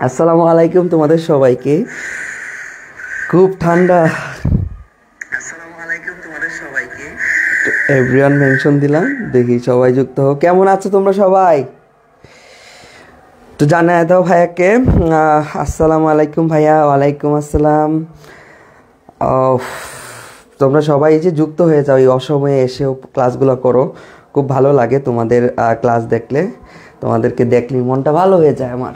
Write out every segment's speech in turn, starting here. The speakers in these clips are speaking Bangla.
আসসালামু আলাইকুম তোমাদের সবাইকে। খুব ঠান্ডা। আসসালামু আলাইকুম তোমাদের সবাইকে। এভরিওয়ান মেনশন দিলাম, দেখি সবাই যুক্ত হোক। কেমন আছো তোমরা সবাই? তো জানায় দাও ভাইয়াকে। আসসালামু আলাইকুম ভাইয়া। ওয়ালাইকুম আসসালাম। তোমরা সবাই এই যে যুক্ত হয়ে যাও, এই অসময়ে এসেও ক্লাসগুলো করো, খুব ভালো লাগে তোমাদের ক্লাস দেখলে। তোমাদেরকে দেখলে মনটা ভালো হয়ে যায় আমার।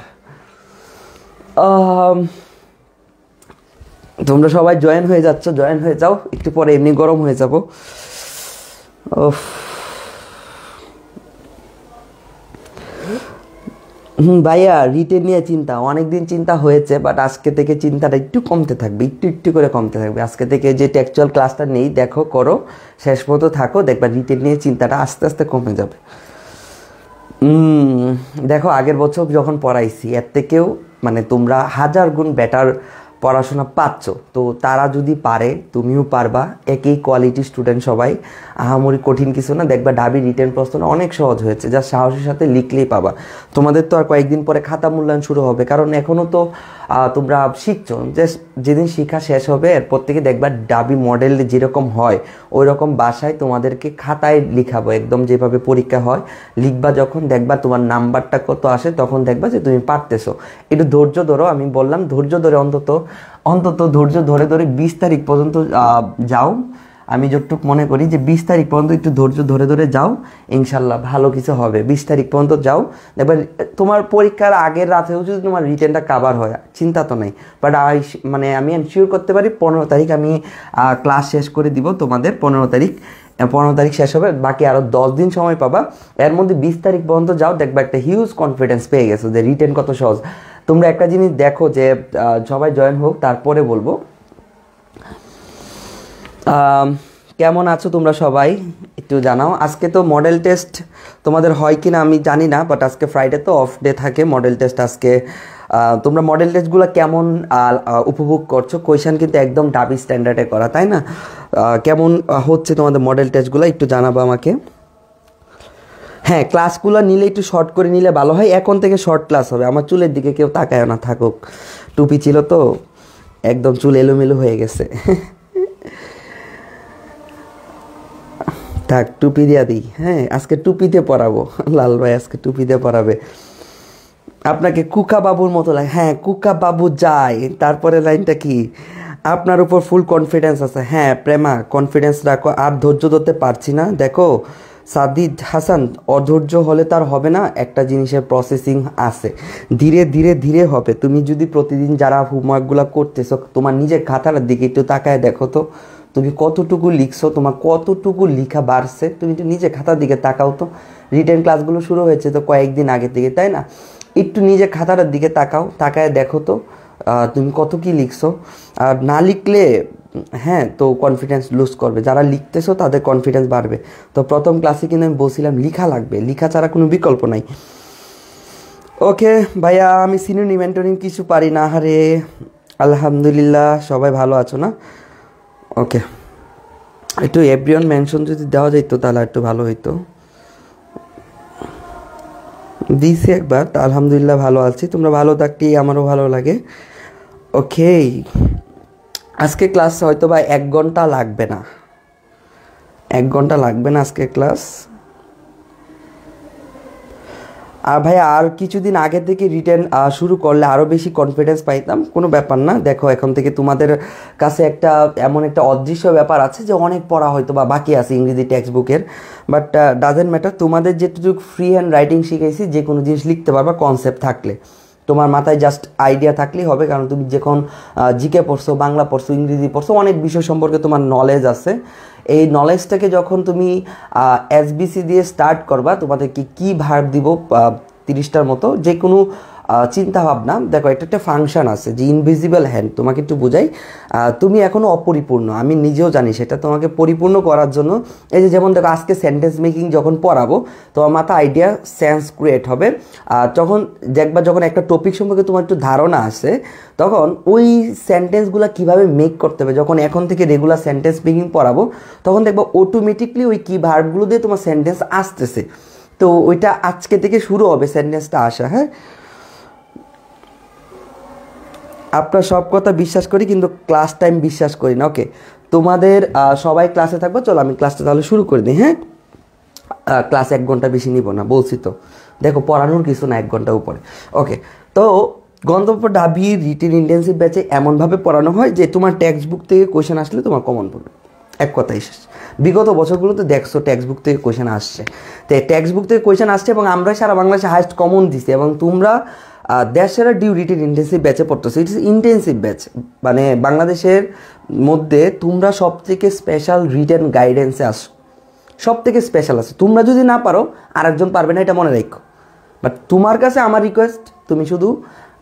তোমরা সবাই জয়েন হয়ে যাচ্ছ, জয়েন হয়ে যাও, একটু পরে এমনি গরম হয়ে যাব। ভাইয়া রিটেন নিয়ে চিন্তা, অনেকদিন চিন্তা হয়েছে, বাট আজকে থেকে চিন্তাটা একটু কমতে থাকবে, একটু একটু করে কমতে থাকবে। আজকে থেকে যে টেক্সচুয়াল ক্লাসটা নেই, দেখো করো, শেষ পর্যন্ত থাকো, দেখবা রিটেন নিয়ে চিন্তাটা আস্তে আস্তে কমে যাবে। দেখো আগের বছর যখন পড়াইছি এর থেকেও মানে তোমরা 1000 গুণ বেটার পড়াশোনা পাচ্ছ। তো তারা যদি পারে তুমিও পারবা, একই কোয়ালিটি স্টুডেন্ট সবাই, আহামরি কঠিন কিছু না। দেখবা ডাবি রিটেন প্রশ্নটা অনেক সহজ হয়েছে, যা সাহসের সাথে লিখলেই পাবা। তোমাদের তো আর কয়েকদিন পরে খাতা মূল্যায়ন শুরু হবে, কারণ এখনও তো তোমরা শিখছো। যেদিন শিক্ষা শেষ হবে এরপর থেকে দেখবা ডাবি মডেল যেরকম হয় ওই রকম বাসায় তোমাদেরকে খাতায় লিখাবো, একদম যেভাবে পরীক্ষা হয় লিখবা। যখন দেখবা তোমার নাম্বারটা কত আসে তখন দেখবা যে তুমি পারতেছো। একটু ধৈর্য ধরো, আমি বললাম ধৈর্য ধরে অন্তত ধৈর্য ধরে ধরে 20 তারিখ পর্যন্ত যাও। আমি যতটুকু মনে করি যে 20 তারিখ পর্যন্ত একটু ধৈর্য ধরে ধরে যাও, ইনশাল্লাহ ভালো কিছু হবে। 20 তারিখ পর্যন্ত যাও, দেখবে তোমার পরীক্ষার আগের রাতেও যদি তোমার রিটেনটা কাভার হয় চিন্তা তো নেই। বাট আমি এনশিওর করতে পারি 15 তারিখ আমি ক্লাস শেষ করে দিব তোমাদের। 15 তারিখ শেষ হবে, বাকি আরও 10 দিন সময় পাবা। এর মধ্যে 20 তারিখ পর্যন্ত যাও, দেখবা একটা হিউজ কনফিডেন্স পেয়ে গেছো যে রিটেন কত সহজ। তোমরা একটা জিনিস দেখো যে সবাই জয়েন হোক, তারপরে বলবো। কেমন আছো তোমরা সবাই একটু জানাও। আজকে তো মডেল টেস্ট তোমাদের হয় কি না আমি জানি না, বাট আজকে ফ্রাইডে তো অফ ডে থাকে। মডেল টেস্ট আজকে তোমরা মডেল টেস্টগুলো কেমন উপভোগ করছো? কোয়েশ্চেন কিন্তু একদম ডাবি স্ট্যান্ডার্ডে করা, তাই না? কেমন হচ্ছে তোমাদের মডেল টেস্টগুলো একটু জানাবো আমাকে। হ্যাঁ, ক্লাসগুলো নিলে একটু শর্ট করে নিলে ভালো হয়। এখন থেকে শর্ট ক্লাস হবে। আমার চুলের দিকে কেউ তাকায় না, থাকুক। টুপি ছিল তো একদম চুল এলোমেলো হয়ে গেছে। থাক, টুপি দিয়া দিই। হ্যাঁ, আজকে টুপিতে পড়াবো। লাল ভাই আজকে টুপিতে পড়াবে। আপনাকে কুকা বাবুর মতো লাগে। হ্যাঁ, কুকা বাবু যায়। তারপরে লাইনটা কি? আপনার উপর ফুল কনফিডেন্স আছে। হ্যাঁ প্রেমা, কনফিডেন্স রাখো। আর ধৈর্য ধরতে পারছি না। দেখো সাদিদ হাসান, অধৈর্য হলে তার হবে না। একটা জিনিসের প্রসেসিং আছে, ধীরে ধীরে ধীরে হবে। তুমি যদি প্রতিদিন যারা হোমওয়ার্কগুলো করতেছো তোমার নিজের খাতার দিকে একটু তাকায় দেখো তো, তুমি কতটুকু লিখছো, তোমার কতটুকু লিখা বাড়ছে। তুমি একটু নিজে খাতার দিকে তাকাও তো। রিটেন ক্লাসগুলো শুরু হয়েছে তো কয়েকদিন আগে থেকে, তাই না? একটু নিজে খাতাটার দিকে তাকাও, তাকায় দেখো তো তুমি কত কি লিখছো। আর না লিখলে হ্যাঁ তো কনফিডেন্স লুজ করবে। যারা লিখতেছো তাদের কনফিডেন্স বাড়বে। তো প্রথম ক্লাসে কিন্তু আমি বলছিলাম লিখা লাগবে, লিখা ছাড়া কোনো বিকল্প নাই। ওকে ভাইয়া, আমি সিনোনিম অ্যান্টোনিম কিছু পারি না। আরে আলহামদুলিল্লাহ, সবাই ভালো আছো না? ওকে, একটু এভরিওয়ান মেনশন যদি দেওয়া যেত তাহলে একটু ভালো হইতো। দিয়েছি একবার, তা আলহামদুলিল্লাহ ভালো আছি। তোমরা ভালো থাকলেই আমারও ভালো লাগে। ওকে, আজকে ক্লাস হয়তো বা 1 ঘন্টা লাগবে না, 1 ঘন্টা লাগবে না আজকে ক্লাস। আর ভাই আর কিছুদিন আগে থেকে রিটেন শুরু করলে আরও বেশি কনফিডেন্স পাইতাম। কোনো ব্যাপার না। দেখো এখন থেকে তোমাদের কাছে এমন একটা অদৃশ্য ব্যাপার আছে যে অনেক পড়া হয়তো বা বাকি আছে ইংরেজি টেক্সট বুকের, বাট ডাজেন্ট ম্যাটার। তোমাদের যেটুকু ফ্রি হ্যান্ড রাইটিং শিখেছি, যে কোনো জিনিস লিখতে পারবা কনসেপ্ট থাকলে। তোমার মাথায় জাস্ট আইডিয়া থাকলেই হবে, কারণ তুমি যখন জিকে পড়ছো, বাংলা পড়ছো, ইংরেজি পড়ছো, অনেক বিষয় সম্পর্কে তোমার নলেজ আছে। এই নলেজটাকে যখন তুমি এসবিসি দিয়ে স্টার্ট করবা, তোমাদেরকে কী ভার্ব দিব 30টার মতো, যে কোনো চিন্তা ভাবনা। দেখো এটা একটা ফাংশন আছে যে ইনভিজিবল হ্যান্ড, তোমাকে একটু বোঝাই। তুমি এখনও অপরিপূর্ণ, আমি নিজেও জানি সেটা। তোমাকে পরিপূর্ণ করার জন্য এই যে যেমন দেখো আজকে সেন্টেন্স মেকিং যখন পড়াবো তোমার মাথা আইডিয়া সেন্স ক্রিয়েট হবে। তখন দেখবা যখন একটা টপিক সম্পর্কে তোমার একটু ধারণা আসে তখন ওই সেন্টেন্সগুলো কীভাবে মেক করতে হবে, যখন এখন থেকে রেগুলার সেন্টেন্স মেকিং পড়াবো তখন দেখবা অটোমেটিকলি ওই কি ভার্বগুলো দিয়ে তোমার সেন্টেন্স আসতেছে। তো ওইটা আজকে থেকে শুরু হবে সেন্টেন্সটা আসা। হ্যাঁ আপনার সব কথা বিশ্বাস করি কিন্তু ক্লাস টাইম বিশ্বাস করি না। ওকে, তোমাদের সবাই ক্লাসে থাকবো, চলো আমি ক্লাসটা তাহলে শুরু করে দিই। হ্যাঁ, ক্লাস 1 ঘন্টা বেশি নিব না, বলছি তো। দেখো পড়ানোর কিছু না, 1 ঘন্টা উপরে। ওকে, তো গন্তব্য ঢাবি রিটেন ইন্টেন্সিভ ব্যাচে এমনভাবে পড়ানো হয় যে তোমার টেক্সট বুক থেকে কোয়েশ্চেন আসলে তোমার কমন পড়বে, এক কথাই শেষ। বিগত বছরগুলোতে দেখছো টেক্সট বুক থেকে কোয়েশ্চেন আসছে, তো টেক্সট বুক থেকে কোয়েশ্চেন আসছে এবং আমরা সারা বাংলাদেশে হাইস্ট কমন দিছি এবং তোমরা দেশের ডিউ রিটেন ইন্টেন্সিভ ব্যাচে পড়তেছো। ইট ইস ইন্টেন্সিভ ব্যাচ, মানে বাংলাদেশের মধ্যে তোমরা সব থেকে স্পেশাল রিটেন গাইডেন্সে আসো, সব থেকে স্পেশাল আছে। তোমরা যদি না পারো আরেকজন পারবে না, এটা মনে রাখো। বাট তোমার কাছে আমার রিকোয়েস্ট, তুমি শুধু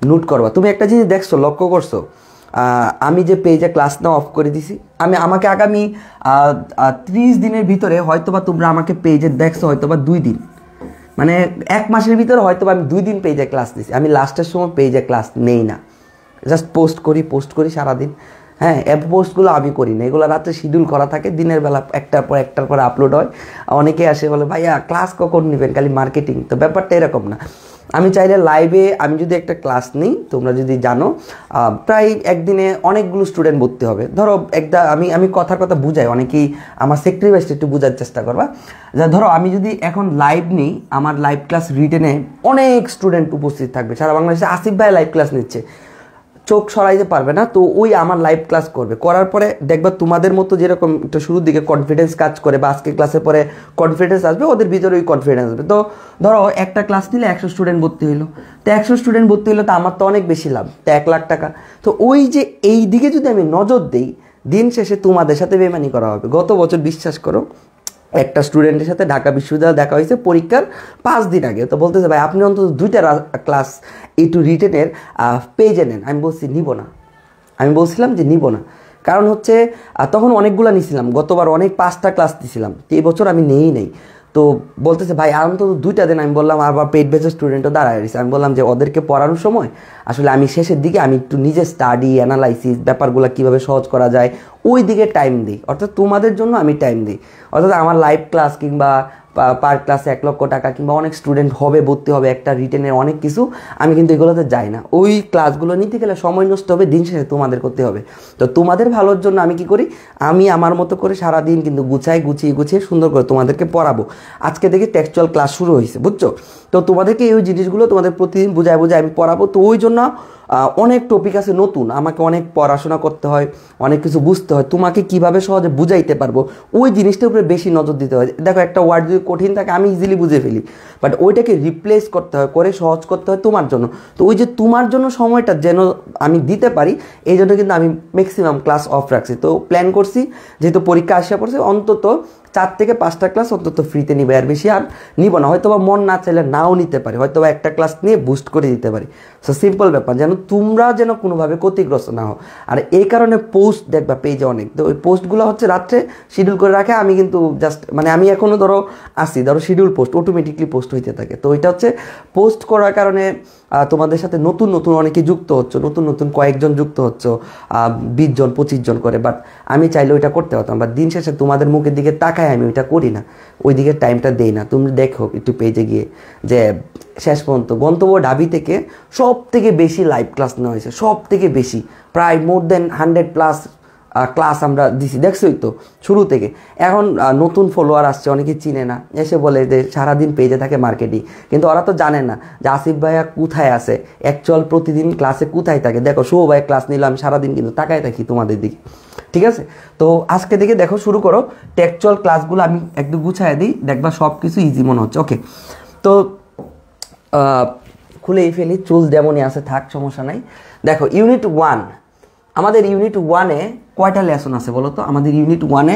নোট করবা। তুমি একটা জিনিস দেখছো, লক্ষ্য করছো, আমি যে পেজে ক্লাস না অফ করে দিছি, আমাকে আগামী 30 দিনের ভিতরে হয়তোবা তোমরা আমাকে পেজে দেখছো হয়তোবা 2 দিন, মানে 1 মাসের ভিতরে হয়তোবা আমি 2 দিন পেজে ক্লাস দিছি। আমি লাস্টের সময় পেজে ক্লাস নেই না, জাস্ট পোস্ট করি সারাদিন। হ্যাঁ, পোস্টগুলো আমি করি না, এগুলো রাত্রে শিডিউল করা থাকে, দিনের বেলা একটার পর আপলোড হয়। অনেকে আসে বলে ভাইয়া ক্লাস কখন নেবেন, খালি মার্কেটিং। তো ব্যাপারটা এরকম না। আমি চাইলে লাইভে আমি যদি একটা ক্লাস নিই, তোমরা যদি জানো প্রায় একদিনে অনেকগুলো স্টুডেন্ট ভর্তি হবে। ধরো আমি কথা বুঝাই, অনেকেই আমার সেক্টরি ওয়াইজ একটু বোঝার চেষ্টা করবা। যা ধরো আমি যদি এখন লাইভ নিই, আমার লাইভ ক্লাস রিটেনে অনেক স্টুডেন্ট উপস্থিত থাকবে, সারা বাংলাদেশে আসিফ ভাই লাইভ ক্লাস নিচ্ছে, চোখ সরাইতে পারবে না। তো ওই আমার লাইভ ক্লাস করবে, করার পরে দেখবা তোমাদের মতো যেরকম একটা শুরুর দিকে কনফিডেন্স কাজ করে বা আজকে ক্লাসের পরে কনফিডেন্স আসবে, ওদের ভিতরে ওই কনফিডেন্স আসবে। তো ধরো একটা ক্লাস নিলে 100 স্টুডেন্ট ভর্তি হইলো, তো 100 স্টুডেন্ট ভর্তি হইলো, তো আমার তো অনেক বেশি লাভ, তো 1 লাখ টাকা। তো ওই যে এই দিকে যদি আমি নজর দিই, দিন শেষে তোমাদের সাথে বেইমানি করা হবে। গত বছর বিশ্বাস করো একটা স্টুডেন্টের সাথে ঢাকা বিশ্ববিদ্যালয়ে দেখা হয়েছে পরীক্ষার 5 দিন আগে। তো বলতেছে ভাই আপনি অন্তত 2টা ক্লাস একটু রিটেনের পেজে নেন। আমি বলছি নিব না, আমি বলছিলাম যে নিব না, কারণ হচ্ছে তখন অনেকগুলো নিয়েছিলাম, গতবার অনেক 5টা ক্লাস দিয়েছিলাম, তো এই বছর আমি নেই। তো বলতেছে ভাই অন্তত 2টা দিন। আমি বললাম আবার পেড বেচের স্টুডেন্টও দাঁড়ায় রয়েছে, আমি বললাম যে ওদেরকে পড়ানোর সময় আসলে আমি শেষের দিকে আমি একটু নিজে স্টাডি অ্যানালাইসিস ব্যাপারগুলো কীভাবে সহজ করা যায় ওই দিকে টাইম দিই, অর্থাৎ তোমাদের জন্য আমি টাইম দিই। অর্থাৎ আমার লাইভ ক্লাস কিংবা পার ক্লাসে 1 লক্ষ টাকা কিংবা অনেক স্টুডেন্ট হবে, ভর্তি হবে, একটা রিটেনের অনেক কিছু, আমি কিন্তু এগুলোতে যাই না। ওই ক্লাসগুলো নিতে গেলে সময় নষ্ট হবে, দিন শেষে তোমাদের করতে হবে। তো তোমাদের ভালোর জন্য আমি কি করি, আমি আমার মতো করে সারাদিন কিন্তু গুছিয়ে সুন্দর করে তোমাদেরকে পড়াবো। আজকে থেকে টেক্সচুয়াল ক্লাস শুরু হয়েছে, বুঝছো? তো তোমাদেরকে এই জিনিসগুলো তোমাদের প্রতিদিন বুঝায় আমি পড়াবো। তো ওই জন্য অনেক টপিক আছে নতুন, আমাকে অনেক পড়াশোনা করতে হয়, অনেক কিছু বুঝতে হয়, তোমাকে কিভাবে সহজে বুঝাইতে পারবো ওই জিনিসটার উপরে বেশি নজর দিতে হয়। দেখো একটা ওয়ার্ড যদি কঠিন থাকে আমি ইজিলি বুঝে ফেলি, বাট ওইটাকে রিপ্লেস করতে হয়, করে সহজ করতে হয় তোমার জন্য। তো ওই যে তোমার জন্য সময়টা যেন আমি দিতে পারি, এই জন্য কিন্তু আমি ম্যাক্সিমাম ক্লাস অফ রাখছি। তো প্ল্যান করছি যেহেতু পরীক্ষা আসা পড়ছে, অন্তত 4 থেকে 5টা ক্লাস অন্তত ফ্রিতে নিবে, আর বেশি আর নিব না। হয়তো বা মন না চাইলে নাও নিতে পারি, হয়তো বা একটা ক্লাস নিয়ে বুস্ট করে দিতে পারি। সো সিম্পল ব্যাপার, যেন তোমরা যেন কোনোভাবে ক্ষতিগ্রস্ত না হও। আর এই কারণে পোস্ট দেখবা পেজে অনেক, তো ওই পোস্টগুলো হচ্ছে রাত্রে শিডিউল করে রাখে। আমি কিন্তু জাস্ট মানে আমি এখনও ধরো শিডিউল পোস্ট অটোমেটিকলি পোস্ট হইতে থাকে। তো ওইটা হচ্ছে পোস্ট করার কারণে তোমাদের সাথে নতুন অনেকে যুক্ত হচ্ছে, নতুন কয়েকজন যুক্ত হচ্ছে, 20 জন 25 জন করে। বাট আমি চাইলে ওইটা করতে পারতাম, বাট দিন শেষে তোমাদের মুখের দিকে তাকায় আমি ওইটা করি না, ওই দিকে টাইমটা দেই না। তুমি দেখো একটু পেজে গিয়ে যে শেষ পর্যন্ত গন্তব্য ঢাবি থেকে সব থেকে বেশি লাইভ ক্লাস নেওয়া হয়েছে, সব থেকে বেশি, প্রায় মোর দেন 100+ ক্লাস আমরা দিছি, দেখছোই তো শুরু থেকে। এখন নতুন ফলোয়ার আসছে, অনেকে চিনে না, এসে বলে যে সারাদিন পেজে থাকে মার্কেটিং, কিন্তু ওরা তো জানে না যে আসিফ ভাইয়া কোথায় আছে, অ্যাকচুয়াল প্রতিদিন ক্লাসে কোথায় থাকে। দেখো শুভ ভাই ক্লাস নিলাম, সারাদিন কিন্তু তাকায় থাকি তোমাদের দিকে, ঠিক আছে? তো আজকে থেকে দেখো শুরু করো, টেক্সচুয়াল ক্লাসগুলো আমি একটু গুছাই দিই, দেখবা সব কিছু ইজি মনে হচ্ছে। ওকে, তো খুলেই ফেলি, চুল যেমনই আছে থাক, সমস্যা নাই। দেখো ইউনিট 1, আমাদের ইউনিট 1-এ কয়টা লেসন আছে বলো তো? আমাদের ইউনিট 1-এ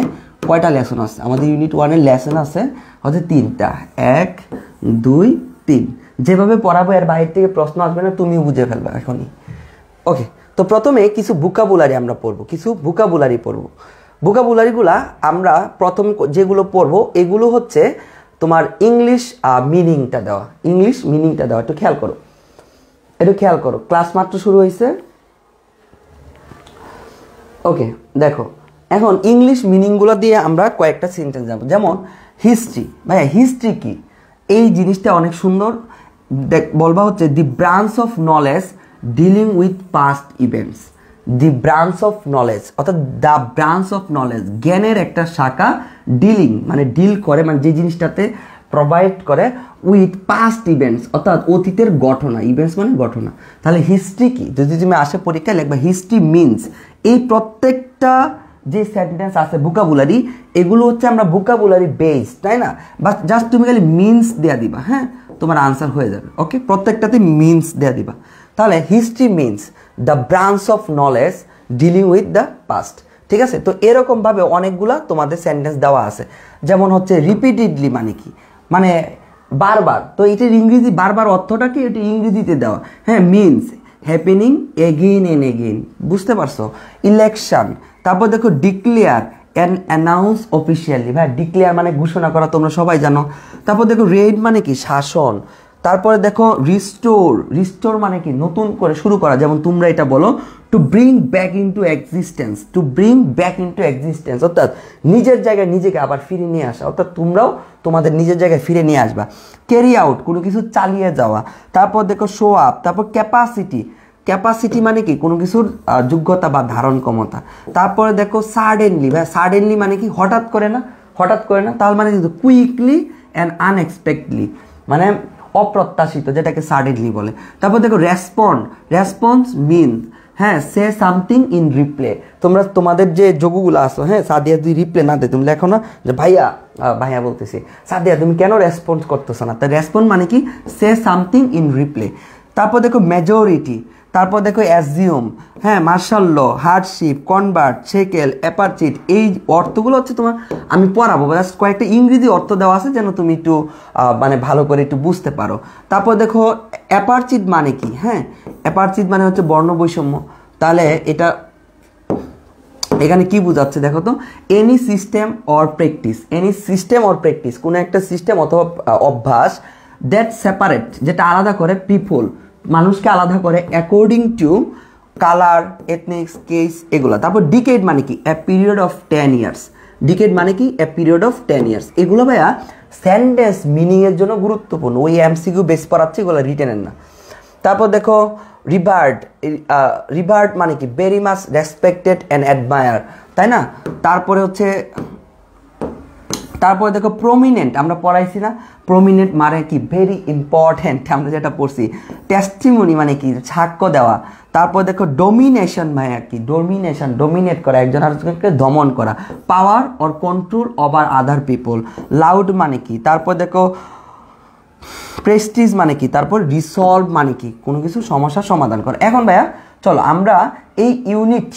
কয়টা লেসন আছে? আমাদের ইউনিট 1-এর লেসন আছে হচ্ছে 3টা, 1 2 3। যেভাবে পড়াবো এর বাইরে থেকে প্রশ্ন আসবে না, তুমিও বুঝে ফেলবে এখনই। ওকে, তো প্রথমে কিছু ভোকাবুলারি আমরা পড়বো, কিছু ভোকাবুলারি পড়বো। ভোকাবুলারিগুলা আমরা প্রথম যেগুলো পড়বো এগুলো হচ্ছে তোমার ইংলিশ মিনিংটা দেওয়া, একটু খেয়াল করো, ক্লাস মাত্র শুরু হয়েছে। ওকে, দেখো এখন ইংলিশ মিনিংগুলো দিয়ে আমরা কয়েকটা সেন্টেন্স যাবো। যেমন হিস্ট্রি, ভাইয়া হিস্ট্রি কি? এই জিনিসটা অনেক সুন্দর, বলবা হচ্ছে the branch of knowledge dealing with past events, the branch of knowledge, অর্থাৎ দ্য ব্রাঞ্চ অফ নলেজ, জ্ঞানের একটা শাখা, ডিলিং মানে ডিল করে, মানে যে জিনিসটাতে প্রোভাইড করে, উইথ পাস্ট ইভেন্টস অর্থাৎ অতীতের ঘটনা, ইভেন্টস মানে ঘটনা। তাহলে হিস্ট্রি কি, যদি তুমি আসে পরীক্ষায় লিখবা হিস্ট্রি মিনস, এই প্রত্যেকটা যে সেন্টেন্স আছে ভোকাবুলারি, এগুলো হচ্ছে আমরা ভোকাবুলারি বেসড, তাই না? বাট জাস্ট তুমি খালি মিনস দেয়া দিবা, হ্যাঁ, তোমার আনসার হয়ে যাবে। ওকে, প্রত্যেকটাতে মিনস দেয়া দিবা। তাহলে history means the branch of knowledge dealing with the past, ঠিক আছে? তো এরকমভাবে অনেকগুলা তোমাদের সেন্টেন্স দেওয়া আছে। যেমন হচ্ছে রিপিটেডলি মানে কি, মানে বারবার, তো এটার ইংরেজি বারবার অর্থটা কি, এটা ইংরেজিতে দেওয়া, হ্যাঁ, means happening again and again, বুঝতে পারছো? ইলেকশন, তারপর দেখো ডিক্লেয়ার অ্যান্ড অ্যানাউন্স অফিসিয়ালি, ভাই ডিক্লেয়ার মানে ঘোষণা করা, তোমরা সবাই জানো। তারপর দেখো রেইড মানে কি, শাসন। তারপরে দেখো রিস্টোর, রিস্টোর মানে কি, নতুন করে শুরু করা, যেমন তোমরা এটা বলো to bring back into existence, to bring back into existence অর্থাৎ নিজের জায়গায় নিজেকে আবার ফিরে নিয়ে আসা, অর্থাৎ তোমরাও তোমাদের নিজের জায়গায় ফিরে নিয়ে আসবা। ক্যারি আউট, কোনো কিছু চালিয়ে যাওয়া। তারপর দেখো শো আপ, তারপর ক্যাপাসিটি, ক্যাপাসিটি মানে কি, কোনো কিছুর যোগ্যতা বা ধারণ ক্ষমতা। তারপরে দেখো সাডেনলি, ভাই সাডেনলি মানে কি, হঠাৎ করে না, হঠাৎ করে না, তাহলে মানে কুইকলি অ্যান্ড আনএক্সপেক্টলি, মানে অপ্রত্যাশিত, যেটাকে সাডেনলি বলে। তারপর দেখো রেসপন্ড, রেসপন্স মিন, হ্যাঁ, সে সামথিং ইন রিপ্লে, তোমরা তোমাদের যে যোগগুলো আসো, হ্যাঁ, সাদিয়া যদি রিপ্লে না দেয় তুমি লেখো না যে ভাইয়া, ভাইয়া বলতেছি সাদিয়া তুমি কেন রেসপন্স করতেছো না, তাই রেসপন্ড মানে কি, সে সামথিং ইন রিপ্লে। তারপর দেখো মেজরিটি, তারপর দেখো অ্যাজিউম, হ্যাঁ, মার্শাল ল, হার্ডশিপ, কনভার্ট, সেকেল, অ্যাপারচিট, এই অর্থগুলো হচ্ছে তোমার আমি পড়াবো, জাস্ট কয়েকটা ইংরেজি অর্থ দেওয়া আছে যেন তুমি একটু মানে ভালো করে একটু বুঝতে পারো। তারপর দেখো অ্যাপারচিট মানে কি, হ্যাঁ, অ্যাপারচিট মানে হচ্ছে বর্ণ বৈষম্য। তাহলে এটা এখানে কি বোঝাচ্ছে দেখো তো, any system or practice, any system or practice, কোনো একটা সিস্টেম অথবা অভ্যাস, দ্যাট সেপারেট, যেটা আলাদা করে, পিপল মানুষকে আলাদা করে, অ্যাকর্ডিং টু কালার, এথনিক্স, কেস, এগুলো। তারপর ডিকেড মানে কি, a period of 10 years, decade মানে কি, এ পিরিয়ড অফ 10 ইয়ার্স। এগুলো ভাইয়া সেন্টেন্স মিনিংয়ের জন্য গুরুত্বপূর্ণ, ওই এমসিকিউ বেস পড়াচ্ছে, এগুলো রিটেনের না। তারপর দেখো রিভার্ড, রিভার্ড মানে কি, very much respected and admire, তাই না? তারপরে হচ্ছে, তারপরে দেখো প্রমিনেন্ট, আমরা পড়াইছি না, প্রমিনেন্ট মানে কি, ভেরি ইম্পর্ট্যান্ট, আমরা যেটা পড়ছি। টেস্টিমনি মানে কি, সাক্ষ্য দেওয়া। তারপর দেখো ডোমিনেশন মানে কি, ডোমিনেশন ডোমিনেট করা, একজন আরেকজনকে দমন করা। পাওয়ার or control over other people. Loud মানে কি, তারপর দেখো প্রেস্টিজ মানে কি, তারপর রিসলভ মানে কি, কোনো কিছু সমস্যার সমাধান করা। এখন ভাইয়া চলো আমরা এই ইউনিট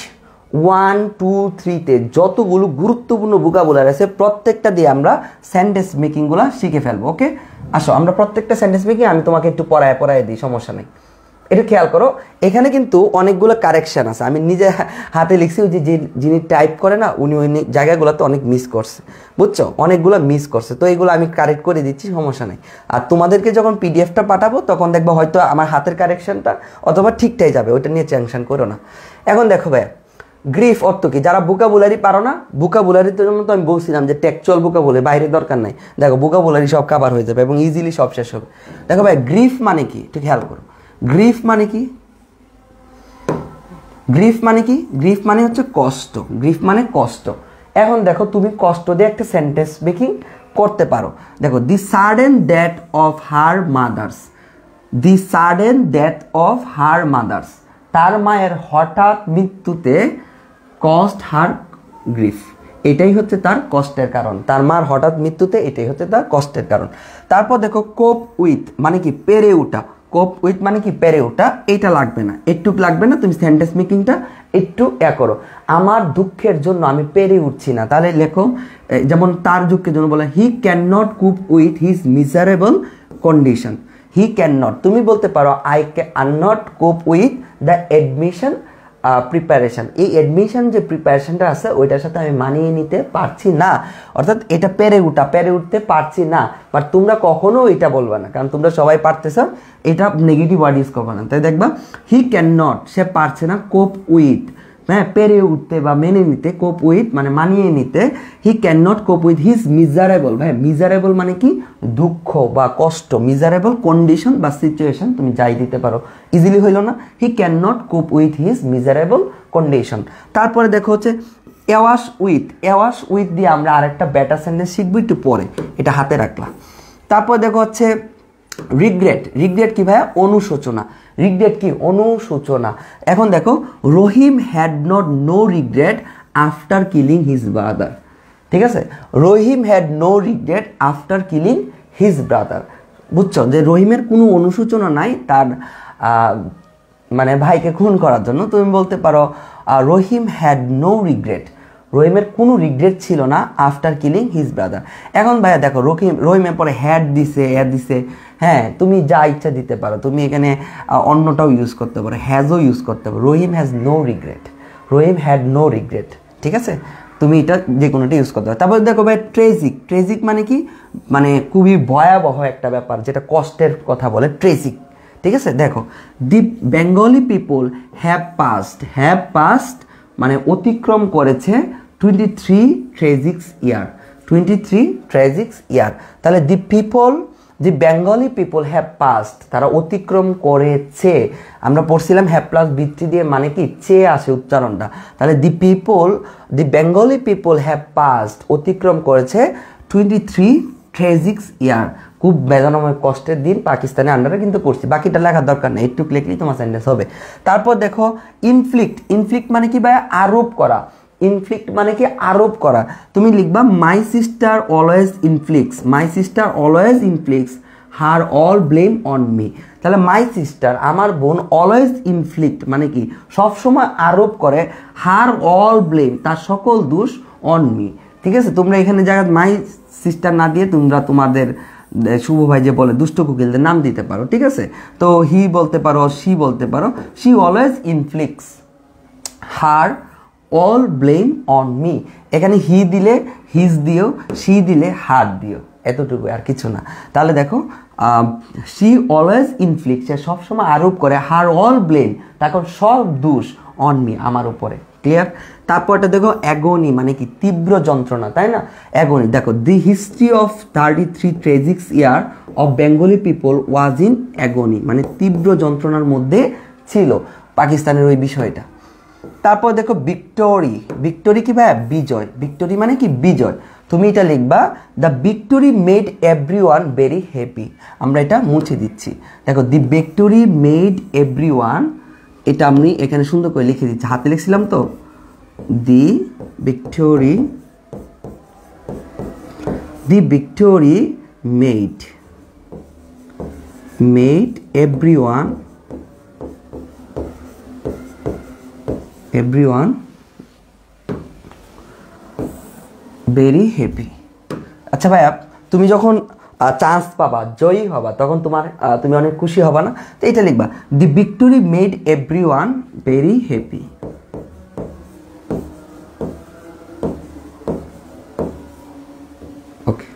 1, 2, 3-তে যতগুলো গুরুত্বপূর্ণ ভোকাবুলারি আছে প্রত্যেকটা দিয়ে আমরা সেন্টেন্স মেকিংগুলো শিখে ফেলবো। ওকে, আসো আমরা প্রত্যেকটা সেন্টেন্স মেকিং আমি তোমাকে একটু পড়ায় দিই, সমস্যা নেই। একটু খেয়াল করো, এখানে কিন্তু অনেকগুলো কারেকশন আছে, আমি নিজে হাতে লিখছি, ওই যে যিনি টাইপ করে না উনি ওই জায়গাগুলোতে অনেক মিস করছে, বুঝছো, অনেকগুলো মিস করছে, তো এগুলো আমি কারেক্ট করে দিচ্ছি, সমস্যা নেই। আর তোমাদেরকে যখন পিডিএফটা পাঠাবো তখন দেখবো হয়তো আমার হাতের কারেকশনটা অথবা ঠিকঠাই যাবে, ওইটা নিয়ে টেনশন করো না। এখন দেখো ভাই, গ্রিফ অর্থ কি, যারা ভোকাবুলারি পারো না, ভোকাবুলারির জন্য তো আমি বলছিলাম যে টেকচুয়াল ভোকাবুলারি, বাইরে দরকার নাই, দেখো ভোকাবুলারি সব কাভার হয়ে যাবে এবং ইজিলি সব শেষ হবে। দেখো ভাই গ্রিফ মানে কি, একটু খেয়াল করো, গ্রিফ মানে কি, গ্রিফ মানে কি, গ্রিফ মানে হচ্ছে কষ্ট, গ্রিফ মানে কষ্ট। এখন দেখো তুমি কষ্ট দিয়ে একটা সেন্টেন্স মেকিং করতে পারো। দেখো the sudden death of her mothers, the sudden death of her mothers, তার মায়ের হঠাৎ মৃত্যুতে কস্ট হার গ্রিফ, এটাই হচ্ছে তার কষ্টের কারণ, তার মার হঠাৎ মৃত্যুতে এটাই হচ্ছে তার কষ্টের কারণ। তারপর দেখো কোপ উইথ মানে কি, পেরে ওঠা, কোপ উইথ মানে কি, পেরে ওঠা, এইটা লাগবে না, একটু লাগবে না, তুমি সেন্টেন্স মেকিংটা একটু করো, আমার দুঃখের জন্য আমি পেরে উঠছি না, তাহলে লেখো, যেমন তার দুঃখের জন্য বলে he can not coop with his miserable condition, he can not, তুমি বলতে পারো I can not cope with the admission preparation, এই অ্যাডমিশন যে প্রিপারেশনটা আছে ওইটার সাথে আমি মানিয়ে নিতে পারছি না, অর্থাৎ এটা পেরে উঠতে পারছি না। বাট তোমরা কখনো এটা বলবে না, কারণ তোমরা সবাই পারতেছ, এটা নেগেটিভ ওয়ার্ড ইউজ করবে না। তাই দেখবা হি ক্যান নট, সে পারছে না, কোপ উইথ হ্যাঁ, পেরে উঠতে বা মেনে নিতে, কোপ উইথ মানে মানিয়ে নিতে, he can not cope with his miserable. ভাই মিজারেবল মানে কি? দুঃখ বা কষ্ট, মিজারেবল কন্ডিশন বা সিচুয়েশন, তুমি যাই দিতে পারো, ইজিলি হইল না? He can not cope with his miserable condition. তারপরে দেখো হচ্ছে অ্যাওয়াশ উইথ। অ্যাওয়াশ উইথ দিয়ে আমরা আরেকটা বেটার সেন্টেন্স শিখবো একটু পরে, এটা হাতে রাখলাম। তারপর দেখো হচ্ছে রিগ্রেট। রিগ্রেট কি ভাইয়া? অনুশোচনা। রিগ্রেট কি? অনুশোচনা। এখন দেখো Rahim had not no regret after killing his brother. ঠিক আছে, Rahim had no regret after killing his brother. বুঝছো যে রহিমের কোনো অনুশোচনা নাই তার মানে ভাইকে খুন করার জন্য। তুমি বলতে পারো রহিম হ্যাড নো রিগ্রেট, রহিমের কোনো রিগ্রেট ছিল না আফটার কিলিং হিজ ব্রাদার। এখন ভাইয়া দেখো রহিমের পরে হ্যাড দিছে, দিছে, হ্যাঁ তুমি যা ইচ্ছা দিতে পারো, তুমি এখানে অন্যটাও ইউজ করতে পারো, হ্যাজও ইউজ করতে পারো। Rahim has no regret, Rahim had no regret. ঠিক আছে, তুমি এটা যে কোনোটা ইউজ করতে পারো। তারপরে দেখো ভাই ট্রেজিক। ট্রেজিক মানে কি? মানে খুবই ভয়াবহ একটা ব্যাপার, যেটা কষ্টের কথা বলে, ট্রেজিক। ঠিক আছে, দেখো দি বেঙ্গলি পিপল হ্যাভ পাস্ট মানে অতিক্রম করেছে 23 ট্রেজিক্স ইয়ার। 23 ট্রেজিক্স ইয়ার। তাহলে দি বেঙ্গলি পিপল হ্যাভ পাস্ট, তারা অতিক্রম করেছে। আমরা পড়ছিলাম হ্যাভ প্লাস বৃত্তি দিয়ে, মানে কি? চে আসে উচ্চারণটা। তাহলে দি বেঙ্গলি পিপল হ্যাভ পাস্ট, অতিক্রম করেছে 23 ট্রেজিক্স ইয়ার। খুব বেদনাময় কষ্টের দিন পাকিস্তানের আন্ডারে কিন্তু করছি, বাকিটা লেখার দরকার নেই, একটু লিখলেই তোমার সেন্টেন্স হবে। তারপর দেখো ইনফ্লিক্ট। ইনফ্লিক্ট মানে কি ভাই? আরোপ করা। ইনফ্লিক্ট মানে কি? আরোপ করা। তুমি লিখবা my sister always inflicts, my sister always inflicts her all blame on me. তাহলে মাই সিস্টার, আমার বোন, অলওয়েজ ইনফ্লিক্ট মানে কি? সবসময় আরোপ করে, হার অল ব্লেম, তার সকল দোষ, অন মি। ঠিক আছে, তোমরা এখানে জায়গায় মাই সিস্টার না দিয়ে তোমরা তোমাদের শুভ ভাই যে বলে দুষ্ট কোকিলদের নাম দিতে পারো। ঠিক আছে, তো হি বলতে পারো, শি বলতে পারো। She always inflicts her all blame on me. এখানে হি দিলে হিজ দিও, শি দিলে হার দিও, এতটুকু, আর কিছু না। তাহলে দেখো শি অলওয়েজ ইনফ্লিক্ট, সে সবসময় আরোপ করে, হার অল ব্লেম, তারপর সব দোষ, অন মি, আমার উপরে। ক্লিয়ার? তারপরটা দেখো অ্যাগনি মানে কি? তীব্র যন্ত্রণা, তাই না? অ্যাগনি। দেখো the history of 33 tragics year of Bengali people was in agony, মানে তীব্র যন্ত্রণার মধ্যে ছিল পাকিস্তানের ওই বিষয়টা। তারপর দেখো ভিক্টোরি। ভিক্টোরি কি ভাই? বিজয়। ভিক্টোরি মানে কি? বিজয়। তুমি এটা লিখবা the victory made everyone very happy. আমরা এটা মুছে দিচ্ছি। দেখো দি ভিক্টোরি মেড এভরিওয়ান, এটা আমি এখানে সুন্দর করে লিখে দিচ্ছি, হাতে লিখছিলাম তো। The victory made everyone very happy. আচ্ছা ভাইয়া, তুমি যখন চান্স পাবা, জয়ী হবা, তখন তুমি অনেক খুশি হবা না? তো এটা লিখবা the victory made everyone very happy. Okay,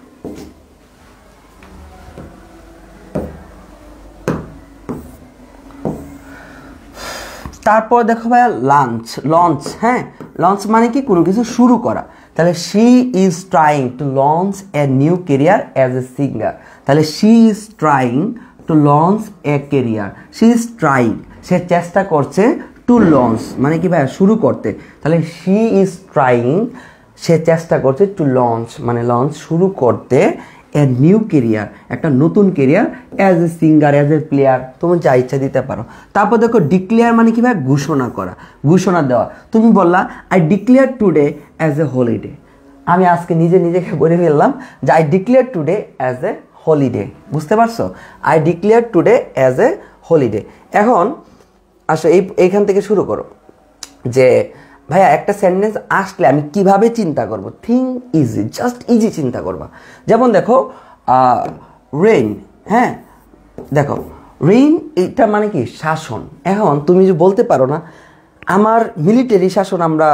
তারপর দেখো ভাইয়া লঞ্চ। হ্যাঁ, লঞ্চ মানে কি? কোনো কিছু শুরু করা। তাহলে she is trying to launch a new career as a singer. তাহলে she is trying to launch a career, she is trying, সে চেষ্টা করছে, টু লঞ্চ মানে কি ভাইয়া? শুরু করতে। তাহলে শি ইজ ট্রাইং, সে চেষ্টা করছে, টু লঞ্চ মানে লঞ্চ, শুরু করতে, এ নিউ কেরিয়ার, একটা নতুন career, as a singer, as a player, তুমি যা ইচ্ছা দিতে পারো। তারপর দেখো ডিক্লেয়ার মানে কি ভাই? ঘোষণা করা, ঘোষণা দেওয়া। তুমি বললা I declare today as a holiday. আমি আজকে নিজেকে বলে ফেললাম যে I declare today as a holiday. বুঝতে পারছো? I declare today as a holiday. এখন আসো এইখান থেকে শুরু করো যে ভাইয়া একটা সেন্টেন্স আসলে আমি কিভাবে চিন্তা করব। থিঙ্ক ইজি, জাস্ট ইজি চিন্তা করবা। যেমন দেখো রেইন। হ্যাঁ, দেখো রেইন, এটা মানে কি? শাসন। এখন তুমি যে বলতে পারো না আমার মিলিটারি শাসন আমরা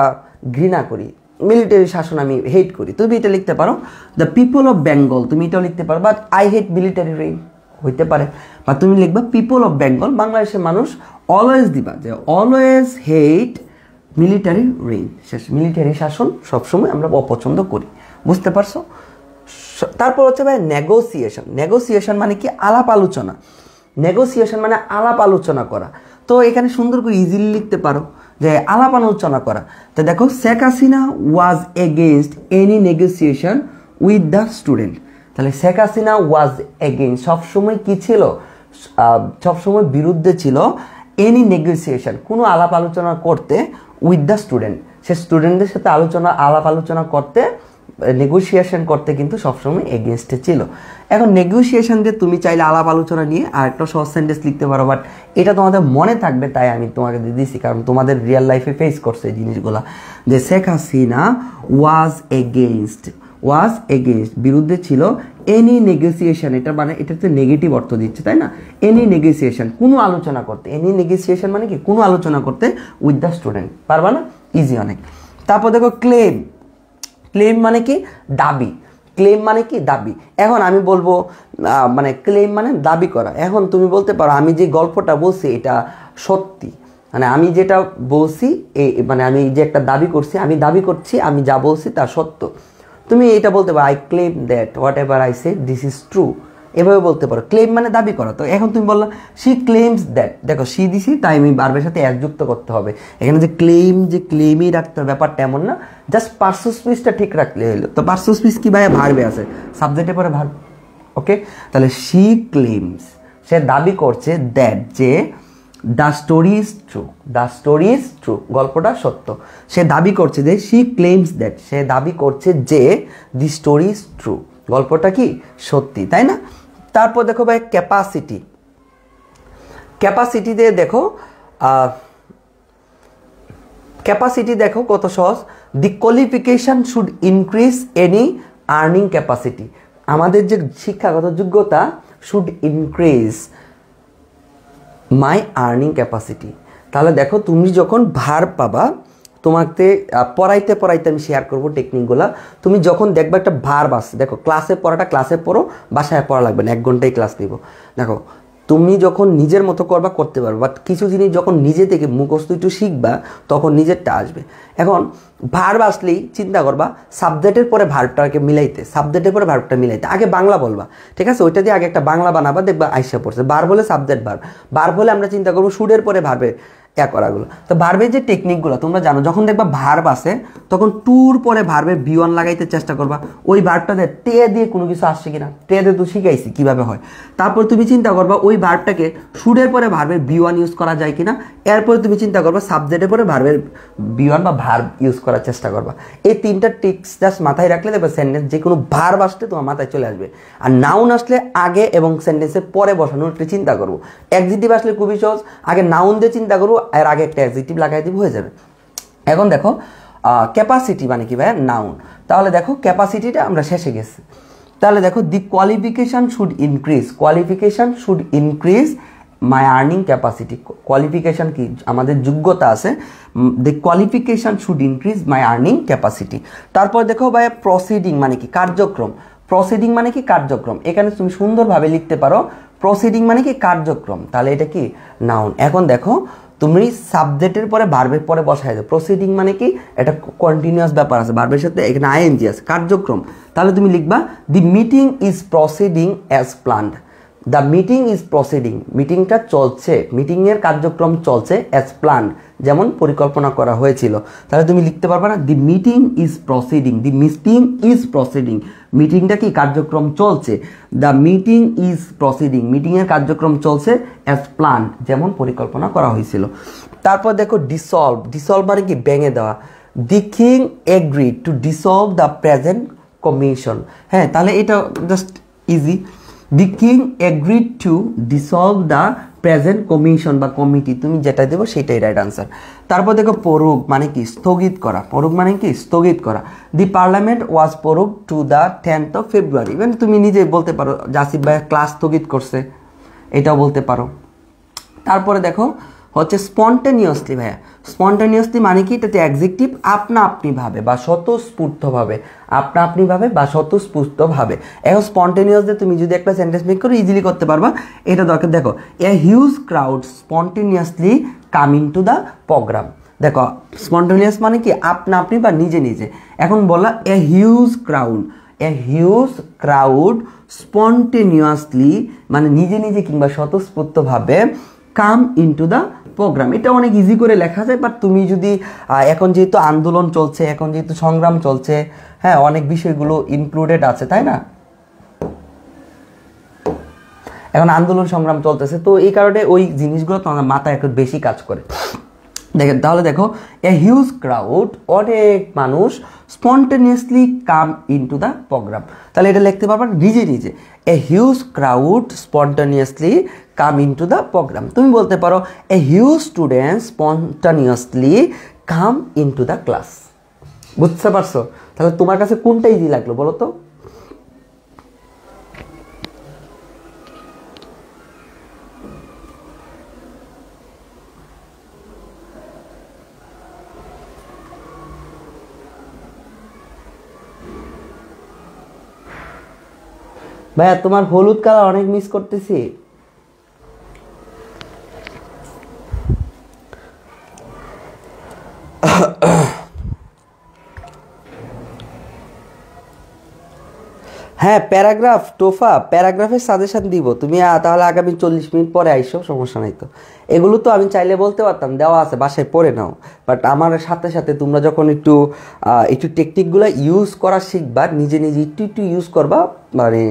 ঘৃণা করি, মিলিটারি শাসন আমি হেট করি, তুমি এটা লিখতে পারো দ্য পিপল অফ বেঙ্গল, তুমি এটাও লিখতে পারো, but I hate military rain হইতে পারে। বা তুমি লিখবা পিপল অফ বেঙ্গল, বাংলাদেশের মানুষ, অলওয়েজ দিবা যে অলওয়েজ হেট মিলিটারি রেইন, শেষ। মিলিটারি শাসন সবসময় আমরা অপছন্দ করি, বুঝতে পারছো? তারপর হচ্ছে ভাই নেগোসিয়েশন। নেগোসিয়েশন মানে কি? আলাপ আলোচনা। নেগোসিয়েশন মানে আলাপ আলোচনা করা। তো এখানে সুন্দর করে ইজিলি লিখতে পারো যে আলাপ আলোচনা করা। তো দেখো, Sheikh Hasina was against any negotiation with the student. তাহলে শেখ হাসিনা ওয়াজ এগেইনস্ট, সবসময় কি ছিল? সবসময় বিরুদ্ধে ছিল এনি নেগোসিয়েশন, কোনো আলাপ আলোচনা করতে, উইথ দ্য স্টুডেন্ট, সে স্টুডেন্টদের সাথে আলাপ আলোচনা করতে, নেগোসিয়েশন করতে কিন্তু সবসময় এগেনস্টে ছিল। এখন নেগোসিয়েশন দিয়ে তুমি চাইলে আলাপ আলোচনা নিয়ে আর একটা সহজ সেন্টেন্স লিখতে পারো, বাট এটা তোমাদের মনে থাকবে তাই আমি তোমাকে দিয়ে দিচ্ছি, কারণ তোমাদের রিয়েল লাইফে ফেস করছে এই জিনিসগুলো। যে শেখ হাসিনা ওয়াজ এগেইনস্ট, বিরুদ্ধে ছিল, এনি নেগোসিয়েশন, এটা মানে এটাতে নেগেটিভ অর্থ দিচ্ছে, তাই না? এনি নেগোসিয়েশন, কোনো আলোচনা করতে। এনি নেগোসিয়েশন মানে কি? কোনো আলোচনা করতে উইথ দ্য স্টুডেন্ট। পারবা না? ইজি অনেক। তারপর দেখো ক্লেম। ক্লেম মানে কি? দাবি। ক্লেম মানে কি? দাবি। এখন আমি বলবো মানে ক্লেম মানে দাবি করা। এখন তুমি বলতে পারো আমি যে গল্পটা বলছি এটা সত্যি, মানে আমি যেটা বলছি মানে আমি যে একটা দাবি করছি, আমি দাবি করছি আমি যা বলছি তা সত্য। তুমি এটা বলতে পারো I claim that what ever I say this is true, এভাবে বলতে পারো। ক্লেম মানে দাবি করা। তো এখন তুমি বললো শি ক্লেমস দ্যাট, দেখো শি দিছি তাই আমি ভার্বের সাথে অ্যাস যুক্ত করতে হবে। এখানে যে ক্লেমই রাখতে হবে ব্যাপারটা এমন না, জাস্ট পার্সোনাল স্পিচটা ঠিক রাখলে হলো। তো পার্সোনাল স্পিচ কি ভাই? ভার্বে আছে, সাবজেক্টের পরে ভার্ব। ওকে, তাহলে শি ক্লেমস, সে দাবি করছে, দ্যাট, যে the story is true, the story is true, গল্পটা সত্য। সে দাবি করছে যে, শি ক্লেমস দ্যাট, সে দাবি করছে যে দি স্টোরি ইজ ট্রু, গল্পটা কি? সত্যি, তাই না? তারপর দেখো ভাই ক্যাপাসিটি। ক্যাপাসিটিতে দেখো ক্যাপাসিটি দেখো কত সহজ। The qualification should increase any earning capacity, আমাদের যে শিক্ষাগত যোগ্যতা should increase my earning capacity. তাহলে দেখো তুমি যখন ভার্ব পাবা, তোমাকে পড়াইতে আমি শেয়ার করবো টেকনিকগুলো। তুমি যখন দেখবে একটা ভার্ব আসছে, দেখো ক্লাসে পড়াটা ক্লাসে পড়ো, বাসায় পড়া লাগবে না, 1 ঘন্টায় ক্লাস নিব। দেখো তুমি যখন নিজের মতো করবা করতে পারবে, বাট কিছু জিনিস যখন নিজে থেকে মুখস্থ একটু শিখবা তখন নিজেরটা আসবে। এখন ভার্ব আসলেই চিন্তা করবা সাবজেক্টের পরে ভার্বটাকে মিলাইতে, সাবজেক্টের পরে ভার্বটা মিলাইতে। আগে বাংলা বলবা, ঠিক আছে? ওইটা দিয়ে আগে একটা বাংলা বানাবা, দেখবা আইসা পড়ছে। ভার্ব হলে সাবজেক্ট ভার্ব হলে আমরা চিন্তা করবো শুডের পরে ভার্বে করাগুলো। তো ভার্বের যে টেকনিকগুলো তোমরা জানো, যখন দেখবা ভার্ব আসে তখন টুর পরে ভার্বে বি1 লাগাইতে চেষ্টা করবা। ওই ভার্বটাতে টে দিয়ে কোনো কিছু আসছে কিনা, টে দিয়ে তো শিখাইছি কিভাবে হয়। তারপর তুমি চিন্তা করবা ওই ভার্বটাকে শুডের পরে ভার্বের বি1 ইউজ করা যায় কিনা। এরপরে তুমি চিন্তা করবা সাবজেক্টের পরে ভার্বের বি1 বা ভার্ব ইউজ করার চেষ্টা করবা। এই 3টা ট্রিক্স জাস্ট মাথায় রাখলে দেখবা সেন্টেন্স যে কোনো ভার্ব আসলে তোমার মাথায় চলে আসবে। আর নাউন আসলে আগে এবং সেন্টেন্সের পরে বসানোর একটু চিন্তা করবো। অ্যাডজেক্টিভ আসলে খুবই সহজ, আগে নাউন দিয়ে চিন্তা করবো আর আগে একটা অ্যাডজেক্টিভ লাগাই দিব, হয়ে যাবে। এখন দেখো ক্যাপাসিটি মানে কি ভাই? নাউন। তাহলে দেখো ক্যাপাসিটিটা আমরা শেষে গেছি। তাহলে দেখো the qualification should increase, qualification should increase my earning capacity. Qualification কি? আমাদের যোগ্যতা আছে। The qualification should increase my earning capacity. তারপর দেখো ভাই প্রসিডিং মানে কি? কার্যক্রম। প্রসিডিং মানে কি? কার্যক্রম। এখানে তুমি সুন্দরভাবে লিখতে পারো প্রসিডিং মানে কি? কার্যক্রম। তাহলে এটা কি? নাউন। এখন দেখো তুমি সাবজেক্টের পরে ভার্বের পরে বসাই দাও। প্রসিডিং মানে কি? এটা কন্টিনিউয়াস ব্যাপার আছে, ভার্বের সাথে এখানে আইএনজি আছে, কার্যক্রম। তাহলে তুমি লিখবা the meeting is proceeding as planned. The meeting is proceeding, মিটিংটা চলছে, মিটিংয়ের কার্যক্রম চলছে অ্যাজ প্ল্যান্ড, যেমন পরিকল্পনা করা হয়েছিল। তাহলে তুমি লিখতে পারবে না the meeting is proceeding, the meeting is proceeding, মিটিংটা কি? কার্যক্রম চলছে। দ্য মিটিং ইজ প্রসিডিং, মিটিংয়ের কার্যক্রম চলছে অ্যাজ প্ল্যান্ড, যেমন পরিকল্পনা করা হয়েছিল। তারপর দেখো ডিসলভ। ডিসলভ মানে কি? ভেঙে দেওয়া। The king agreed two dissolve the present commission. হ্যাঁ, তাহলে এটা just easy. The king agreed two dissolve the present commission বা কমিটি, তুমি যেটা দেবো সেটাই রাইট আনসার। তারপর দেখো পরোগ মানে কি? স্থগিত করা। পরোগ মানে কি? স্থগিত করা। The parliament was prorogued to the 10th of February। মানে তুমি নিজে বলতে পারো জাসিফ ভাই ক্লাস স্থগিত করছে, এটাও বলতে পারো। তারপরে দেখো হচ্ছে স্পন্টেনিয়াসলি। ভাইয়া স্পন্টেনিয়াসলি মানে কি? এটাতে অ্যাডজেক্টিভ আপনা আপনিভাবে বা স্বতঃস্ফূর্তভাবে, আপনা আপনিভাবে বা স্বতঃস্ফূর্তভাবে। এখন স্পন্টেনিয়াস দিয়ে তুমি যদি একটা সেন্টেন্স মেক করো ইজিলি করতে পারবা। এটা দরকার। দেখো a huge crowd spontaneously coming to the programme. দেখো স্পন্টেনিয়াস মানে কি আপনা আপনি বা নিজে নিজে। এখন বলা এ হিউজ ক্রাউড স্পন্টেনিয়াসলি মানে নিজে নিজে কিংবা স্বতঃস্ফূর্তভাবে কাম ইনটু দ্য প্রোগ্রাম। এটা অনেক ইজি করে লেখা যায়, বাট তুমি যদি এখন যেহেতু আন্দোলন চলছে, এখন যেহেতু সংগ্রাম চলছে, হ্যাঁ অনেক বিষয়গুলো ইনক্লুডেড আছে, তাই না? এখন আন্দোলন সংগ্রাম চলতেছে, তো এই কারণে ওই জিনিসগুলো তোমার মাথায় একটু বেশি কাজ করে। দেখেন তাহলে দেখো এ হিউজ ক্রাউড, অনেক মানুষ spontaneously come into the programme. তাহলে এটা লিখতে পারবা নিজে নিজে, a huge crowd spontaneously come into the programme. তুমি বলতে পারো a huge student spontaneously come into the class. বুঝতে পারছো? তাহলে তোমার কাছে কোনটা ইজি লাগলো বলো তো? ভাইয়া তোমার হলুদ কালার অনেক মিস করতেছি। হ্যাঁ প্যারাগ্রাফ টোফা, প্যারাগ্রাফের সাজেশন দিব তুমি, তাহলে আগামী 40 মিনিট পরে আইসো, সমস্যা নাই তো। এগুলো তো আমি চাইলে বলতে পারতাম, দেওয়া আছে বাসায় পড়ে নাও, বাট আমার সাথে সাথে তোমরা যখন একটু টেকনিকগুলো ইউজ করা শিখবা, নিজে নিজে একটু ইউজ করবা, মানে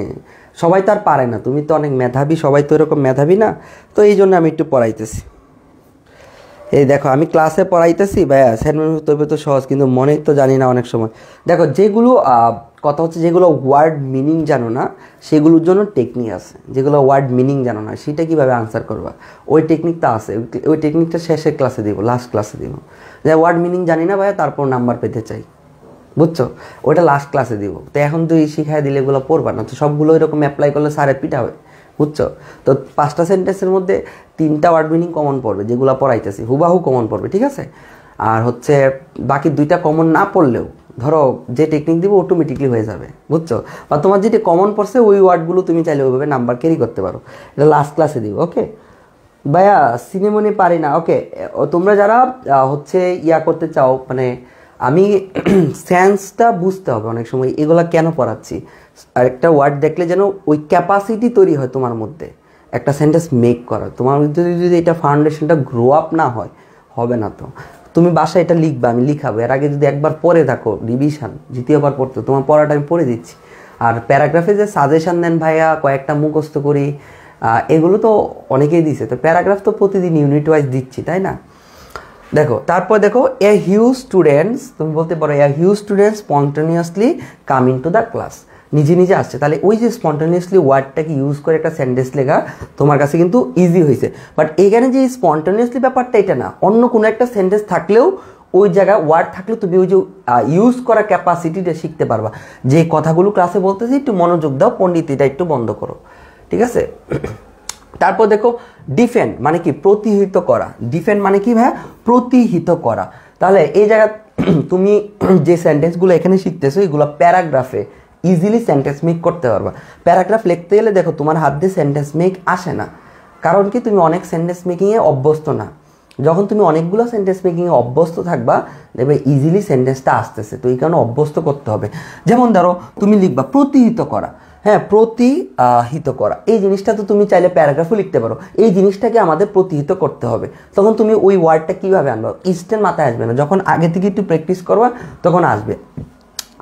সবাই তো আর পারে না, তুমি তো অনেক মেধাবী, সবাই তো এরকম মেধাবী না, তো এই জন্য আমি একটু পড়াইতেছি। এই দেখো আমি ক্লাসে পড়াইতেছি ভাইয়া, স্যান্ডউইচ তবে তো সহজ, কিন্তু মনে তো জানি না অনেক সময়। দেখো যেগুলো কথা হচ্ছে যেগুলো ওয়ার্ড মিনিং জানো না সেগুলোর জন্য টেকনিক আছে, যেগুলো ওয়ার্ড মিনিং জানো না সেটা কীভাবে আনসার করবা ওই টেকনিকটা আছে, ওই টেকনিকটা শেষের ক্লাসে দিব, লাস্ট ক্লাসে দিব। যে ওয়ার্ড মিনিং জানি না ভাইয়া তারপর নাম্বার পেতে চাই, বুঝছো? ওইটা লাস্ট ক্লাসে দিব। তো এখন তুই শিখাই দিলে এগুলো পড়বা না, তো সবগুলো এরকম অ্যাপ্লাই করলে স্যারের পিঠাবে, বুঝছো? তো 5টা সেন্টেন্সের মধ্যে 3টা ওয়ার্ড মিনিং কমন পড়বে, যেগুলো পড়াইতেছি হুবাহু কমন পড়বে, ঠিক আছে? আর হচ্ছে বাকি 2টা কমন না পড়লেও ধরো যে টেকনিক দিব অটোমেটিকলি হয়ে যাবে, বুঝছো? বা তোমার যেটা কমন পড়ছে ওই ওয়ার্ডগুলো তুমি চাইলে ওইভাবে নাম্বার ক্যারি করতে পারো। এটা লাস্ট ক্লাসে দিব, ওকে ভাইয়া? সিনেমনি পারি না, ওকে। তোমরা যারা হচ্ছে করতে চাও, মানে আমি সেন্সটা বুঝতে হবে অনেক সময় এগুলা কেন পড়াচ্ছি। আর একটা ওয়ার্ড দেখলে যেন ওই ক্যাপাসিটি তৈরি হয় তোমার মধ্যে একটা সেন্টেন্স মেক করার। তোমার মধ্যে যদি এটা ফাউন্ডেশনটা গ্রো আপ না হয়, হবে না। তো তুমি বাসায় এটা লিখবা, আমি লিখাবো, এর আগে যদি একবার পড়ে থাকো রিভিশন, দ্বিতীয়বার পড়তে তোমার পড়াটা আমি পড়ে দিচ্ছি। আর প্যারাগ্রাফে যে সাজেশন দেন ভাইয়া কয়েকটা মুখস্থ করি, এগুলো তো অনেকেই দিছে, তো প্যারাগ্রাফ তো প্রতিদিন ইউনিট ওয়াইজ দিচ্ছি, তাই না? দেখো তারপর দেখো এ হিউজ স্টুডেন্টস, তুমি বলতে পারো a huge students spontaneously coming to the class, নিজে নিজে আসছে। তাহলে ওই যে স্পন্টেনিয়াসলি ওয়ার্ডটাকে ইউজ করে একটা সেন্টেন্স লেখা তোমার কাছে কিন্তু ইজি হয়েছে। বাট এখানে যে স্পন্টেনিয়াসলি ব্যাপারটা এটা না, অন্য কোনো একটা সেন্টেন্স থাকলেও ওই জায়গায় ওয়ার্ড থাকলেও তুমি ওই যে ইউজ করা ক্যাপাসিটিটা শিখতে পারবা। যে কথাগুলো ক্লাসে বলতেছি একটু মনোযোগ দাও, পণ্ডিতিটা একটু বন্ধ করো, ঠিক আছে? তারপর দেখো ডিফেন্ড মানে কি? প্রতিহিত করা। ডিফেন্ড মানে কি ভাইয়া? প্রতিহিত করা। তাহলে এই জায়গা তুমি যে সেন্টেন্সগুলো এখানে শিখতেছো এগুলো প্যারাগ্রাফে ইজিলি সেন্টেন্স মেক করতে পারবা। প্যারাগ্রাফ লিখতে গেলে দেখো তোমার হাত দিয়ে সেন্টেন্স মেক আসে না, কারণ কি তুমি অনেক সেন্টেন্স মেকিংয়ে অভ্যস্ত না। যখন তুমি অনেকগুলো সেন্টেন্স মেকিংয়ে অভ্যস্ত থাকবা দেখবে ইজিলি সেন্টেন্সটা আসতেছে। তো এই কারণে অভ্যস্ত করতে হবে। যেমন ধরো তুমি লিখবা প্রতিহিত করা, হ্যাঁ প্রতিহিত করা, এই জিনিসটা তো তুমি চাইলে প্যারাগ্রাফও লিখতে পারো। এই জিনিসটাকে আমাদের প্রতিহিত করতে হবে। তখন তুমি ওই ওয়ার্ডটা কীভাবে আনবা? ইনস্ট্যান্ট মাথায় আসবে না, যখন আগে থেকে একটু প্র্যাকটিস করবা তখন আসবে।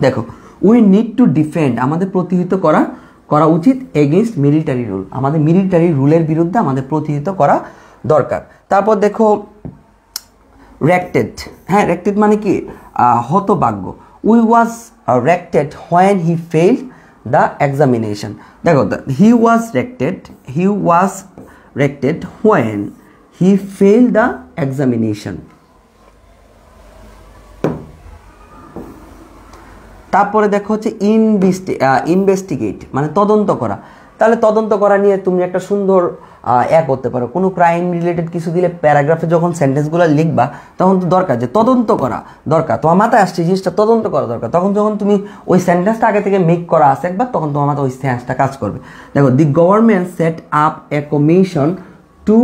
দেখো উই নিড টু ডিফেন্ড, আমাদের প্রতিহিত করা উচিত এগেইনস্ট মিলিটারি রুল, আমাদের মিলিটারি রুলের বিরুদ্ধে আমাদের প্রতিহিত করা দরকার। তারপর দেখো রেক্টেড, হ্যাঁ রেক্টেড মানে কি? হতভাগ্য। We was wrecked when he failed the examination. দেখো he was wrecked when he failed the examination. তারপরে দেখো হচ্ছে ইনভেস্টিগেট মানে তদন্ত করা। তাহলে তদন্ত করা নিয়ে তুমি একটা সুন্দর করতে পারো। কোনো ক্রাইম রিলেটেড কিছু দিলে প্যারাগ্রাফে যখন সেন্টেন্সগুলো লিখবা তখন তো দরকার যে তদন্ত করা দরকার, তোমার মাথায় আসছে জিনিসটা তদন্ত করা দরকার। তখন যখন তুমি ওই সেন্টেন্সটা আগে থেকে মেক করা আছে একবার, তখন তোমার মাথায় ওই সেন্টেন্সটা কাজ করবে। দেখো the government set up A commission to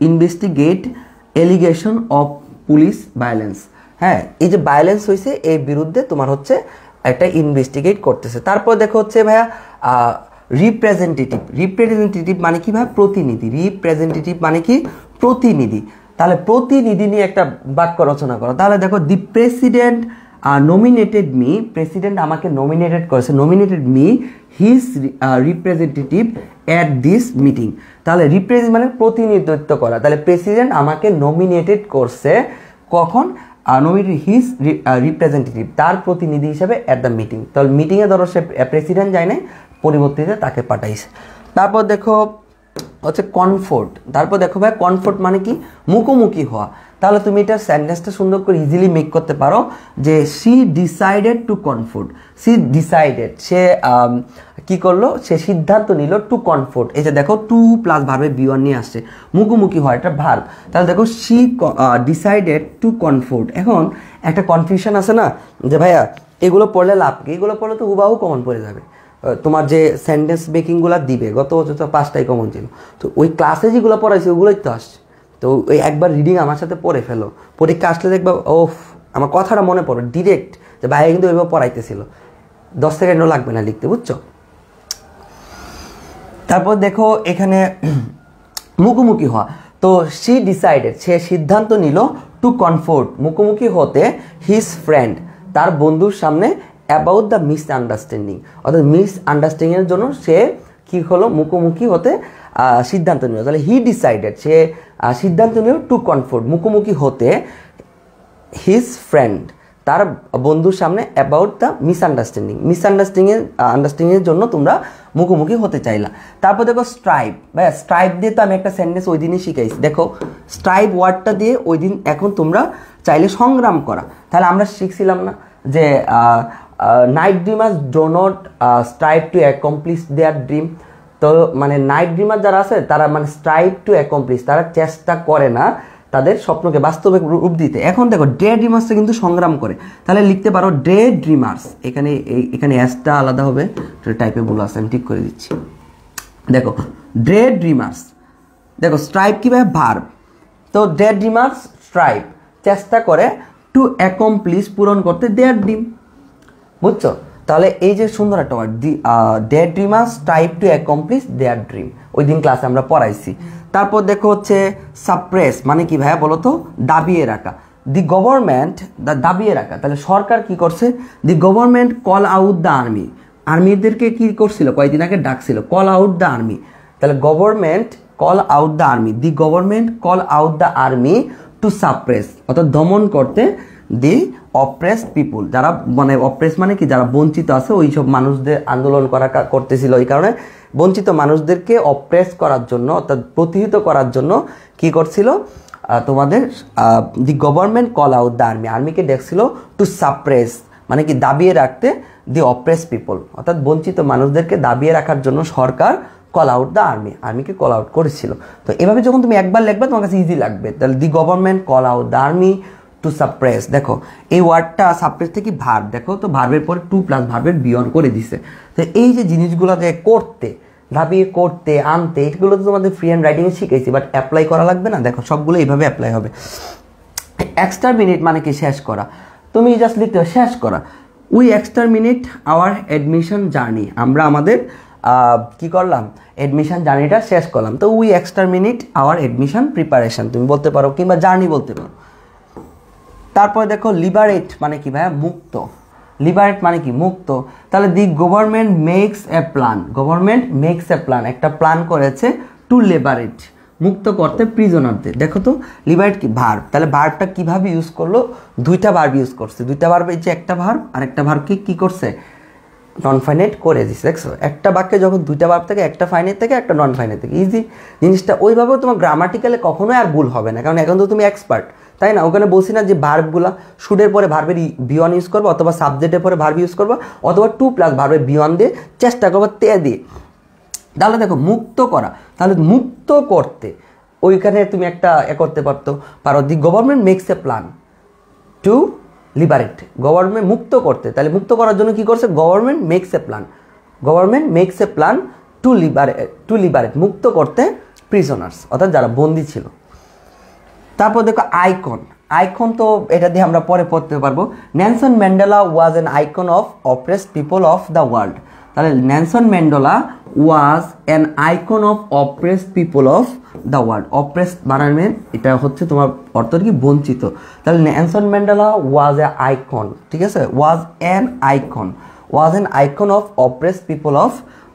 investigate allegation of police violence. হ্যাঁ, এই যে ভায়োলেন্স হয়েছে এর বিরুদ্ধে তোমার হচ্ছে একটা ইনভেস্টিগেট করতেছে। তারপর দেখো হচ্ছে ভাইয়া রিপ্রেজেন্টেটিভ মানে কি ভাই? প্রতিনিধি। রিপ্রেজেন্টেটিভ মানে কি? প্রতিনিধি। তাহলে প্রতিনিধি নিয়ে একটা বাক্য রচনা করো। তাহলে দেখো, the president nominated me, president আমাকে নমিনেটেড করেছে, nominated me his representative at this meeting. তাহলে রিপ্রেজেন্ট মানে প্রতিনিধিত্ব করা। তাহলে প্রেসিডেন্ট আমাকে নমিনেটেড করছে কখন? নমিনেটেড হিজ রিপ্রেজেন্টেটিভ, তার প্রতিনিধি হিসেবে অ্যাট দ্য মিটিং। তাহলে মিটিংয়ে ধরো সে প্রেসিডেন্ট যায় নাই, পরিবর্তিতে তাকে পাঠাইছে। তারপর দেখো হচ্ছে কনফোর্ট। তারপর দেখো ভাই, কনফোর্ট মানে কি? মুখোমুখি হওয়া। তাহলে তুমি এটা সেন্টেন্সটা সুন্দর করে ইজিলি মেক করতে পারো যে she decided to comfort. She decided, সে কি করলো? সে সিদ্ধান্ত নিল টু কনফোর্ট। এই যে দেখো, টু প্লাস ভার্বের বি1 নিয়ে আসছে, মুখোমুখি হয়, এটা ভার্ব। তাহলে দেখো, শি ডিসাইডেড টু কনফোর্ট। এখন একটা কনফিউশন আছে না যে ভাইয়া এগুলো পড়লে লাভ কি? এগুলো পড়লে তো হুবাহু কমন পড়ে যাবে। তোমার যে সেন্টেন্স মেকিংগুলো দিবে, গত বছর তো 5টাই কমন ছিল, তো ওই ক্লাসে যেগুলো পড়াইছে ওগুলোই তো আসছে। তো ওই একবার রিডিং আমার সাথে পড়ে ফেলো, পরীক্ষা আসলে দেখবা ওফ আমার কথাটা মনে পড়ো ডিরেক্ট, যে ভাইয়া কিন্তু ওইভাবে পড়াইতেছিল। 10 সেকেন্ডও লাগবে না লিখতে, বুঝছো? তারপর দেখো এখানে মুখোমুখি হওয়া। তো শি ডিসাইডেড, সে সিদ্ধান্ত নিল টু কনফোর্ট, মুখোমুখি হতে হিজ ফ্রেন্ড, তার বন্ধুর সামনে অ্যাবাউট দ্য মিসআন্ডারস্ট্যান্ডিং। অর্থাৎ মিসআন্ডারস্ট্যান্ডিংয়ের জন্য সে কী হলো? মুখোমুখি হতে সিদ্ধান্ত নিল। তাহলে হি ডিসাইডেড, সে সিদ্ধান্ত নিল টু কনফোর্ট, মুখোমুখি হতে হিজ ফ্রেন্ড, তার বন্ধুর সামনে অ্যাবাউট দ্য আন্ডারস্ট্যান্ডিংয়ের জন্য তোমরা মুখোমুখি হতে চাইলা। তারপর দেখো স্ট্রাইপ। ভাই স্ট্রাইপ দিয়ে তো আমি একটা সেন্টেন্স ওই দিনই শিখাইছি। দেখো স্ট্রাইপ ওয়ার্ডটা দিয়ে ওই দিন, এখন তোমরা চাইলে সংগ্রাম করা। তাহলে আমরা শিখছিলাম না যে night dreamers do not strive to accomplish their dream. তো মানে নাইট ড্রিমার যারা আছে তারা মানে স্ট্রাইভ টু অ্যাকমপ্লিশ, তারা চেষ্টা করে না তাদের স্বপ্নকে বাস্তবে রূপ দিতে। এখন দেখো ডে ড্রিমার্সটা কিন্তু সংগ্রাম করে। তাহলে লিখতে পারো ডে ড্রিমার্স। এখানে অ্যাসটা আলাদা হবে, টাইপে ভুল আছে, আমি ঠিক করে দিচ্ছি। দেখো ডে ড্রিমার্স, দেখো স্ট্রাইভ কীভাবে? ভার্ব। তো ডে ড্রিমার্স স্ট্রাইভ, চেষ্টা করে, টু অ্যাকমপ্লিশ পূরণ করতে, দেয়ার ড্রিম। বুঝছো? তাহলে এই যে সুন্দর একটা word, day dreamers strive to accomplish their dream, ওই দিন ক্লাসে আমরা পড়াইছি। তারপর দেখো হচ্ছে সাপ্রেস মানে কি ভাইয়া বলো তো? দাবিয়ে রাখা। দি গভর্নমেন্ট, দাবিয়ে রাখা। তাহলে সরকার কি করছে? The government call out the army, আর্মিদেরকে কি করছিল? কয়েকদিন আগে ডাকছিল, কল আউট দ্য আর্মি। তাহলে government call out the army, the government call out the army to suppress, অর্থাৎ দমন করতে, দি অপ্রেস পিপুল, যারা মানে অপ্রেস মানে কি? যারা বঞ্চিত আছে, ওই সব মানুষদের আন্দোলন করতেছিল। এই কারণে বঞ্চিত মানুষদেরকে অপ্রেস করার জন্য, অর্থাৎ প্রতিহিত করার জন্য কি করছিল? তোমাদের the government call out the army, আর্মিকে দেখছিল টু সাপ্রেস মানে কি? দাবিয়ে রাখতে, দি অপ্রেস পিপল, অর্থাৎ বঞ্চিত মানুষদেরকে দাবিয়ে রাখার জন্য সরকার কল আউট দ্য আর্মি, আর্মিকে কল আউট করেছিল। তো এভাবে যখন তুমি একবার লিখবে তোমার কাছে ইজি লাগবে। তাহলে the government call out the army to suppress. দেখো এই ওয়ার্ডটা সাপ্রেস থেকে ভার্ব, দেখো তো ভার্বের পরে টু প্লাস ভার্বের বিয়ন করে দিছে। তো এই যে জিনিসগুলো যে করতে, দাবিয়ে করতে, আনতে, এগুলো তো তোমাদের ফ্রি হ্যান্ড রাইটিংয়ে শিখেছি, বাট অ্যাপ্লাই করা লাগবে না। দেখো সবগুলো এইভাবে অ্যাপ্লাই হবে। এক্সটারমিনেট মানে কি? শেষ করা। তুমি জাস্ট লিখতে হবে শেষ করা। উই এক্সটারমিনেট আওয়ার অ্যাডমিশন জার্নি, আমরা আমাদের কি করলাম? অ্যাডমিশন জার্নিটা শেষ করলাম। তো উই এক্সটারমিনেট আওয়ার অ্যাডমিশন প্রিপারেশন তুমি বলতে পারো, কিংবা জার্নি বলতে পারো। তারপরে দেখো লিবারেট মানে কি ভাইয়া? মুক্ত। লিবারেট মানে কি? মুক্ত। তাহলে the government makes a plan, government makes a plan, একটা প্ল্যান করেছে টু লিবারেট, মুক্ত করতে প্রিজনারদের। দেখো তো লিবারেট কি? ভার্ব। তাহলে ভার্বটা কিভাবে ইউজ করলো? দুইটা ভার্ব ইউজ করছে। দুইটা ভার্ব, এই যে একটা ভার্ব আর একটা ভার্বকে কি করছে? নন ফাইনাইট করে দিচ্ছে। দেখছো একটা বাক্যে যখন দুইটা ভার্ব থেকে, একটা ফাইনাইট থেকে, একটা নন ফাইনাইট থেকে, ইজি জিনিসটা। ওইভাবেও তোমার গ্রামাটিক্যালে কখনোই আর ভুল হবে না, কারণ এখন তো তুমি এক্সপার্ট, তাই না? ওখানে বলছি না যে ভার্বগুলা শুডের পরে ভার্বের বিয়ন ইউজ করবো, অথবা সাবজেক্টের পরে ভার্ব ইউজ করবো, অথবা টু প্লাস ভার্বের বিয়ন দিয়ে চেষ্টা করবো, তে দিয়ে। তাহলে দেখো মুক্ত করা, তাহলে মুক্ত করতে ওইখানে তুমি একটা করতে পারো, the government makes a plan to liberate, government মুক্ত করতে। তাহলে মুক্ত করার জন্য কি করছে? Government makes a plan, government makes a plan to liberate, মুক্ত করতে প্রিজনার্স, অর্থাৎ যারা বন্দী ছিল। তারপর দেখো আইকন। আইকন তো এটা দিয়ে আমরা পরে পড়তে পারবো। Nelson Mandela was an icon of oppressed people of the world. তাহলে Nelson Mandela was an icon of oppressed people of the world. Oppressed মানে এটা হচ্ছে তোমার অর্থ কি বঞ্চিত। তাহলে Nelson Mandela was a icon, ঠিক আছে, was an icon of oppressed people of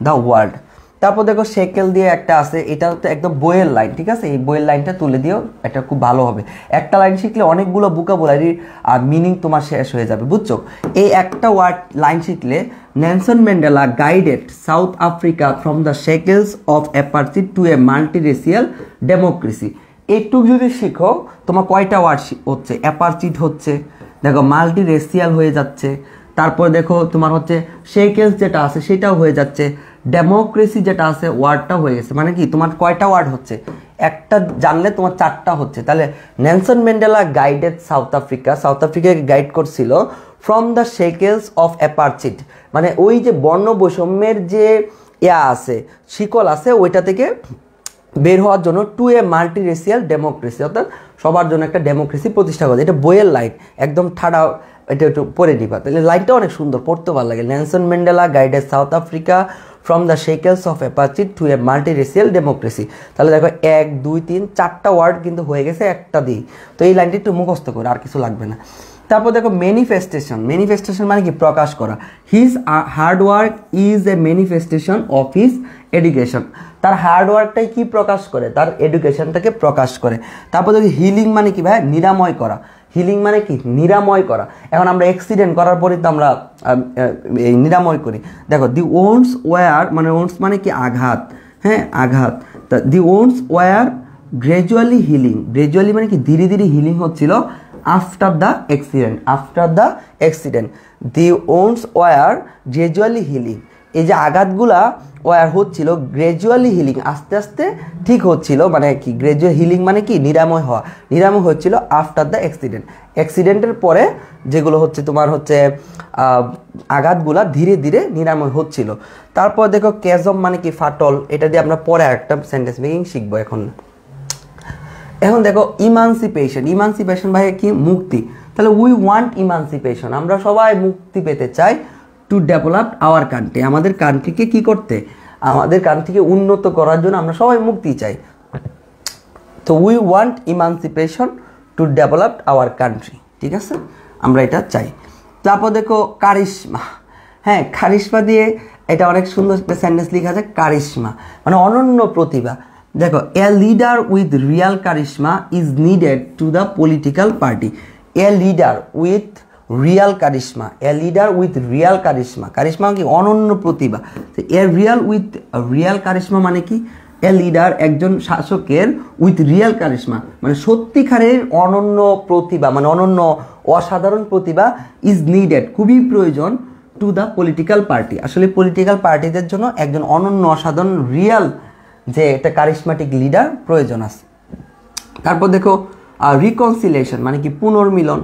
the world. তারপর দেখো শেকেল দিয়ে একটা আছে, এটা হচ্ছে একদম বইয়ের লাইন, ঠিক আছে, এই বইয়ের লাইনটা তুলে দিও, এটা খুব ভালো হবে। একটা লাইন শিখলে অনেকগুলো ভোকাবুলারির মিনিং তোমার শেষ হয়ে যাবে, বুঝছো। এই একটা লাইন শিখলে Nelson Mandela guided South Africa from the shackles of apartheid to a multiracial democracy. একটু যদি শিখো তোমার কয়টা ওয়ার্ড হচ্ছে, অ্যাপার্থিড হচ্ছে, দেখো মাল্টিরেসিয়াল হয়ে যাচ্ছে, তারপর দেখো তোমার হচ্ছে শেকেলস যেটা আছে সেটাও হয়ে যাচ্ছে, ডেমোক্রেসি যেটা আছে ওয়ার্ডটা হয়ে গেছে, মানে কি তোমার কয়টা ওয়ার্ড হচ্ছে, একটা জানলে তোমার 4টা হচ্ছে। তাহলে নেলসন ম্যান্ডেলা গাইডেড সাউথ আফ্রিকাকে গাইড করছিল from the shackles of apartheid, মানে ওই যে বর্ণ বৈষম্যের যে আছে শিকল আছে ওইটা থেকে বের হওয়ার জন্য টু এ মাল্টিরেসিয়াল ডেমোক্রেসি, অর্থাৎ সবার জন্য একটা ডেমোক্রেসি প্রতিষ্ঠা করে। এটা বইয়ের লাইন, একদম ঠাড়া, এটা একটু পড়ে নিবা, তাহলে লাইনটা অনেক সুন্দর, পড়তে ভালো লাগে। Nelson Mandela guided South Africa from the shackles of apartheid to a multiracial democracy. তাহলে দেখো 1 2 3 4টা ওয়ার্ড কিন্তু হয়ে গেছে একটা দিয়ে। তো এই লাইনটি একটু মুখস্থ করে, আর কিছু লাগবে না। তারপর দেখো ম্যানিফেস্টেশন মানে কি প্রকাশ করা। His hard work is a manifestation of his education. তার হার্ড ওয়ার্কটাই কি প্রকাশ করে, তার এডুকেশনটাকে প্রকাশ করে। তারপর দেখো হিলিং মানে কি ভাই, নিরাময় করা। হিলিং মানে কি নিরাময় করা। এখন আমরা অ্যাক্সিডেন্ট করার পরে তো আমরা এই নিরাময় করি। দেখো দি ওন্স ওয়ার মানে ওন্স মানে কি আঘাত, হ্যাঁ আঘাত। The wounds were gradually healing, gradually মানে কি ধীরে ধীরে হিলিং হচ্ছিল after the accident. The wounds were gradually healing, এই যে আঘাতগুলা ওয়ার হচ্ছিল গ্র্যাজুয়ালি হিলিং, আস্তে আস্তে ঠিক হচ্ছিল, মানে কি গ্র্যাজুয়াল হিলিং মানে কি নিরাময় হওয়া, নিরাময় হচ্ছিল আফটার দ্য অ্যাক্সিডেন্টের পরে যেগুলো হচ্ছে তোমার হচ্ছে আঘাতগুলা ধীরে ধীরে নিরাময় হচ্ছিল। তারপর দেখো ক্যাজম মানে কি ফাটল, এটা দিয়ে আমরা পরে একটা সেন্টেন্স মেকিং শিখবো। এখন দেখো ইমানসিপেশন ভাই কি মুক্তি। তাহলে উই ওয়ান্ট ইমানসিপেশন, আমরা সবাই মুক্তি পেতে চাই। টু ডেভেলপ আওয়ার কান্ট্রি, আমাদের কান্ট্রিকে কি করতে, আমাদের কান্ট্রিকে উন্নত করার জন্য আমরা সবাই মুক্তি চাই। তো we want emancipation to develop our country, ঠিক আছে, আমরা এটা চাই। তারপর দেখো কারিশমা, হ্যাঁ কারিশমা দিয়ে এটা অনেক সুন্দর সেন্টেন্স লেখা আছে, কারিশমা মানে অনন্য প্রতিভা। দেখো a leader with real charisma is needed to the political party. A leader with real charisma, a leader with real charisma, charisma কি অনন্য প্রতিভা। এ রিয়াল কারিশমা মানে কি, এ লিডার একজন শাসকের উইথ রিয়াল কারিশমা মানে সত্যিকারের অনন্য প্রতিভা, মানে অনন্য অসাধারণ প্রতিভা ইজ নিডেড খুবই প্রয়োজন টু দ্য পলিটিক্যাল পার্টি, আসলে পলিটিক্যাল পার্টিদের জন্য একজন অনন্য অসাধারণ রিয়াল যে একটা কারিশমাটিক লিডার প্রয়োজন আছে। তারপর দেখো রিকনসিলিয়েশন মানে কি পুনর্মিলন,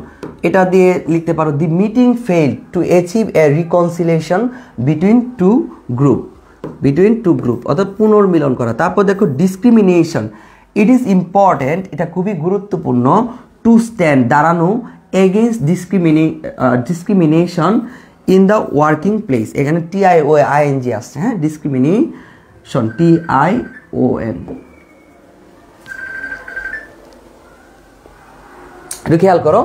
এটা দিয়ে লিখতে পারো the meeting failed to achieve a reconciliation between two group অর্থাৎ পুনর্মিলন করা। তারপর দেখো ডিসক্রিমিনেশন, ইট ইজ ইম্পর্টেন্ট, এটা খুবই গুরুত্বপূর্ণ, টু স্ট্যান্ড দাঁড়ানো against discrimination in the working place, এখানে TION আসছে, হ্যাঁ ডিসক্রিমিনেশন TION, একটু খেয়াল করো।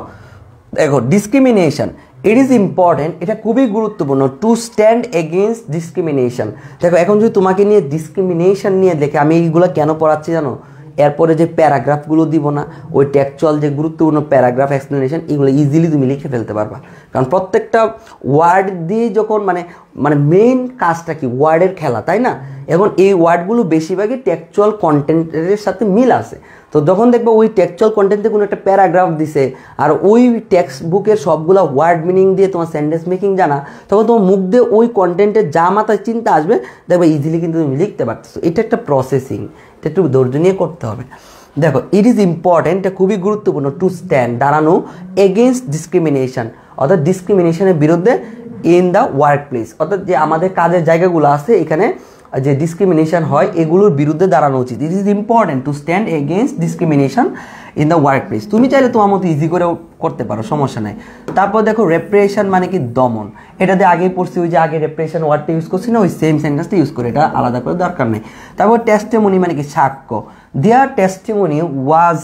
দেখো ডিসক্রিমিনেশন ইট ইজ ইম্পর্টেন্ট, এটা খুবই গুরুত্বপূর্ণ, টু স্ট্যান্ড এগেইনস্ট ডিসক্রিমিনেশন। দেখো এখন যদি তোমাকে নিয়ে ডিসক্রিমিনেশন নিয়ে দেখে, আমি এইগুলো কেন পড়াচ্ছি জানো, এরপরে যে প্যারাগ্রাফগুলো দিব না, ওই টেক্সচুয়াল যে গুরুত্বপূর্ণ প্যারাগ্রাফ এক্সপ্লেনেশন, এগুলো ইজিলি তুমি লিখে ফেলতে পারবা। কারণ প্রত্যেকটা ওয়ার্ড দিয়ে যখন মানে মেইন কাজটা কি ওয়ার্ডের খেলা, তাই না। এখন এই ওয়ার্ডগুলো বেশিরভাগই টেক্সচুয়াল কন্টেন্টের সাথে মিল আছে। তো যখন দেখবো ওই টেক্সচুয়াল কন্টেন্টে কোনো একটা প্যারাগ্রাফ দিছে আর ওই টেক্সট বুকের সবগুলো ওয়ার্ড মিনিং দিয়ে তোমার সেন্টেন্স মেকিং জানা, তখন তোমার মুখ দিয়ে ওই কন্টেন্টের যা মাথায় চিন্তা আসবে দেখবে ইজিলি কিন্তু তুমি লিখতে পারতেছো। এটা একটা প্রসেসিং, এটা একটু ধৈর্য নিয়ে করতে হবে। দেখো ইট ইজ ইম্পর্টেন্ট, এটা খুবই গুরুত্বপূর্ণ, টু স্ট্যান্ড দাঁড়ানো এগেইনস্ট ডিসক্রিমিনেশন অর্থাৎ ডিসক্রিমিনেশনের বিরুদ্ধে, ইন দ্য ওয়ার্ক প্লেস, অর্থাৎ যে আমাদের কাজের জায়গাগুলো আছে এখানে যে ডিসক্রিমিনেশন হয় এগুলোর বিরুদ্ধে দাঁড়ানো উচিত। ইট is important to stand against discrimination in the work place. তুমি চাইলে তোমার মতো ইজি করেও করতে পারো, সমস্যা নাই। তারপর দেখো রেপ্রেশন মানে কি দমন, এটাতে আগেই পড়ছি, ওই যে আগে রেপ্রেশন ওয়ার্ডটা ইউজ করছি না, ওই সেম সেন্টেন্সটা ইউজ করে, এটা আলাদা করে দরকার নেই। তারপর টেস্টিমনি মানে কি সাক্ষ্য, their testimony was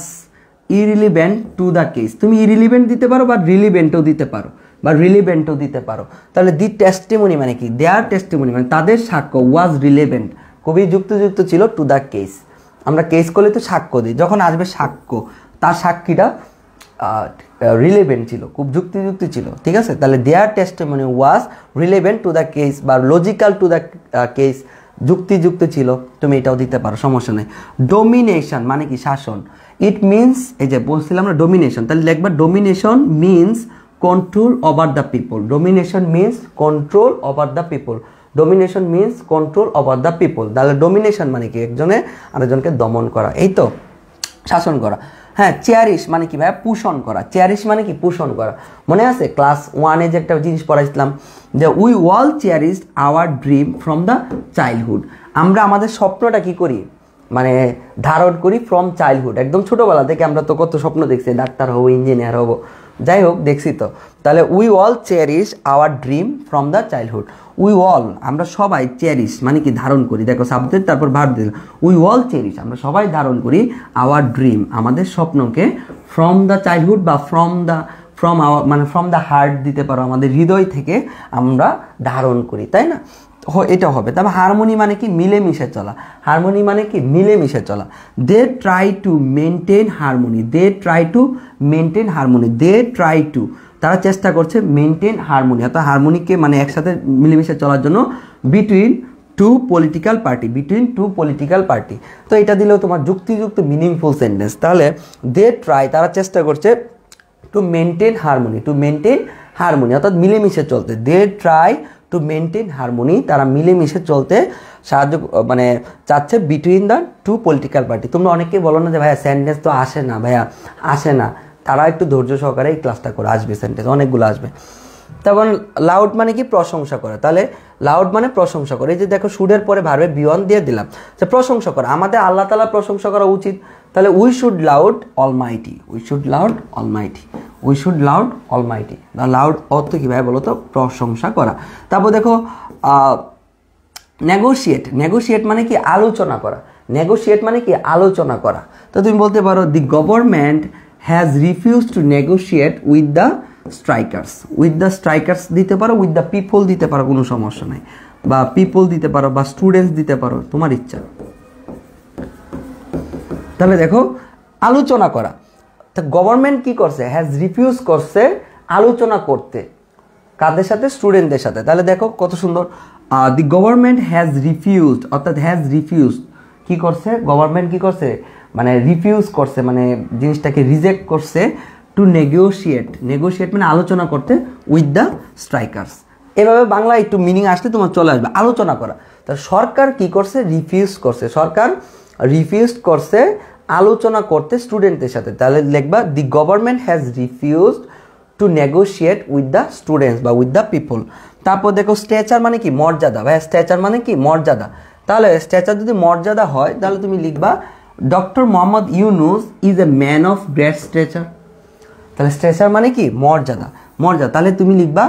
irrelevant to the case, তুমি ইরিলিভেন্ট দিতে পারো বা রিলিভেন্টও দিতে পারো বা রিলিভেন্টও দিতে পারো। তাহলে দি টেস্টিমনি মানে কি, দেয়ার টেস্টিমনি মানে তাদের সাক্ষ্য, ওয়াজ রিলেভেন্ট খুবই যুক্তিযুক্ত ছিল, টু দ্য কেস। আমরা কেস করলে তো সাক্ষ্য দিই, যখন আসবে সাক্ষ্য তার সাক্ষীটা রিলেভেন্ট ছিল, খুব যুক্তিযুক্ত ছিল, ঠিক আছে। তাহলে their testimony was relevant to the case বা লজিক্যাল টু দ্য কেস, যুক্তিযুক্ত ছিল, তুমি এটাও দিতে পারো, সমস্যা নেই। ডোমিনেশন মানে কি শাসন, ইট মিনস, এই যে বলছিলাম আমরা ডোমিনেশন, তাহলে লিখবা domination means control over the people, domination means control over the people, domination means control over the people. তাহলে ডোমিনেশন মানে কি একজনে আরেকজনকে দমন করা, এই তো শাসন করা। হ্যাঁ, চেয়ারিশ মানে কি ভাই, পোষণ করা, চেয়ারিশ মানে কি পোষণ করা। মনে আছে ক্লাস 1-এ যে একটা জিনিস পড়াইছিলাম যে we all cherish our dream from the childhood, আমরা আমাদের স্বপ্নটা কি করি, মানে ধারণ করি ফ্রম চাইল্ডহুড, একদম ছোটোবেলা থেকে আমরা তো কত স্বপ্ন দেখছি, ডাক্তার হবো, ইঞ্জিনিয়ার হবো, যাই হোক দেখছি তো। তাহলে we all cherish hour dream from the childhood, we all আমরা সবাই, চেরিশ মানে কি ধারণ করি, দেখো সাবজেক্ট তারপর ভার্ব দিল, উই অল চেরিশ আমরা সবাই ধারণ করি, আওয়ার ড্রিম আমাদের স্বপ্নকে, ফ্রম দ্য চাইল্ডহুড বা ফ্রম আওয়ার মানে ফ্রম দ্য হার্ট দিতে পারো, আমাদের হৃদয় থেকে আমরা ধারণ করি, তাই না, এটা হবে। তারপর হারমোনি মানে কি মিলেমিশে চলা, হারমোনি মানে কি মিলেমিশে চলা। They try to maintain harmony, they try to maintain harmony, they try to তারা চেষ্টা করছে মেনটেন হারমোনি, অর্থাৎ হারমোনিকে মানে একসাথে মিলেমিশে চলার জন্য between two political party, between two political party. তো এটা দিলেও তোমার যুক্তিযুক্ত মিনিংফুল সেন্টেন্স। তাহলে দে ট্রাই তারা চেষ্টা করছে to maintain harmony, to maintain harmony অর্থাৎ মিলেমিশে চলতে, they try to maintain harmony তারা মিলেমিশে চলতে সাহায্য মানে চাচ্ছে between the two political party. তোমরা অনেকেই বলো না যে ভাইয়া সেন্টেন্স তো আসে না, ভাইয়া আসে না, তারা একটু ধৈর্য সহকারে এই ক্লাসটা করে, আসবে সেন্টেন্স অনেকগুলো আসবে। তখন লাউড মানে কি প্রশংসা করা, তাহলে লাউড মানে প্রশংসা করে, এই যে দেখো সুরের পরে ভার্বে বিয়ন দিয়ে দিলাম, যে প্রশংসা করা, আমাদের আল্লাহ তাআলা প্রশংসা করা উচিত। তাহলে we should loud Almighty, we should loud Almighty, we should loud Almighty. Loud অর্থ কী ভাই বলো তো, প্রশংসা করা। তারপর দেখো নেগোশিয়েট, নেগোশিয়েট মানে কি আলোচনা করা, নেগোশিয়েট মানে কি আলোচনা করা। তো তুমি বলতে পারো the government has refuse to negotiate with the strikers, with the strikers দিতে পারো, উইথ দ্য পিপল দিতে পারো, কোনো সমস্যা নাই, বা পিপল দিতে পারো বা স্টুডেন্টস দিতে পারো, তোমার ইচ্ছা। তাহলে দেখো আলোচনা করা, তা গভর্নমেন্ট কি করছে, হ্যাজ রিফিউজ করছে আলোচনা করতে, কাদের সাথে, স্টুডেন্টদের সাথে। তাহলে দেখো কত সুন্দর, দি গভর্নমেন্ট হ্যাজ রিফিউজড অর্থাৎ হ্যাজ রিফিউজড কি করছে, গভর্নমেন্ট কি করছে মানে রিফিউজ করছে, মানে জিনিসটাকে রিজেক্ট করছে, টু নেগোশিয়েট, নেগোশিয়েট মানে আলোচনা করতে, উইথ দ্য স্ট্রাইকার্স। এভাবে বাংলা একটু মিনিং আসলে তোমার চলে আসবে, আলোচনা করা। তা সরকার কি করছে, রিফিউজ করছে, সরকার রিফিউজ করছে আলোচনা করতে স্টুডেন্টদের সাথে। তাহলে লিখবা the government has refused to negotiate with the students বা উইথ দ্য পিপল। তারপর দেখো স্ট্যাচার মানে কি মর্যাদা, ভাই স্ট্যাচার মানে কি মর্যাদা। তাহলে স্ট্যাচার যদি মর্যাদা হয় তাহলে তুমি লিখবা doctor Mohammad Yunus is a man of great stature. তাহলে স্ট্যাচার মানে কি মর্যাদা, মর্যাদা। তাহলে তুমি লিখবা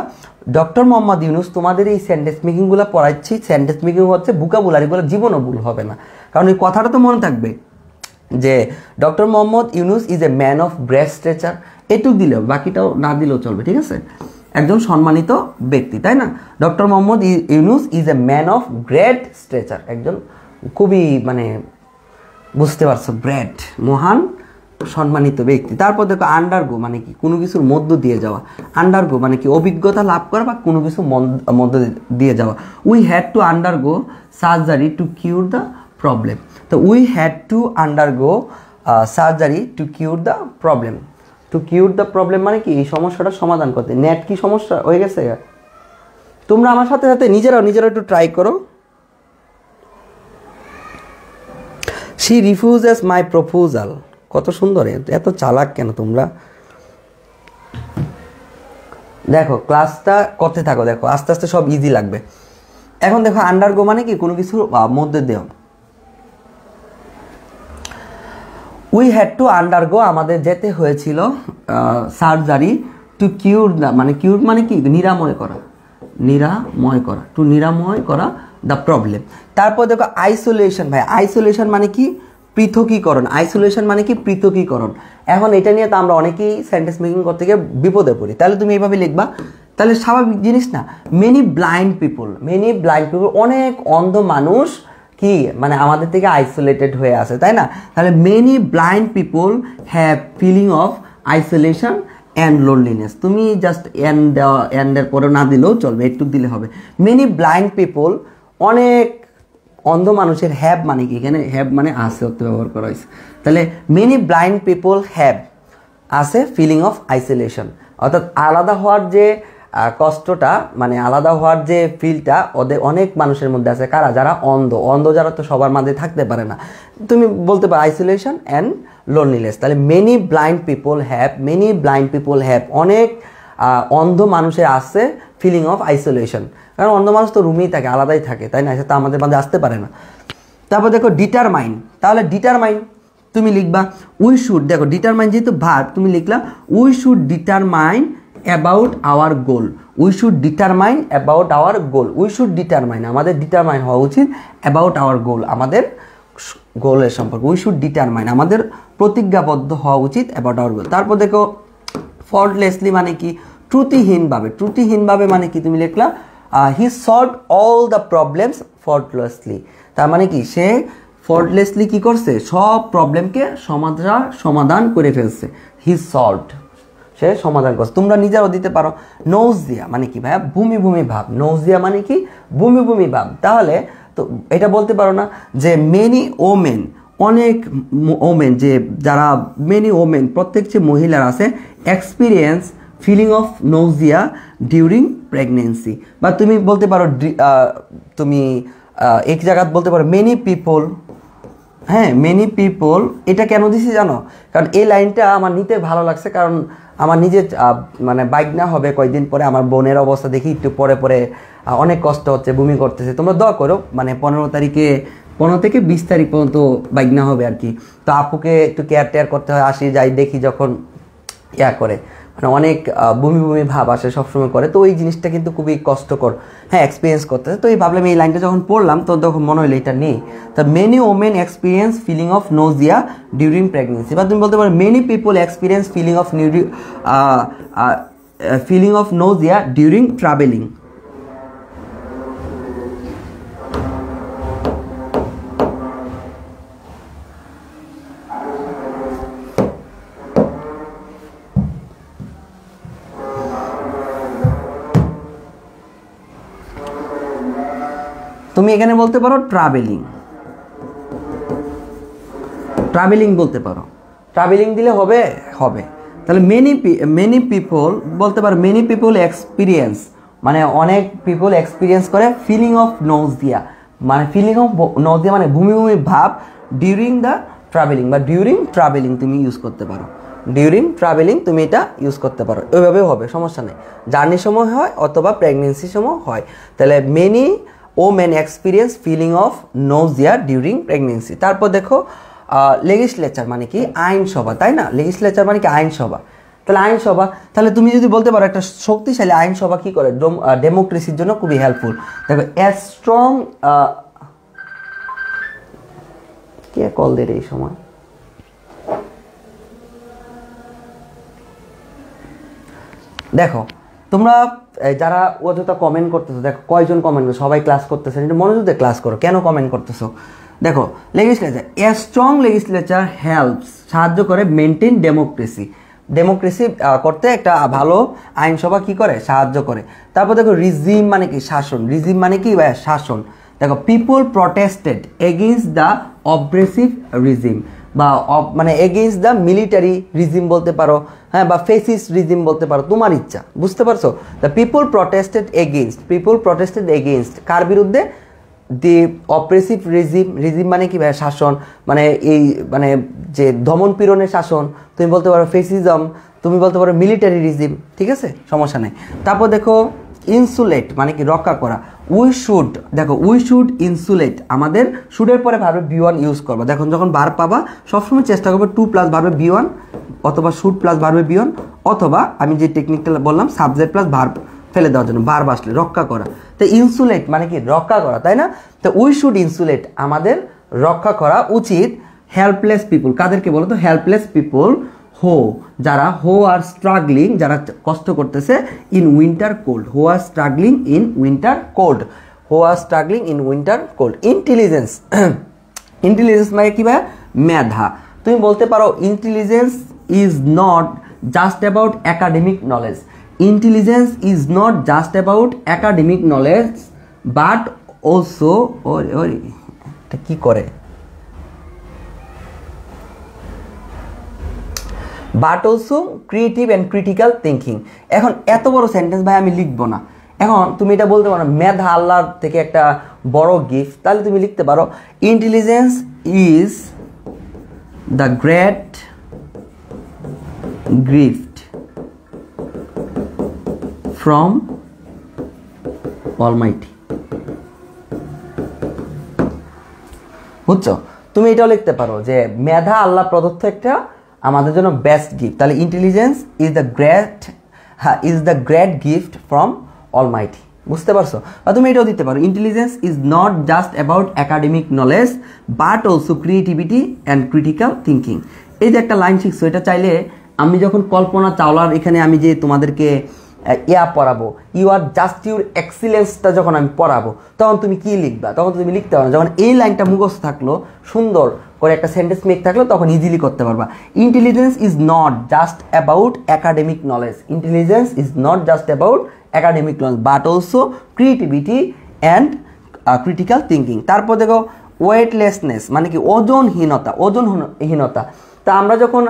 ডক্টর মোহাম্মদ ইউনুস, তোমাদের এই সেন্টেন্স মেকিংগুলো পড়াচ্ছি, সেন্টেন্স মেকিং হচ্ছে ভোকাবুলারিগুলো জীবনও ভুল হবে না, কারণ এই কথাটা তো মনে থাকবে যে doctor Mohammad Yunus is a man of great stature, এটুক দিলেও, বাকিটাও না দিলেও চলবে, ঠিক আছে, একজন সম্মানিত ব্যক্তি, তাই না। Doctor Mohammad Yunus is a man of great stature, একজন খুবই মানে বুঝতে পারছো, গ্রেট মহান সম্মানিত ব্যক্তি। তারপর দেখো আন্ডারগো মানে কি কোনো কিছুর মধ্য দিয়ে যাওয়া, আন্ডারগো মানে কি অভিজ্ঞতা লাভ করা বা কোনো কিছু মধ্য দিয়ে যাওয়া। We had to undergo surgery to cure the problem. তো we had to undergo surgery to cure the problem, to cure the problem মানে কি এই সমস্যাটা সমাধান করতে। নেট কি সমস্যা হয়ে গেছে, তোমরা আমার সাথে সাথে নিজেরাও একটু ট্রাই করো। শি রিফিউজেস মাই প্রপোজাল, কত সুন্দর, এত চালাক কেন তোমরা। দেখো ক্লাসটা করতে থাকো, দেখো আস্তে আস্তে সব ইজি লাগবে। এখন দেখো আন্ডারগো মানে কি, কোনো কিছুর মধ্যে দেও। উই হ্যাড টু আন্ডারগো, আমাদের যেতে হয়েছিল সার্জারি টু কিউর দ্য, মানে কিউর মানে কি, নিরাময় করা, নিরাময় করা, টু নিরাময় করা দ্য প্রবলেম। তারপর দেখো আইসোলেশন, ভাই আইসোলেশন মানে কি, পৃথকীকরণ। আইসোলেশন মানে কি, পৃথকীকরণ। এখন এটা নিয়ে তো আমরা অনেকেই সেন্টেন্স মেকিং করতে গিয়ে বিপদে পড়ি। তাহলে তুমি এইভাবে লিখবা, তাহলে স্বাভাবিক জিনিস না, many blind people, many blind people, অনেক অন্ধ মানুষ কি মানে আমাদের থেকে আইসোলেটেড হয়ে আছে, তাই না? তাহলে many blind people have feeling of isolation and loneliness. তুমি জাস্ট এন্ডের পরে না দিলেও চলবে, একটু দিলে হবে। মেনি ব্লাইন্ড পিপল, অনেক অন্ধ মানুষের, হ্যাভ মানে কি, এখানে হ্যাভ মানে আছে অর্থ ব্যবহার করা হয়েছে। তাহলে মেনি ব্লাইন্ড পিপল হ্যাভ আছে ফিলিং অফ আইসোলেশন, অর্থাৎ আলাদা হওয়ার যে কষ্টটা, মানে আলাদা হওয়ার যে ফিলটা ওদের অনেক মানুষের মধ্যে আছে। কারা? যারা অন্ধ। অন্ধ যারা তো সবার মাঝে থাকতে পারে না। তুমি বলতে পারো আইসোলেশন অ্যান্ড লোনলিনেস। তাহলে many blind people have, many blind people have, অনেক অন্ধ মানুষের আছে ফিলিং অফ আইসোলেশন। কারণ অন্ধ মানুষ তো রুমেই থাকে, আলাদাই থাকে, তাই না? সে তো আমাদের মাঝে আসতে পারে না। তারপর দেখো ডিটারমাইন, তাহলে ডিটারমাইন তুমি লিখবা উই শুড, দেখো ডিটারমাইন যেহেতু ভার্ব, তুমি লিখলা we should determine about our goal. We should determine about our goal. We should determine, আমাদের ডিটারমাইন হওয়া উচিত অ্যাবাউট আওয়ার গোল, আমাদের গোলের সম্পর্কে। উই শুড ডিটারমাইন, আমাদের প্রতিজ্ঞাবদ্ধ হওয়া উচিত অ্যাবাউট আওয়ার গোল। তারপর দেখো ফল্টলেসলি মানে কি, ত্রুটিহীনভাবে। ত্রুটিহীনভাবে মানে কি, তুমি লিখলা হি সলভড অল দ্য প্রবলেমস ফল্টলেসলি। তার মানে কি, সে ফল্টলেসলি কি করছে, সব প্রবলেমকে সমাধান করে ফেলছে। হি সলভড, সে সমাধান করছে। তোমরা নিজেরাও দিতে পারো। নৌজিয়া মানে কি ভাইয়া, ভূমি ভূমি ভাব। নৌজিয়া মানে কি, ভূমি ভূমি ভাব। তাহলে তো এটা বলতে পারো না যে মেনি ওমেন, অনেক ওমেন, যে যারা মেনি ওমেন, প্রত্যেক যে মহিলার আছে experience feeling of nausea during pregnancy. বা তুমি বলতে পারো, তুমি এক জায়গায় বলতে পারো মেনি পিপল। হ্যাঁ, মেনি পিপল, এটা কেন দিছি জানো? কারণ এই লাইনটা আমার নিতে ভালো লাগছে, কারণ আমার নিজের মানে বাইক না হবে কয়েকদিন পরে, আমার বোনের অবস্থা দেখি একটু পরে পরে অনেক কষ্ট হচ্ছে, বমি করতেছে। তোমরা দোয়া করো, মানে 15 থেকে 20 তারিখ পর্যন্ত বাইক না হবে আর কি। তো আপুকে একটু কেয়ার করতে হয়, আসি যাই দেখি যখন করে, মানে অনেক বমি বমি ভাব আসে সবসময় করে। তো ওই জিনিসটা কিন্তু খুবই কষ্টকর, হ্যাঁ, এক্সপিরিয়েন্স করতে। তো এই ভাবলাম এই লাইনটা যখন পড়লাম তো তখন মনে হলো এটা নেই। তা many women experience feeling of nausea during pregnancy. বা তুমি বলতে পারো many people experience feeling of nausea during travelling. তুমি এখানে বলতে পারো ট্রাভেলিং, ট্রাভেলিং বলতে পারো। ট্রাভেলিং দিলে হবে। তাহলে মেনি পিপল বলতে পারো মেনি পিপল এক্সপিরিয়েন্স, মানে অনেক পিপল এক্সপিরিয়েন্স করে ফিলিং অফ নৌজিয়া, মানে ফিলিং অফ নৌজিয়া মানে ভূমি ভূমি ভাব ডিউরিং দ্য ট্রাভেলিং, বা ডিউরিং ট্রাভেলিং তুমি ইউজ করতে পারো। ডিউরিং ট্রাভেলিং তুমি এটা ইউজ করতে পারো, ওইভাবেও হবে, সমস্যা নেই। জার্নির সময় হয় অথবা প্রেগনেন্সির সময় হয়। তাহলে many women experience feeling of nausea during pregnancy. তারপর দেখো লেজিসলেচার মানে কি, আইনসভা, তাই না? লেজিসলেচার মানে কি, আইনসভা। তাহলে আইনসভা, তাহলে তুমি যদি বলতে পারো একটা শক্তিশালী আইনসভা কি করে, ডেমোক্রেসির জন্য খুবই হেল্পফুল। দেখো স্ট্রং, কে কল দে এই সময়, দেখো তোমরা যারা অযথা কমেন্ট করতেছো, দেখো কয়জন কমেন্ট করছো, সবাই ক্লাস করতেছে, এটা মনোযোগ দিয়ে ক্লাস করো, কেন কমেন্ট করতেছো? দেখো legislature, a strong legislature helps, সাহায্য করে মেনটেন ডেমোক্রেসি, ডেমোক্রেসি করতে একটা ভালো আইনসভা কি করে, সাহায্য করে। তারপর দেখো রিজিম মানে কি, শাসন। রিজিম মানে কি, শাসন। দেখো people protested against the oppressive regime, বা মানে এগেইনস্ট দ্য মিলিটারি রিজিম বলতে পারো, হ্যাঁ, বা ফেসিস্ট রিজিম বলতে পারো, তোমার ইচ্ছা, বুঝতে পারছো? দ্য পিপল প্রটেস্টেড এগেইনস্ট, কার বিরুদ্ধে? দি অপ্রেসিভ রিজিম। রিজিম মানে কি, শাসন, মানে এই মানে যে দমন পীড়নের শাসন, তুমি বলতে পারো ফেসিজম। তুমি বলতে পারো মিলিটারি রিজিম, ঠিক আছে, সমস্যা নেই। তারপর দেখো ইনসুলেট মানে কি রক্ষা করা। উই শুড, দেখো উই শুড ইনসুলেট, আমাদের শুডের পরে ভার্বে বি ওয়ান ইউজ করবা। দেখো যখন ভার্ব পাবা সবসময় চেষ্টা করবে টু প্লাস ভার্বে বি ওয়ান অথবা শুড প্লাস ভার্বে বি ওয়ান, অথবা আমি যে টেকনিকটা বললাম সাবজেক্ট প্লাস ভার্ব ফেলে দেওয়ার জন্য, ভার্ব আসলে রক্ষা করা। তো ইনসুলেট মানে কি রক্ষা করা, তাই না? তো উই শুড ইনসুলেট, আমাদের রক্ষা করা উচিত হেল্পলেস পিপুল, কাদেরকে বলো তো? হেল্পলেস পিপুল যারা আর স্ট্রাগলিং, যারা কষ্ট করতেছে in winter cold, R struggling in winter cold, R struggling in winter cold. Intelligence, intelligence মানে কি ভাই? মেধা। তুমি বলতে পারো intelligence is not just about academic knowledge, intelligence is not just about academic knowledge but also, এটা কি করে, but also creative and critical thinking. এখন এত বড় সেন্টেন্স ভাই আমি লিখবো না। এখন তুমি এটা বলতে পারো মেধা আল্লাহর থেকে একটা বড় গিফট, তাহলে তুমি লিখতে পারো intelligence is the great gift from Almighty. বুঝছো? তুমি এটাও লিখতে পারো যে মেধা আল্লাহ প্রদত্ত একটা আমাদের জন্য বেস্ট গিফট, তাহলে intelligence is the great gift from Almighty. বুঝতে পারছো? বা তুমি এটাও দিতে পারো intelligence is not just about academic knowledge but also creativity and critical thinking. এই যে একটা লাইন শিখছো, এটা চাইলে আমি যখন কল্পনা চাওলার এখানে আমি যে তোমাদেরকে পড়াবো, ইউ আর জাস্ট ইউর এক্সিলেন্সটা যখন আমি পড়াবো তখন তুমি কি লিখবা? তখন তুমি লিখতে পারো, যখন এই লাইনটা মুখস্থ থাকলো, সুন্দর করে একটা সেন্টেন্স মেক থাকলো, তখন ইজিলি করতে পারবা। Intelligence is not just about academic knowledge, intelligence is not just about academic knowledge but also creativity and critical thinking. তারপর দেখো ওয়েটলেসনেস মানে কি ওজনহীনতা, ওজনহীনতা। তা আমরা যখন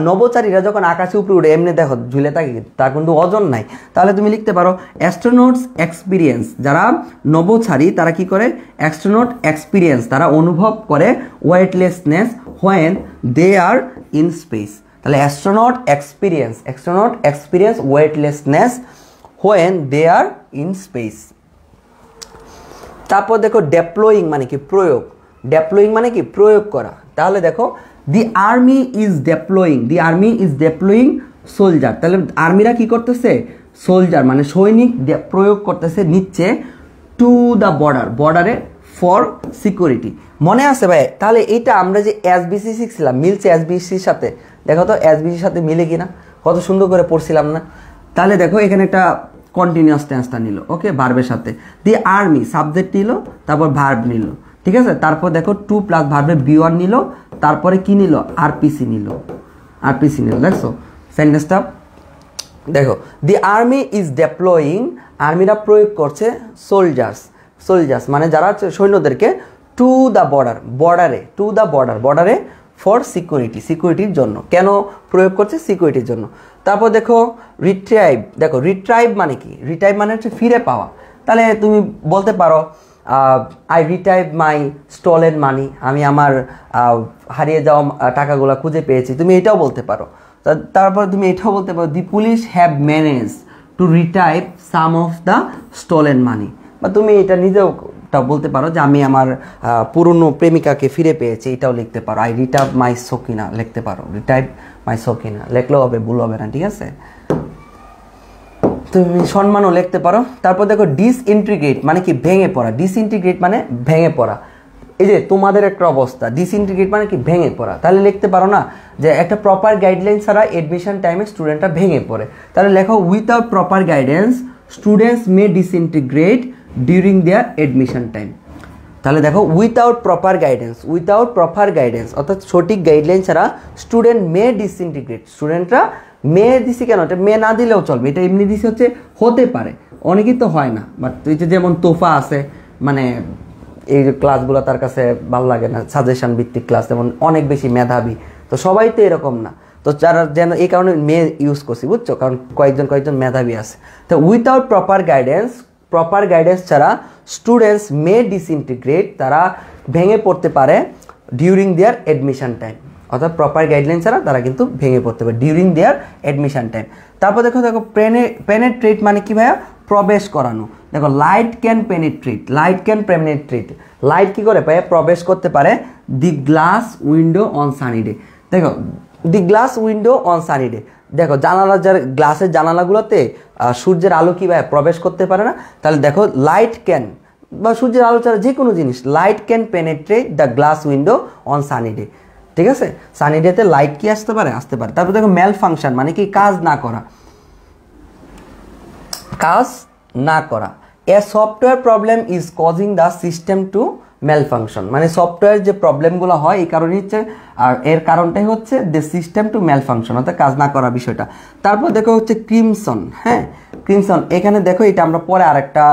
নভোচারীরা যখন আকাশে উপরে উঠে এমনি দেখো ঝুলে থাকি, তার কিন্তু ওজন নাই, তাহলে তুমি লিখতে পারো অ্যাস্ট্রোনটস এক্সপিরিয়েন্স, যারা নভোচারী তারা কি করে? অ্যাস্ট্রোনট এক্সপিরিয়েন্স, তারা অনুভব করে weightlessness when they are in space. তাহলে astronaut experience weightlessness when they are in space. তারপর দেখো ডেপ্লয়িং মানে কি? প্রয়োগ। ডেপ্লয়িং মানে কি? প্রয়োগ করা। তাহলে দেখো দি আর্মি ইজ ডেপ্লয়িং সোলজার, তাহলে আর্মিরা কি করতেছে? সোলজার মানে সৈনিক প্রয়োগ করতেছে নিচ্ছে টু দ্য বর্ডারে ফর সিকিউরিটি। মনে আছে ভাই? তাহলে এইটা আমরা যে এসবিসি শিখছিলাম মিলছে এসবিসির সাথে, দেখো তো এসবিসির সাথে মিলে কিনা, কত সুন্দর করে পড়ছিলাম না? তাহলে দেখো এখানে একটা কন্টিনিউয়াস টেন্সটা নিল, ওকে, ভার্বের সাথে। দি আর্মি সাবজেক্ট নিল, তারপর ভার্ব নিল, ঠিক আছে। তারপর দেখো টু প্লাস ভার্বে বি ওয়ান নিল, তারপরে কি নিল? আরপিসি নিল। দেখছো সেন্টেন্সটা? দেখো দি আর্মি ইজ ডেপ্লয়িং, আর্মিরা প্রয়োগ করছে সোলজার্স মানে যারা সৈন্যদেরকে টু দ্য বর্ডারে ফর সিকিউরিটির জন্য। কেন প্রয়োগ করছে? সিকিউরিটির জন্য। তারপর দেখো রিট্রাইভ মানে কি? রিট্রাইভ মানে হচ্ছে ফিরে পাওয়া। তাহলে তুমি বলতে পারো আই রিট্রাইভ মাই স্টলেন মানি, আমি আমার হারিয়ে যাওয়া টাকাগুলো খুঁজে পেয়েছি, তুমি এটাও বলতে পারো। তারপর তুমি এটাও বলতে পারো the police have manage to retrieve some of the stolen money. বা তুমি এটা নিজেও বলতে পারো যে আমি আমার পুরনো প্রেমিকাকে ফিরে পেয়েছি, এটাও লিখতে পারো। আই রিট্রাইভ মাই সকিনা লিখতে পারো, রিট্রাইভ মাই সকিনা লিখলেও হবে, ভুল হবে না, ঠিক আছে। তুমি সম্মানও লিখতে পারো। তারপর দেখো ডিসইন্টিগ্রেট মানে কি? ভেঙে পড়া। ডিসইন্টিগ্রেট মানে ভেঙে পড়া। এই যে তোমাদের একটা অবস্থা, ডিসইন্টিগ্রেট মানে কি? ভেঙে পড়া। তাহলে লিখতে পারো না যে একটা প্রপার গাইডলাইন ছাড়া এডমিশন টাইমে স্টুডেন্টরা ভেঙে পড়ে, তাহলে লেখো উইথাউট প্রপার গাইডেন্স স্টুডেন্টস মে ডিসইন্টিগ্রেট ডিউরিং দেয়ার এডমিশন টাইম। তাহলে দেখো উইথাউট প্রপার গাইডেন্স অর্থাৎ সঠিক গাইডলাইন ছাড়া স্টুডেন্ট মে ডিসইন্টিগ্রেট, স্টুডেন্টরা মে দিছি কেন? এটা মে না দিলেও চলবে, এটা এমনি দিছি হচ্ছে হতে পারে, অনেকেই তো হয় না। বাট এই যে যেমন তোফা আছে, মানে এই ক্লাসগুলো তার কাছে ভালো লাগে না, সাজেশন ভিত্তিক ক্লাস, যেমন অনেক বেশি মেধাবী, তো সবাই তো এরকম না, তো যারা যেন এই কারণে মে ইউজ করছি, বুঝছো, কারণ কয়েকজন মেধাবী আছে। তো উইথাউট প্রপার গাইডেন্স ছাড়া স্টুডেন্টস মে ডিসইন্টিগ্রেট, তারা ভেঙে পড়তে পারে ডিউরিং দেয়ার এডমিশন টাইম, অর্থাৎ প্রপার গাইডলাইন ছাড়া তারা কিন্তু ভেঙে পড়তে পারে ডিউরিং দেয়ার অ্যাডমিশন টাইম। তারপর দেখো পেনেট্রেট মানে কি ভাইয়া? প্রবেশ করানো। দেখো light can penetrate, light can penetrate, light কি করে ভাইয়া? প্রবেশ করতে পারে the glass window on sunny day. দেখো the glass window on sunny day, দেখো জানালা, যার গ্লাসের জানালাগুলোতে সূর্যের আলো কি ভাই প্রবেশ করতে পারে না? তাহলে দেখো লাইট ক্যান বা সূর্যের আলো ছাড়া যে কোনো জিনিস, light can penetrate the glass window on sunny day. ঠিক আছে, সানি ডেতে লাইট কি আসতে পারে? আসতে পারে। তারপর দেখো ম্যাল ফাংশন মানে কি? কাজ না করা, কাজ না করা। A software problem is causing the system to malfunction, মানে সফটওয়্যার যে প্রবলেমগুলো হয় এই কারণে হচ্ছে, আর এর কারণটাই হচ্ছে the system to malfunction, অর্থাৎ কাজ না করা বিষয়টা। তারপর দেখো হচ্ছে ক্রিমসন। হ্যাঁ, ক্রিমসন, এখানে দেখো এটা আমরা পরে আরেকটা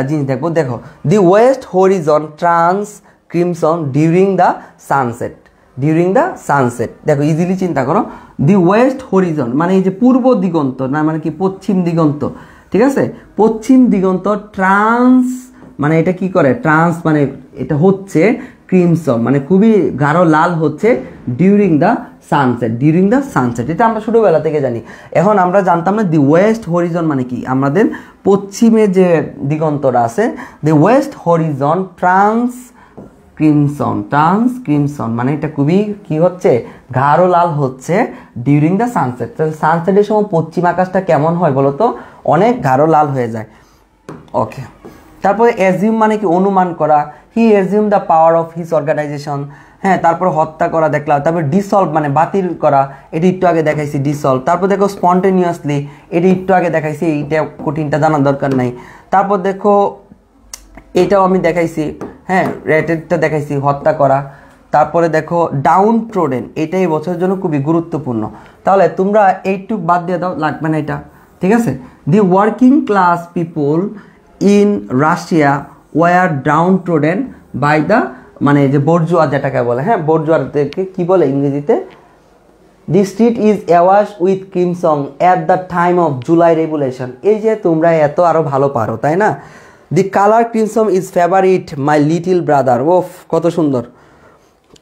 জিনিস দেখবো। দেখো the west horizon turns crimson during the sunset, during the sunset. দেখো ইজিলি চিন্তা করো, দি ওয়েস্ট হরিজন মানে এই যে পূর্ব দিগন্ত, না মানে কি পশ্চিম দিগন্ত, ঠিক আছে, পশ্চিম দিগন্ত ট্রান্স মানে এটা কি করে? ট্রান্স মানে এটা হচ্ছে ক্রিমসন মানে খুবই গাঢ় লাল হচ্ছে during the sunset, during the sunset. এটা আমরা ছোটোবেলা থেকে জানি, এখন আমরা জানতাম না দি ওয়েস্ট হরিজন মানে কি। আমাদের পশ্চিমে যে দিগন্তটা আছে, the west horizon turns crimson, turns crimson মানে এটা খুবই কি হচ্ছে? গাঢ় লাল হচ্ছে ডিউরিং দ্য সানসেট। তাহলে সানসেটের সময় পশ্চিম আকাশটা কেমন হয় বলো তো? অনেক গাঢ় লাল হয়ে যায়। ওকে, তারপরে অ্যাজিউম মানে কি? অনুমান করা। He assume the power of his organization. হ্যাঁ, তারপর হত্যা করা দেখলাম। তারপর ডিসলভ মানে বাতিল করা, এটি একটু আগে দেখাইছি ডিসলভ। তারপর দেখো স্পন্টেনিয়াসলি, এটি একটু আগে দেখাইছি, এইটা কঠিনটা জানার দরকার নাই। তারপর দেখো এটাও আমি দেখাইছি, হ্যাঁ রেটেডটা দেখাইছি, হত্যা করা। তারপরে দেখো ডাউন ট্রোডেন, এটাই বছরের জন্য খুবই গুরুত্বপূর্ণ। তাহলে তোমরা এইটুক বাদ দিয়ে দাও, লাগবে না এটা, ঠিক আছে। The working class people in Russia were downtrodden by the মানে যে বর্জুয়া যেটাকে বলে, হ্যাঁ বর্জুয়াদেরকে কি বলে ইংরেজিতে? The street is awash with crimson at the time of July revolution. এই যে তোমরা এত আরও ভালো পারো, তাই না? The colour crimson is favourite my little brother. ওফ কত সুন্দর,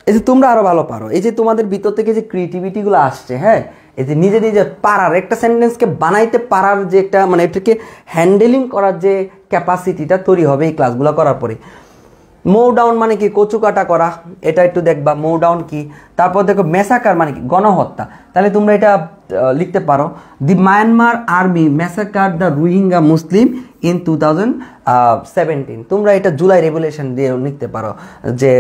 এই যে তোমরা আরও ভালো পারো, এই যে তোমাদের ভিতর থেকে যে ক্রিয়েটিভিটিগুলো আসছে, হ্যাঁ এই যে নিজে নিজে পারার, একটা সেন্টেন্সকে বানাইতে পারার যে একটা মানে এটাকে হ্যান্ডেলিং করার যে ক্যাপাসিটিটা তৈরি হবে এই ক্লাসগুলো করার পরে। মো ডাউন মানে কি? কচু কাটা করা, এটা একটু দেখবা মো ডাউন কি। তারপর দেখো মেসাকার মানে কি? গণহত্যা। তাহলে তোমরা এটা লিখতে পারো, the Myanmar army massacre the Rohingya Muslim in 2017। তোমরা এটা জুলাই রেভলিউশন দিয়ে লিখতে পারো যে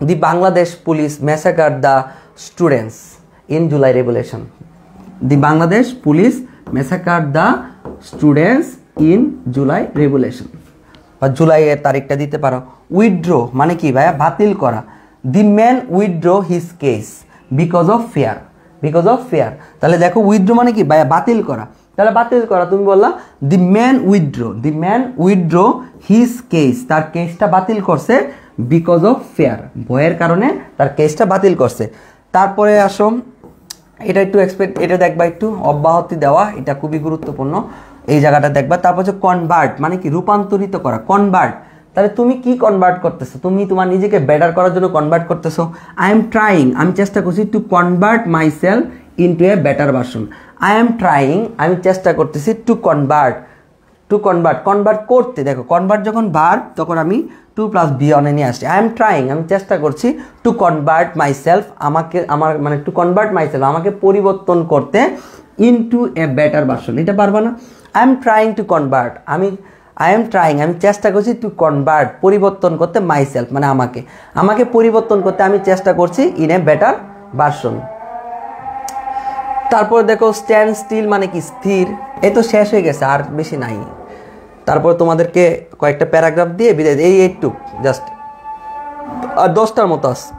the Bangladesh police massacre the students in July revolution. The Bangladesh police massacre the students in July revolution, বা জুলাইয়ের তারিখটা দিতে পারো। উইথড্র মানে কি ভাইয়া? বাতিল করা। The man withdraw his case because of fair, because of fair. তাহলে দেখো উইথড্র মানে কি ভাইয়া? বাতিল করা। তাহলে বাতিল করা তুমি বললা the man withdraw, the man withdraw his case, তার কেসটা বাতিল করছে বিকজ অফ ফেয়ার, ভয়ের কারণে তার কেসটা বাতিল করছে। তারপরে আসো এটা একটু এটা দেখবা, একটু অব্যাহতি দেওয়া, এটা খুবই গুরুত্বপূর্ণ এই জায়গাটা দেখবা। তারপর হচ্ছে কনভার্ট মানে কি? রূপান্তরিত করা, কনভার্ট। তাহলে তুমি কি কনভার্ট করতেছো? তুমি তোমার নিজেকে বেটার করার জন্য কনভার্ট করতেছো। আই এম ট্রাইং, আমি চেষ্টা করছি to convert my self into a better version. I am trying, আমি চেষ্টা করতেছি to convert, to convert, convert করতে। দেখো কনভার্ট যখন ভার্ব তখন আমি 2+b অনে নিয়ে আসছি। আই এম ট্রাইং, আমি চেষ্টা করছি টু কনভার্ট মাই সেলফ, আমাকে আমার মানে টু কনভার্ট মাই সেলফ, আমাকে পরিবর্তন করতে ইনটু এ বেটার ভার্সন। এটা পারবা না? I am trying to convert, I am trying, আমি চেষ্টা করছি টু কনভার্ট, পরিবর্তন করতে মাই সেলফ মানে আমাকে পরিবর্তন করতে আমি চেষ্টা করছি ইন এ বেটার ভার্সন। তারপর দেখো স্ট্যান্ড স্টিল মানে কি? স্থির। এই তো শেষ হয়ে গেছে, আর বেশি নাই। তারপর তোমাদেরকে কয়েকটা প্যারাগ্রাফ দিয়ে বিদায়, এই একটু জাস্ট আর 10টার মতো আছে।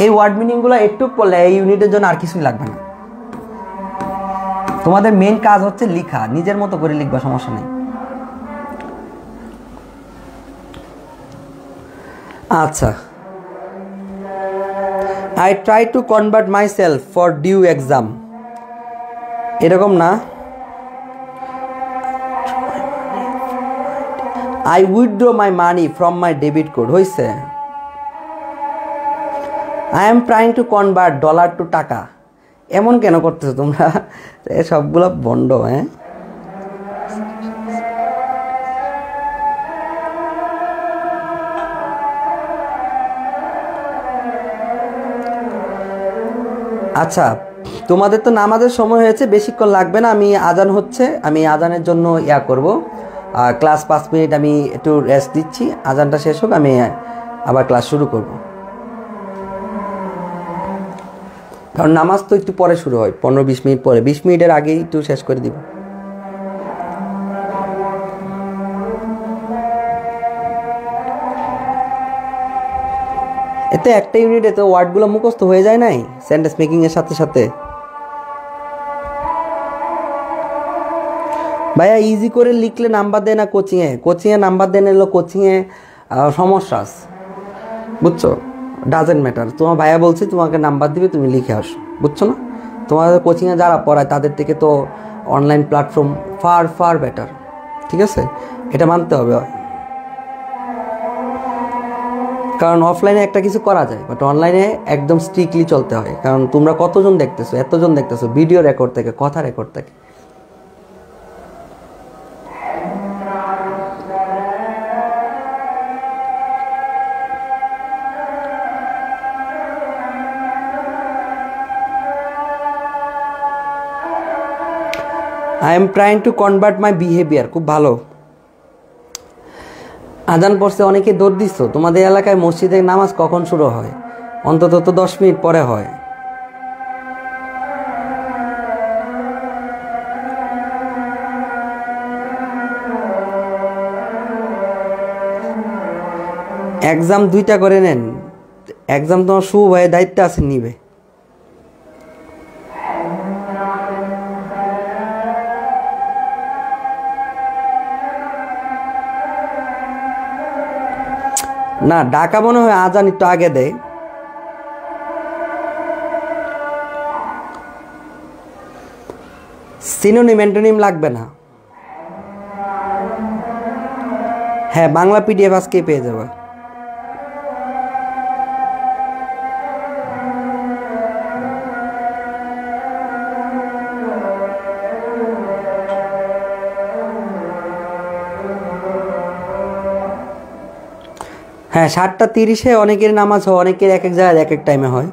এই ওয়ার্ড মিনিংগুলো একটু পড়লে এই ইউনিটের জন্য আর কিছুই লাগবে না। তোমাদের মেইন কাজ হচ্ছে লেখা, নিজের মতো করে লিখবা, সমস্যা নেই। আচ্ছা, I try to convert myself for due exam, এরকম না। I withdraw my money from my debit card হয়েছে। I am trying to convert dollar to taka. এমন কেন করতেছো তোমরা? সবগুলো বন্ড। হ্যাঁ, আচ্ছা, তোমাদের তো নামাজের সময় হয়েছে, বেশিক্ষণ লাগবে না। আমি আজান হচ্ছে, আমি আজানের জন্য করব। ক্লাস 5 মিনিট আমি একটু রেস্ট দিচ্ছি, আজানটা শেষ হোক, আমি আবার ক্লাস শুরু করব। কারণ নামাজ তো একটু পরে শুরু হয়, 15-20 মিনিট পরে, 20 মিনিটের আগেই একটু শেষ করে দিব। এতে একটা ইউনিটে তো ওয়ার্ডগুলো মুখস্থ হয়ে যায় নাই সেন্টেন্স মেকিং এর সাথে সাথে। ভাইয়া ইজি করে লিখলে নাম্বার দেয় না কোচিংয়ে? কোচিংয়ে নাম্বার দেন এলো, কোচিংয়ে সমস্যা আছে, বুঝছো? Doesn't matter. তোমার ভাইয়া বলছে তোমাকে নাম্বার দিবে, তুমি লিখে আসো, বুঝছো না? তোমাদের কোচিংয়ে যারা পড়ায় তাদের থেকে তো online platform far far better, ঠিক আছে? এটা মানতে হবে। কারণ অফলাইনে একটা কিছু করা যায়, বাট অনলাইনে একদম স্ট্রিক্টলি চলতে হয়। কারণ তোমরা কতজন দেখতেছো, এতজন দেখতেছো, ভিডিও রেকর্ড থেকে, কথা রেকর্ড থেকে। I am trying to convert my behaviour. খুব ভালো। আজান পড়ছে, অনেকে দৌড় দিচ্ছ। তোমাদের এলাকায় মসজিদে নামাজ কখন শুরু হয়? অন্তত তো 10 মিনিট পরে হয়। এক্সাম 2টা করে নেন। এক্সাম তোমার শুভ হয়ে দায়িত্ব আছে, নিবে। না, ঢাকা মনে হয় আজান একটু আগে দেয়। সিনোনিম অ্যান্টোনিম লাগবে না। হ্যাঁ, বাংলা পিডিএফ আজকে পেয়ে যাবে। হ্যাঁ, 7:30 অনেকের নামাজ হয়, অনেকের এক এক জায়গায় এক এক টাইমে হয়।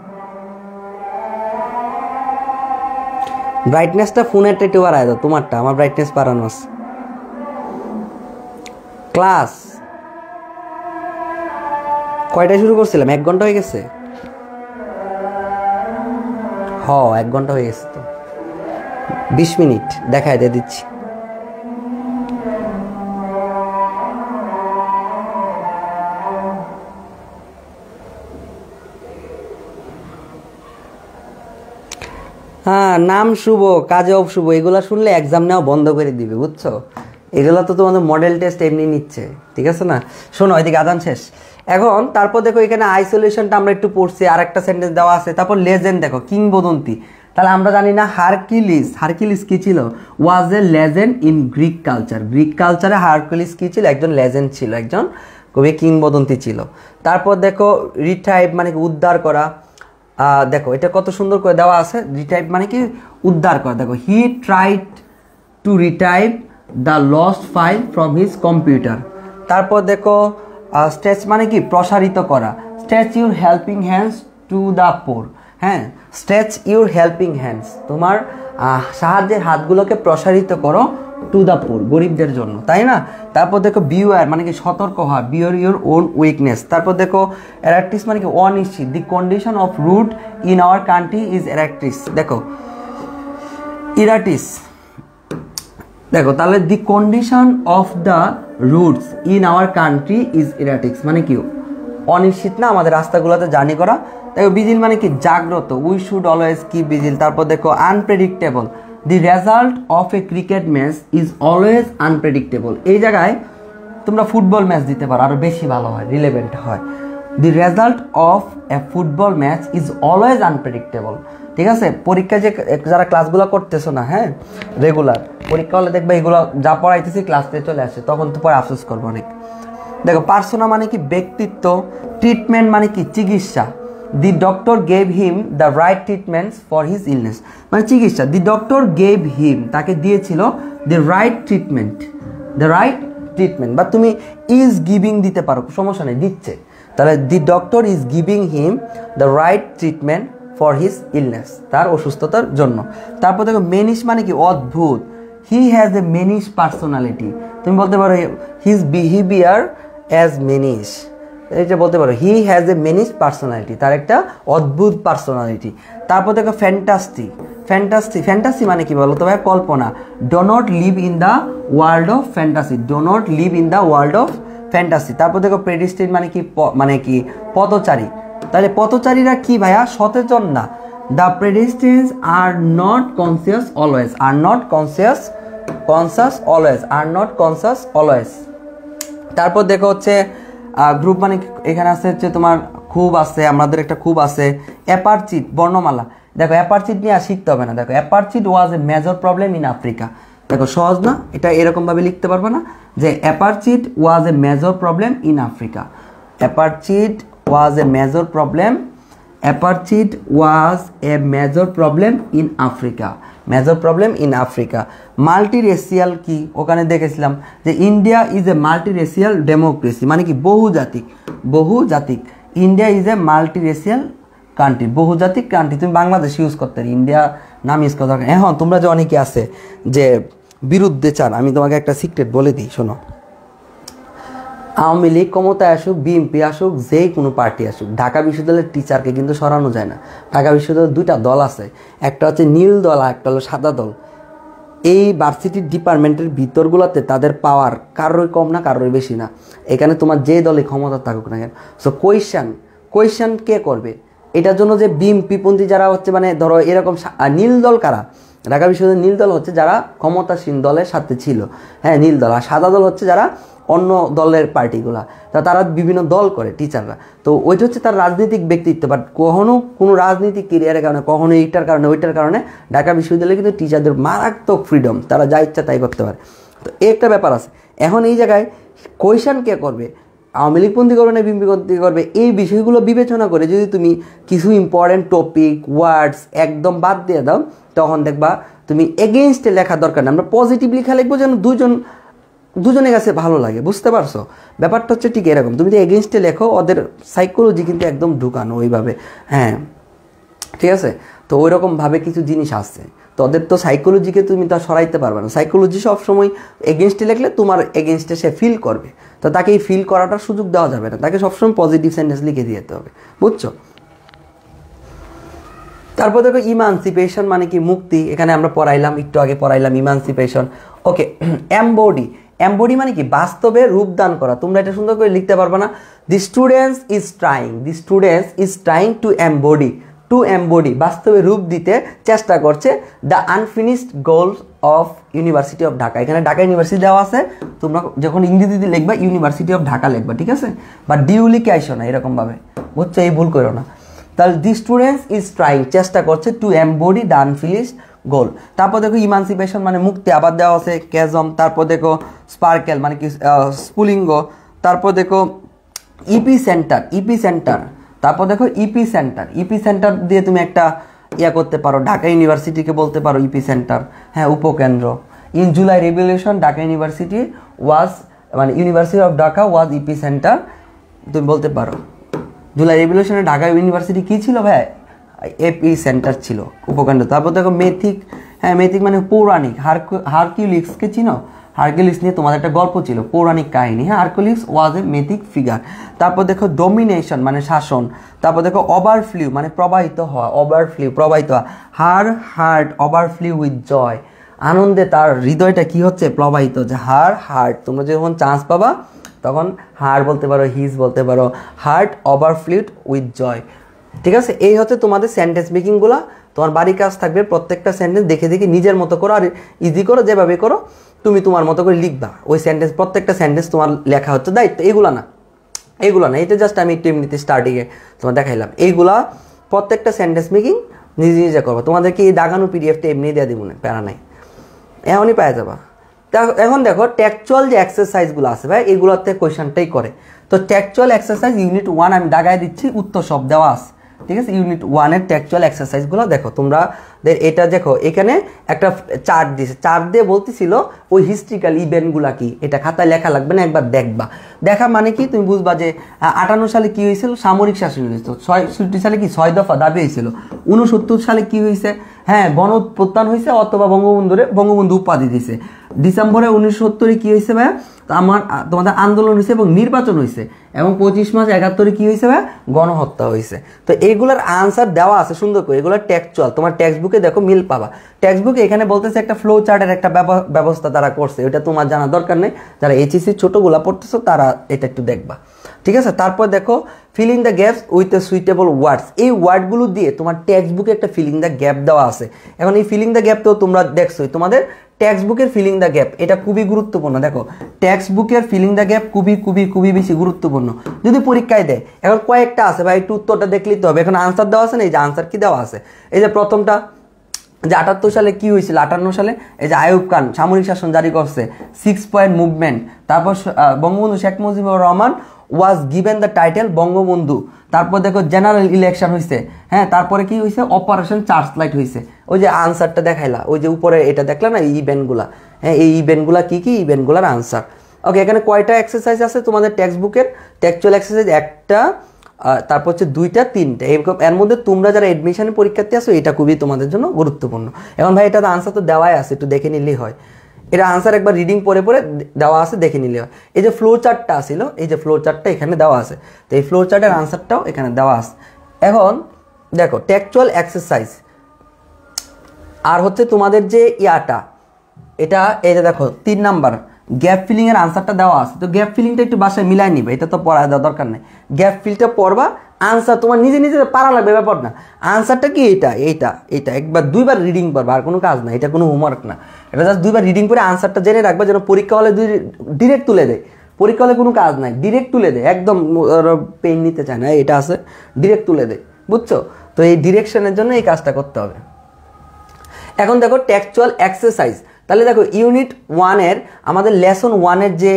ব্রাইটনেসটা ফোনের একটু বাড়ায় দাও, তোমারটা। আমার ব্রাইটনেস বাড়ানো আছে। ক্লাস কয়টায় শুরু করছিলাম? 1 ঘন্টা হয়ে গেছে। 1 ঘন্টা হয়ে গেছে তো। 20 মিনিট দেখায় দিয়ে দিচ্ছি। হ্যাঁ, নাম শুভ, কাজে অশুভ, এগুলো শুনলে এক্সাম নেওয়া বন্ধ করে দিবে, বুঝছো? এগুলো তো তোমাদের মডেল টেস্ট এমনি নিচ্ছে, ঠিক আছে না? শোনো, এদিকে আজান শেষ। এখন তারপর দেখো এখানে আইসোলেশনটা আমরা একটু পড়ছি, আর একটা সেন্টেন্স দেওয়া আছে। তারপর লেজেন্ড দেখো, কিংবদন্তি। তাহলে আমরা জানি না হারকিলিস কি ছিল? Was a legend in Greek culture. Greek কালচারে হারকিলিস কি ছিল? একজন লেজেন্ড ছিল, একজন কবি, কিংবদন্তি ছিল। তারপর দেখো রিট্রাইভ মানে কি? উদ্ধার করা। দেখো এটা কত সুন্দর করে দেওয়া আছে। রিট্রাইভ মানে কি? উদ্ধার করা। দেখো, he tried to retrieve the lost file from his computer. তারপর দেখো স্ট্রেচ মানে কি? প্রসারিত করা। Stretch your helping hands to the poor. হ্যাঁ, স্ট্রেচ ইউর হেল্পিং হ্যান্ডস, তোমার সাহায্যের হাতগুলোকে প্রসারিত করো, টু দ্য পোর, গরিবদের জন্য, তাই না? তারপর দেখো বিওয়ার মানে কি? সতর্ক হওয়া। Beware your own weakness. তারপর দেখো এরাক্টিস মানে কি? অনিশ্চিত। The condition of root in our country is erratics. দেখো ইরাটিস। দেখো তাহলে the condition of the roots in our country is erratics মানে কি? অনিশ্চিত না আমাদের রাস্তাগুলোতে জার্নি করা। দেখো বিজিল মানে কি? জাগ্রত। We should always keep vigil. তারপর দেখো unpredictable. The result of A cricket match is always unpredictable. এই জায়গায় তোমরা ফুটবল ম্যাচ দিতে পারো, আরো বেশি ভালো হয়, রিলেভেন্ট হয়। দি result of A football match is always unpredictable. ঠিক আছে? পরীক্ষায় যে যারা ক্লাসগুলো করতেছো না, হ্যাঁ, রেগুলার পরীক্ষা হলে দেখবে এগুলো যা পড়াইতেছি ক্লাসে চলে আসে, তখন তো পরে আফসোস করবো অনেক। দেখো, পার্সোনা মানে কি ব্যক্তিত্ব, ট্রিটমেন্ট মানে কি চিকিৎসা। The doctor gave him the right treatments for his illness, মানে চিকিৎসা। দি ডক্টর গেভ হিম, তাকে দিয়েছিল the right treatment, the right treatment, বা তুমি ইজ গিভিং দিতে পারো, সমস্যা নেই, দিচ্ছে। তাহলে the doctor is giving him the right treatment for his illness, তার অসুস্থতার জন্য। তারপর দেখো মেনিশ মানে কি অদ্ভুত। হি হ্যাজ এ মেনিশ পার্সোনালিটি, তুমি বলতে পারো হিজ বিহেভিয়ার অ্যাজ মেনিশ, এটা বলতে পারো হি হ্যাজ এ মেনিশ পার্সোনালিটি, তার একটা অদ্ভুত পার্সোনালিটি। তারপর দেখো ফ্যান্টাস্টি, ফ্যান্টাসি মানে কি বলো তো ভাই? কল্পনা। Do not live in the world of fantasy, do not live in the world of fantasy. তারপর দেখো প্রেডিস্টিন মানে কি পথচারী। তাহলে পথচারীরা কি ভাইয়া? সচেতন না। The pedestrians are not conscious always, are not conscious always, are not conscious always. তারপর দেখো হচ্ছে গ্রুপ মানে এখানে আছে হচ্ছে তোমার খুব আছে, আমাদের একটা খুব আছে। অ্যাপারচিট বর্ণমালা, দেখো অ্যাপারচিট নিয়ে আর শিখতে হবে না। দেখো apartheid was a major problem in Africa. দেখো সহজ না, এটা এরকমভাবে লিখতে পারবে না যে apartheid was a major problem in Africa. Apartheid was a major problem, apartheid was a major problem in Africa, major problem in Africa. Multiracial কি? ওখানে দেখেছিলাম যে India is a multiracial democracy, মানে কি বহুজাতিক, বহুজাতিক। India is a multiracial country, বহুজাতিক কান্ট্রি। তুমি বাংলাদেশ ইউজ করতে পারি, ইন্ডিয়া নাম ইউজ করতে পারি। এখন তোমরা যে অনেকে আছে যে বিরুদ্ধে চান, আমি তোমাকে একটা সিক্রেট বলে দিই, শোনো। আওয়ামী লীগ ক্ষমতায় আসুক, বিএনপি আসুক, যেই কোনো পার্টি আসুক, ঢাকা বিশ্ববিদ্যালয়ের টিচারকে কিন্তু সরানো যায় না। ঢাকা বিশ্ববিদ্যালয়ের দুইটা দল আছে, একটা হচ্ছে নীল দল আর একটা হলো সাদা দল। এই ভার্সিটির ডিপার্টমেন্টের ভিতরগুলোতে তাদের পাওয়ার কারোরই কম না, কারোরই বেশি না। এখানে তোমার যে দলে ক্ষমতা থাকুক না কেন। সো কোয়েশ্চেন কে করবে? এটার জন্য যে বিএনপিপন্থী যারা হচ্ছে, মানে ধরো এরকম নীল দল কারা? ঢাকা বিশ্ববিদ্যালয়ের নীল দল হচ্ছে যারা ক্ষমতাসীন দলের সাথে ছিল, হ্যাঁ, নীল দল। আর সাদা দল হচ্ছে যারা অন্য দলের পার্টিগুলা, তারা বিভিন্ন দল করে টিচাররা। তো ওইটা হচ্ছে তার রাজনৈতিক ব্যক্তিত্ব। বাট কখনো কোনো রাজনৈতিক কেরিয়ারের কারণে, কখনো এইটার কারণে ওইটার কারণে ঢাকা বিশ্ববিদ্যালয়ে কিন্তু টিচারদের মারাত্মক ফ্রিডম, তারা যা ইচ্ছা তাই করতে পারে। তো এই একটা ব্যাপার আছে। এখন এই জায়গায় কোয়েশ্চেন কে করবে? আওয়ামী লীগপন্থী করবে না বিএনপিপন্থী করবে? এই বিষয়গুলো বিবেচনা করে যদি তুমি কিছু ইম্পর্টেন্ট টপিক ওয়ার্ডস একদম বাদ দিয়ে দাও, তখন দেখবা তুমি এগেইনস্টে লেখা দরকার না। আমরা পজিটিভ লেখা লিখবো যেন দুজনের কাছে ভালো লাগে, বুঝতে পারছো? ব্যাপারটা হচ্ছে ঠিক এরকম। তুমি যদি এগেইনস্টে লেখো, ওদের সাইকোলজি কিন্তু একদম ঢুকানো ওইভাবে, হ্যাঁ, ঠিক আছে? তো ওই রকমভাবে কিছু জিনিস আসছে, তো ওদের তো সাইকোলজিকে তুমি তো সরাইতে পারবে না। সাইকোলজি সবসময় এগেইনস্টে লিখলে তোমার এগেইনস্টে সে ফিল করবে, তো তাকে এই ফিল করাটার সুযোগ দেওয়া যাবে না, তাকে সবসময় পজিটিভ সেন্টেন্স লিখে দিতে হবে, বুঝছো? তারপর দেখো ইমানসিপেশন মানে কি মুক্তি। এখানে আমরা পড়াইলাম, একটু আগে পড়াইলাম ইমানসিপেশন। ওকে, এমবডি মানে কি বাস্তবে রূপদান করা। তোমরা এটা সুন্দর করে লিখতে পারবে না? The students is trying two embody, বাস্তবে রূপ দিতে চেষ্টা করছে the unfinished goals of university of Dhaka. এখানে ঢাকা ইউনিভার্সিটি দেওয়া আছে, তোমরা যখন ইংরেজিতে লিখবা ইউনিভার্সিটি অফ ঢাকা লিখবা, ঠিক আছে? বা ডিউ লিখে আইসো না এরকমভাবে, বুঝছো? এই ভুল করো না। তাহলে দি স্টুডেন্টস ইজ ট্রাইং, চেষ্টা করছে, টু এমবডি দ্য আনফিনিশড গোল। তারপর দেখো ইমানসিপেশন মানে মুক্তি, আবার দেওয়া আছে ক্যাজম। তারপর দেখো স্পার্কেল মানে কি স্ফুলিঙ্গ। তারপর দেখো ইপি সেন্টার। তারপর দেখো ইপি সেন্টার দিয়ে তুমি একটা করতে পারো, ঢাকা ইউনিভার্সিটিকে বলতে পারো ইপি সেন্টার, হ্যাঁ, উপকেন্দ্র। In July revolution Dhaka university was, মানে university of Dhaka was epicentre, তুমি বলতে পারো। জুলাই রেভলিউশনে ঢাকা ইউনিভার্সিটি কী ছিল ভাই? এপি সেন্টার ছিল, উপকেন্দ্র। তারপর দেখো মেথিক, হ্যাঁ, মেথিক মানে পৌরাণিক। হারকিউলিক্সকে চিনো? হারকিউলিক্স নিয়ে তোমাদের একটা গল্প ছিল, পৌরাণিক কাহিনী, হ্যাঁ। হারকিউলিক্স ওয়াজ এ মেথিক ফিগার। তারপর দেখো ডোমিনেশন মানে শাসন। তারপর দেখো ওভারফ্লিউ মানে প্রবাহিত হওয়া, প্রবাহিত হওয়া। হার্ট ওভারফ্লিউ উইথ জয়, আনন্দে তার হৃদয়টা কি হচ্ছে? প্রবাহিত। যে হার্ট, তোমরা যখন চান্স পাবা তখন বলতে পারো, হিজ বলতে পারো। হার্ট ওভারফ্লিউড উইথ জয়, ঠিক আছে? এই হচ্ছে তোমাদের সেন্টেন্স মেকিংগুলো। তোমার বাড়ির কাজ থাকবে প্রত্যেকটা সেন্টেন্স দেখে নিজের মতো করো, আর ইজি করো, যেভাবে করো তুমি তোমার মতো করে লিখবা। ওই সেন্টেন্স, প্রত্যেকটা সেন্টেন্স তোমার লেখা হচ্ছে দায়িত্ব। এগুলো না, এটা জাস্ট আমি একটু এমনিতে স্টার্টিংয়ে তোমার দেখাইলাম। এইগুলা প্রত্যেকটা সেন্টেন্স মেকিং নিজে নিজে করবা। তোমাদেরকে এই দাগানো পিডিএফটা এমনি দিয়ে দিব না, প্যারা নাই, এমনই পাওয়া যাবা। এখন দেখো টেকচুয়াল যে এক্সারসাইজগুলো আছে ভাই, এগুলোতে কোয়েশনটাই করে। তো টেকচুয়াল এক্সারসাইজ ইউনিট 1 আমি দাগায় দিচ্ছি, উত্তর সব দেওয়া আছে, ঠিক আছে। ইউনিট 1-এর টেকচুয়াল এক্সারসাইজগুলো দেখো তোমরা। এটা দেখো এখানে একটা চার্ট দিয়েছে, চার্ট দিয়ে বলতেছিল ওই হিস্ট্রিক্যাল ইভেন্টগুলো কি, এটা খাতায় লেখা লাগবে না, একবার দেখবা। দেখা মানে কি তুমি বুঝবা যে 58 সালে কি হয়েছিল, সামরিক শাসন হয়েছিল। 66 সালে কি 6 দফা দাবি হয়েছিল। 69 সালে কি হয়েছে, হ্যাঁ গণ প্রত্যান হয়েছে, অথবা বঙ্গবন্ধু উপাধি দিয়েছে। ডিসেম্বরে 1970 কি হয়েছে ভাই, তোমাদের আন্দোলন হয়েছে এবং নির্বাচন হয়েছে, এবং 25 মার্চ 71 কি হয়েছে ভাই, গণহত্যা হয়েছে। তো এইগুলোর আনসার দেওয়া আছে সুন্দর করে, এগুলো টেক্সচুয়াল, তোমার টেক্সট বুকে দেখো মিল পাবা। টেক্সট বুকে এখানে বলতেছে একটা ফ্লো চার্টের একটা ব্যবস্থা তারা করছে, ওটা তোমার জানা দরকার নেই, যারা এইচএসসি ছোটগুলা পড়তেছো তারা এটা একটু দেখবা, ঠিক আছে। তারপর দেখো filling the gaps with the suitable words, এই ওয়ার্ডগুলো দিয়ে তোমার টেক্সট বুকে একটা ফিলিং দ্য গ্যাপ দেওয়া আছে। এখন এই ফিলিং দ্য গ্যাপ তো তোমরা দেখছোই, তোমাদের টেক্সট বুকের ফিলিং দ্য গ্যাপ এটা খুবই গুরুত্বপূর্ণ। দেখো টেক্সট বুকের ফিলিং দ্য গ্যাপ খুবই খুবই খুবই বেশি গুরুত্বপূর্ণ যদি পরীক্ষায় দেয়। এখন কয়েকটা আছে ভাই, একটু উত্তরটা দেখলেই তো হবে। এখন আনসার দেওয়া আছে না, এই যে আনসার কি দেওয়া আছে, এই যে প্রথমটা যে 78 সালে কি হয়েছিল, 58 সালে এই যে আইয়ুব খান সামরিক শাসন জারি করছে, 6 পয়েন্ট মুভমেন্ট। তারপর Bangabandhu Sheikh Mujibur Rahman was given the title Bangabandhu. তারপর দেখো জেনারেল ইলেকশন হয়েছে, হ্যাঁ। তারপরে কি হয়েছে, অপারেশন চার্জ লাইট হয়েছে। ওই যে আনসারটা দেখাইলা, ওই যে উপরে এটা দেখলা না, এই ইভেন্টগুলা, হ্যাঁ এই ইভেন্টগুলা কি কি, ইভেন্টগুলার আনসার। ওকে, এখানে কয়টা এক্সারসাইজ আছে তোমাদের টেক্সট বুকের, টেক্সচুয়াল এক্সারসাইজ একটা, তারপর হচ্ছে 2টা 3টা, এরকম। এর মধ্যে তোমরা যারা এডমিশনের পরীক্ষার্থী আছো এটা খুবই তোমাদের জন্য গুরুত্বপূর্ণ। এখন ভাই এটার আনসার তো দেওয়াই আছে, একটু দেখে নিলেই হয়। এটা আনসার একবার রিডিং পরে পরে দেওয়া আছে, দেখে নিলে হয়। এই যে ফ্লো চার্টটা আসছিল, এই যে ফ্লো চার্টটা এখানে দেওয়া আছে, তো এই ফ্লো চার্টের আনসারটাও এখানে দেওয়া আছে। এখন দেখো টেক্সচুয়াল এক্সারসাইজ আর হচ্ছে তোমাদের যে ইয়াটা, এটা এই যে দেখো 3 নাম্বার গ্যাপ ফিলিং এর আনসারটা দেওয়া আছে। তো গ্যাপ ফিলিংটা একটু বাসায় মিলাই নিবে, এটা তো পড়া দেওয়া দরকার নেই। গ্যাপ ফিলটা পড়বা, আনসার তোমার নিজে নিজে পারা লাগবে, ব্যাপার না। আনসারটা কি, এইটা একবার 2বার রিডিং করবা, আর কোনো কাজ না, এটা কোনো হোমওয়ার্ক না। এটা জাস্ট 2বার রিডিং করে আনসারটা জেনে রাখবা, যেন পরীক্ষা হলে ডিরেক্ট তুলে দেয়। পরীক্ষা হলে কোনো কাজ নাই, ডিরেক্ট তুলে দেয়, একদম পেন নিতে চায় না, এটা আছে ডিরেক্ট তুলে দেয়, বুঝছো। তো এই ডিরেকশনের জন্য এই কাজটা করতে হবে। এখন দেখো টেক্সচুয়াল এক্সারসাইজ, তাহলে দেখো ইউনিট 1-এর আমাদের লেসন 1-এর যে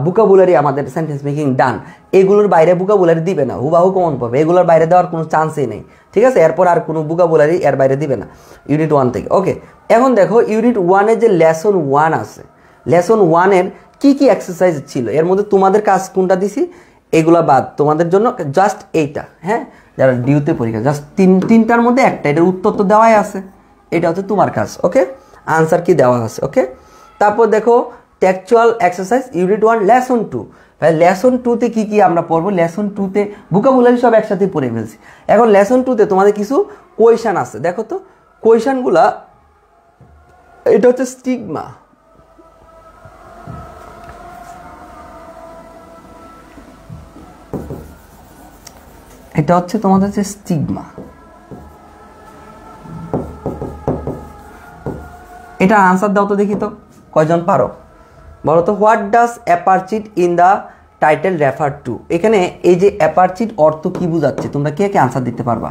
বুকাবুলারি, আমাদের সেন্টেন্স মেকিং ডান, এগুলোর বাইরে বুকাবুলারি দিবে না, হুবাহু কমন পাবে, এগুলোর বাইরে দেওয়ার কোনো চান্সই নেই, ঠিক আছে। এরপর আর কোনো বুকাবুলারি এর বাইরে দিবে না ইউনিট 1 থেকে। ওকে, এখন দেখো ইউনিট 1-এর যে লেসন 1 আছে, লেসন 1-এর কি কি এক্সারসাইজ ছিল, এর মধ্যে তোমাদের কাজ কোনটা দিছি, এগুলা বাদ, তোমাদের জন্য জাস্ট এইটা, হ্যাঁ। যারা ডিউতে পরীক্ষা জাস্ট 3টার মধ্যে একটা, এটার উত্তর তো দেওয়াই আছে, এটা হচ্ছে তোমার কাজ। ওকে, আনসার কি দেওয়া আছে, ওকে। তারপর দেখো টেক্সচুয়াল এক্সারসাইজ ইউনিট 1 লেসন 2। ভাই লেসন 2-তে কি কি আমরা পড়বো, লেসন 2-তে ভোকাবুলারি সব একসাথে পড়ে ফেলছি। এখন লেসন 2-তে তোমাদের কিছু কোয়েশন আছে, দেখো তো কোয়েশনগুলা। এটা হচ্ছে স্টিগমা, এটা হচ্ছে তোমাদের যে স্টিগমা, এটা আনসার দাও তো দেখি তো কয়জন পারো, বলো তো। What does apartheid in the title refer to, এখানে এই যে অ্যাপারচিট অর্থ কি বোঝাচ্ছে, তোমরা কে কে আনসার দিতে পারবা।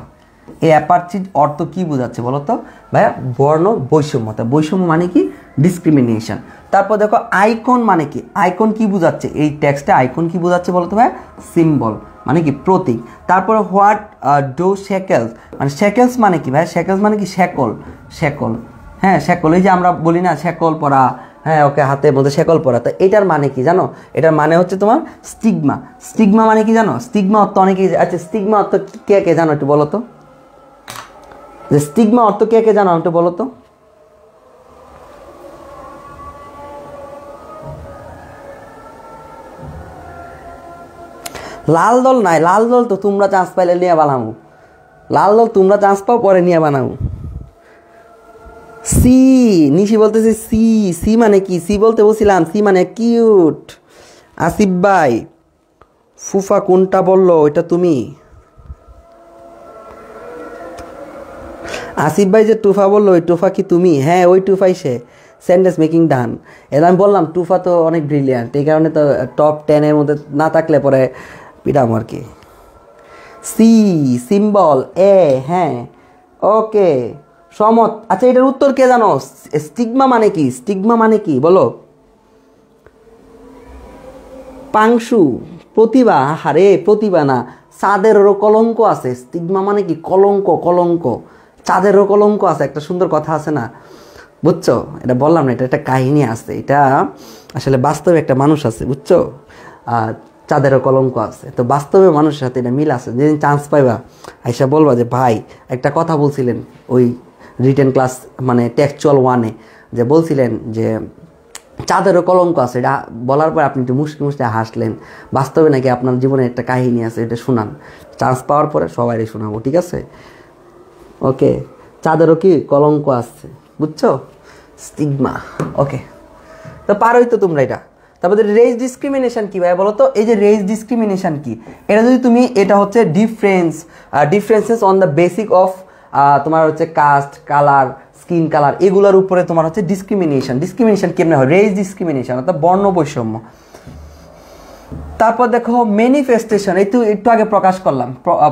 এই অ্যাপারচিট অর্থ কি বোঝাচ্ছে বলো তো ভাইয়া, বর্ণ বৈষম্য। বৈষম্য মানে কি, ডিসক্রিমিনেশন। তারপর দেখো আইকন মানে কি, আইকন কি বোঝাচ্ছে, এই টেক্সটে আইকন কি বোঝাচ্ছে বলো তো ভাইয়া, সিম্বল মানে কি, প্রতীক। তারপর হোয়াট ডো শ্যাকেলস, মানে শ্যাকেলস মানে কি ভাই, শ্যাকেলস মানে কি শেকল, শেকল, হ্যাঁ শেকল, এই যে আমরা বলি না শেকল পরা, হ্যাঁ ওকে হাতের মধ্যে শেকল পরা। তো এটার মানে কি জানো, এটার মানে হচ্ছে তোমার স্টিগমা। স্টিগমা মানে কি জানো, স্টিগমা অর্থ অনেকে, আচ্ছা স্টিগমা অর্থ কে কে জানো একটু বলো তো, যে স্টিগমা অর্থ কে কে জানো একটু বলো তো। লাল দল নাই, লাল দল তো তোমরা চান্স পাইলে নিয়ে বানাবো, লাল দল তোমরা চান্স পাও পরে নিয়ে বানাবো। সি, নিশি বলতেছে সি, সি মানে কি, সি বলতে বলছিলাম, সি মানে কিউট। আসিফ ভাই, ফুফা কোনটা বললো, এটা তুমি। আসিফ ভাই যে টুফা বললো, ওই টুফা কি তুমি? হ্যাঁ ওই টুফাই সে, সেন্টেন্স মেকিং ডান। এটা আমি বললাম টুফা তো অনেক ব্রিলিয়ান্ট, এই কারণে তো টপ 10-এর মধ্যে না থাকলে পরে পিটাম আর কি। সি, সিম্বল, এ, হ্যাঁ ওকে, সমত। আচ্ছা, এটার উত্তর কে জানো? স্টিগমা মানে কি? স্টিগমা মানে কি বলো? পাংশু, প্রতিভা। হারে, প্রতিভা না, চাঁদেরও কলঙ্ক আছে। স্টিগমা মানে কি? কলঙ্ক, কলঙ্ক। চাঁদেরও কলঙ্ক আছে, একটা সুন্দর কথা আছে না, বুঝছো? এটা বললাম না, এটা একটা কাহিনী আছে, এটা আসলে বাস্তবে একটা মানুষ আছে, বুঝছো? চাঁদেরও কলঙ্ক আছে, তো বাস্তবে মানুষের সাথে এটা মিল আছে। যেদিন চান্স পাইবা আইসা বলবা যে ভাই একটা কথা বলছিলেন ওই রিটেন ক্লাস মানে টেক্সচুয়াল 1-এ, যে বলছিলেন যে চাঁদেরও কলঙ্ক আছে। এটা বলার পর আপনি একটু মুশকি মুশকি হাসলেন। বাস্তবে নাকি আপনার জীবনে একটা কাহিনী আছে, এটা শোনান। চান্স পাওয়ার পরে সবাই শোনাবো, ঠিক আছে? ওকে, চাঁদেরও কি কলঙ্ক আছে, বুঝছো? স্টিগমা। ওকে, তো পারোই তো তোমরা এটা। তারপরে রেস ডিসক্রিমিনেশন কি ভাই বলো তো? এই যে রেস ডিসক্রিমিনেশন কি, এটা যদি তুমি, এটা হচ্ছে differences on the basic of তোমার হচ্ছে কাস্ট, কালার, স্কিন কালার, এগুলোর উপরে তোমার হচ্ছে ডিসক্রিমিনেশন কেমনে হয়? রেস ডিসক্রিমিনেশন অর্থাৎ বর্ণ বৈষম্য। তারপর দেখো ম্যানিফেস্টেশন, একটু আগে